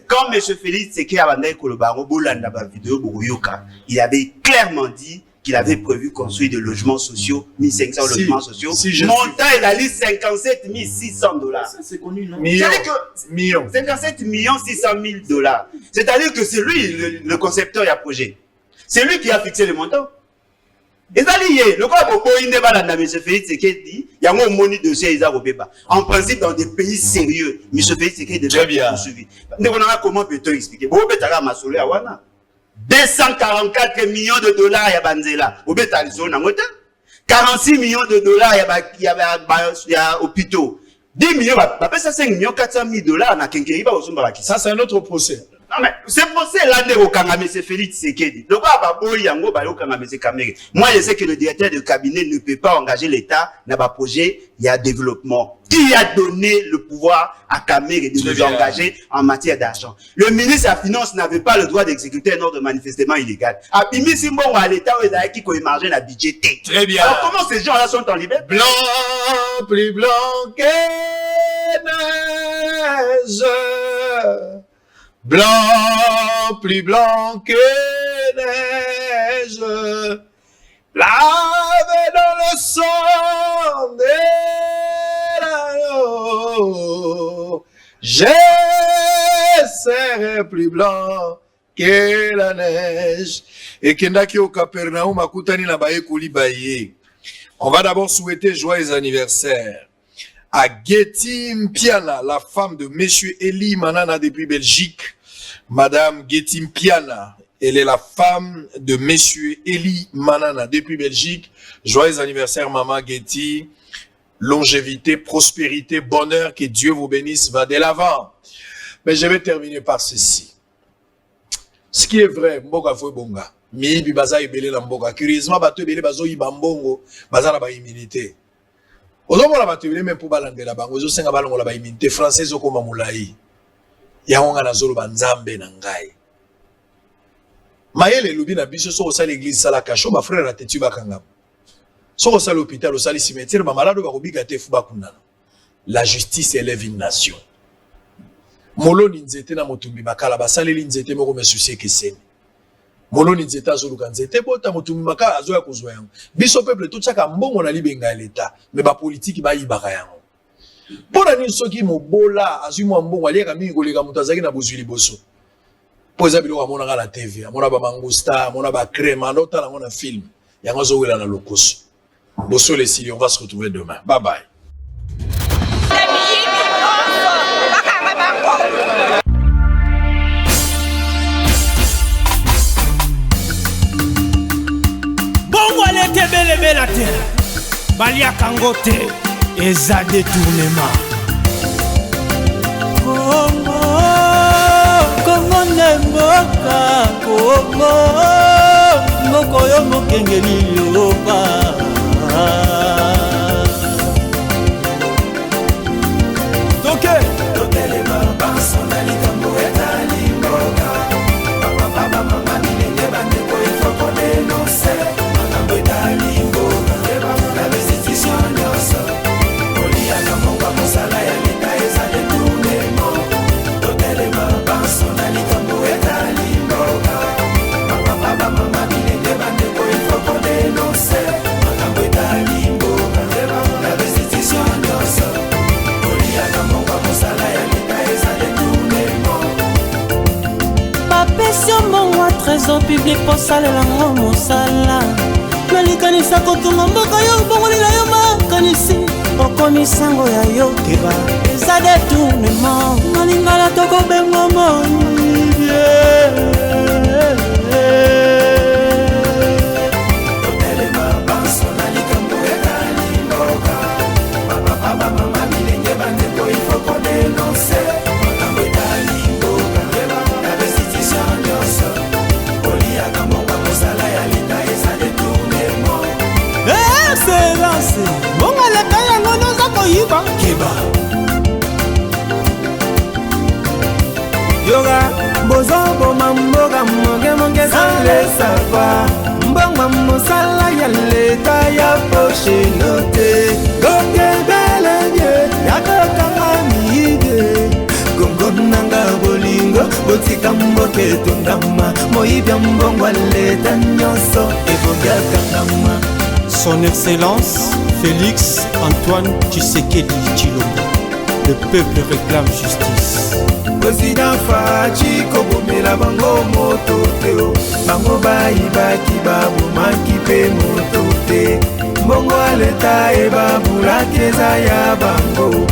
Quand M. Félix Sekei a banzete Kolobaro Bolanda ba vidéo Bogoyoka, il avait clairement dit qu'il avait prévu construire des logements sociaux, 1500 logements sociaux. Montant et la liste 57 600 $. Ça, c'est connu, non? Millions. 57 600 000 $. C'est-à-dire que c'est lui, le concepteur et le projet. C'est lui qui a fixé le montant. Et ça, le quoi, il n'est pas dans M. Félix Sekei dit, il y a un moni dossier, en principe, dans des pays sérieux, M. Félix Sekei devait être poursuivi. Comment peut-on expliquer? 244 millions de $, ya banzela. Obeta zona ngota. 46 millions de $, ya hôpitaux. 10 millions, bah, ça 5 millions 400 000 $ na kenkeri ba osumba bakisa. Ça c'est un autre procès. Non mais c'est procès là de Okangame c'est Félix Sekedi. Donc ba boy yango ba Okangame c'est Kamere. Moi je sais que le directeur de cabinet ne peut pas engager l'État dans ba projet, il y a développement. Qui a donné le pouvoir à Kamere de nous engager en matière d'argent? Le ministre de la Finance n'avait pas le droit d'exécuter un ordre manifestement illégal. Abimi Simbongo à l'État où il a qui ko émarger la budget. Très bien. Alors comment ces gens là sont en liberté? Blanc, plus blanc que neige. Blanc, plus blanc que neige, lavé dans le sang des l'agneau, je serai plus blanc que la neige. Et Kendaki au Capernaum akutani na baye kuli baye. On va d'abord souhaiter joyeux anniversaire à Getty Mpiana, la femme de Monsieur Eli Manana depuis Belgique. Madame Getty Mpiana, elle est la femme de Monsieur Eli Manana depuis Belgique. Joyeux anniversaire, Maman Getty. Longévité, prospérité, bonheur, que Dieu vous bénisse, va de l'avant. Mais je vais terminer par ceci. Ce qui est vrai, Mboka Foué Bonga, Mibi Baza Ibele Lamboka, curieusement, Bato Ibele Bazo Ibambongo, Baza la immunité. Ozomo la Bato Ibele, même pour Balande la Bango, Ozo Senga Balongo la immunité, français Zoko Mamulaï, Yaonga Nazolo Banzambe Nangai. Maël Lubi na biso so sa l'église sala kacho, ma frère a tetu bakanga. So sa l'hôpital, so sa cimetière, ma malade ba kobiga te fuba kunana. La justice élève une nation. Molo ninzete na motumbi makala basale linzete moko mesusie keseni. Molo ninzete azoluka nzete bota motumbi makala azoya kozwa yango. Biso peuple tout chaka mbongo na libenga l'état, mais ba politique ba yibaka yango. Pona ni soki mobola azui mo mbongo alieka mingi koleka mutu azaki na bozwi liboso. Poza biloko amona ka la TV, amona ba mangousta, amona ba crème, anota na mona film. Yango zo wela na lokoso. Bosso les Sili, on va se retrouver demain. Bye bye. Bongo alete bele bela te. Balia kangote. Eza détournement. Congo, Congo nemboka, Congo, moko yo mokengeli yoba. Toke, toke le baba sonali kambo etali mboka. Papa papa mama milenge bande ko il faut qu'on dénonce. Makambo etali mboka. La restitution nyoso. Olia kambo mosala ya leta eza détournement. Toke le baba sonali kambo etali mboka. Papa papa mama milenge bande ko il faut qu'on dénonce. La restitution nyoso. Olia kambo mosala ya leta eza détournement. Bapesio mongo trésor public kosalela ngo mosala. Nalikanisa kotunga mboka yo bongolela yo makanisi. Okonisango ya yo keba eza détournement. Nalingala tokobengo moyibie. Excellence, bonga le kaya ngono za koyiba keba. Yoga, bozo boma mboga monge monge sale sava. Mbonga mosala ya leta ya poche note. Goke bele nye, yaka kamide. Gongo nanga bolingo, botika mboke tondama. Moibia mbongo leta nyoso, ebonga kangama. Son Excellence, Félix Antoine Tshisekedi Tshilombo. Le peuple réclame justice. Président Fachi kobomela bango moto teo. Bango bayibaki babomaki pe moto te. Mbongo aleta e babulaki eza ya bango.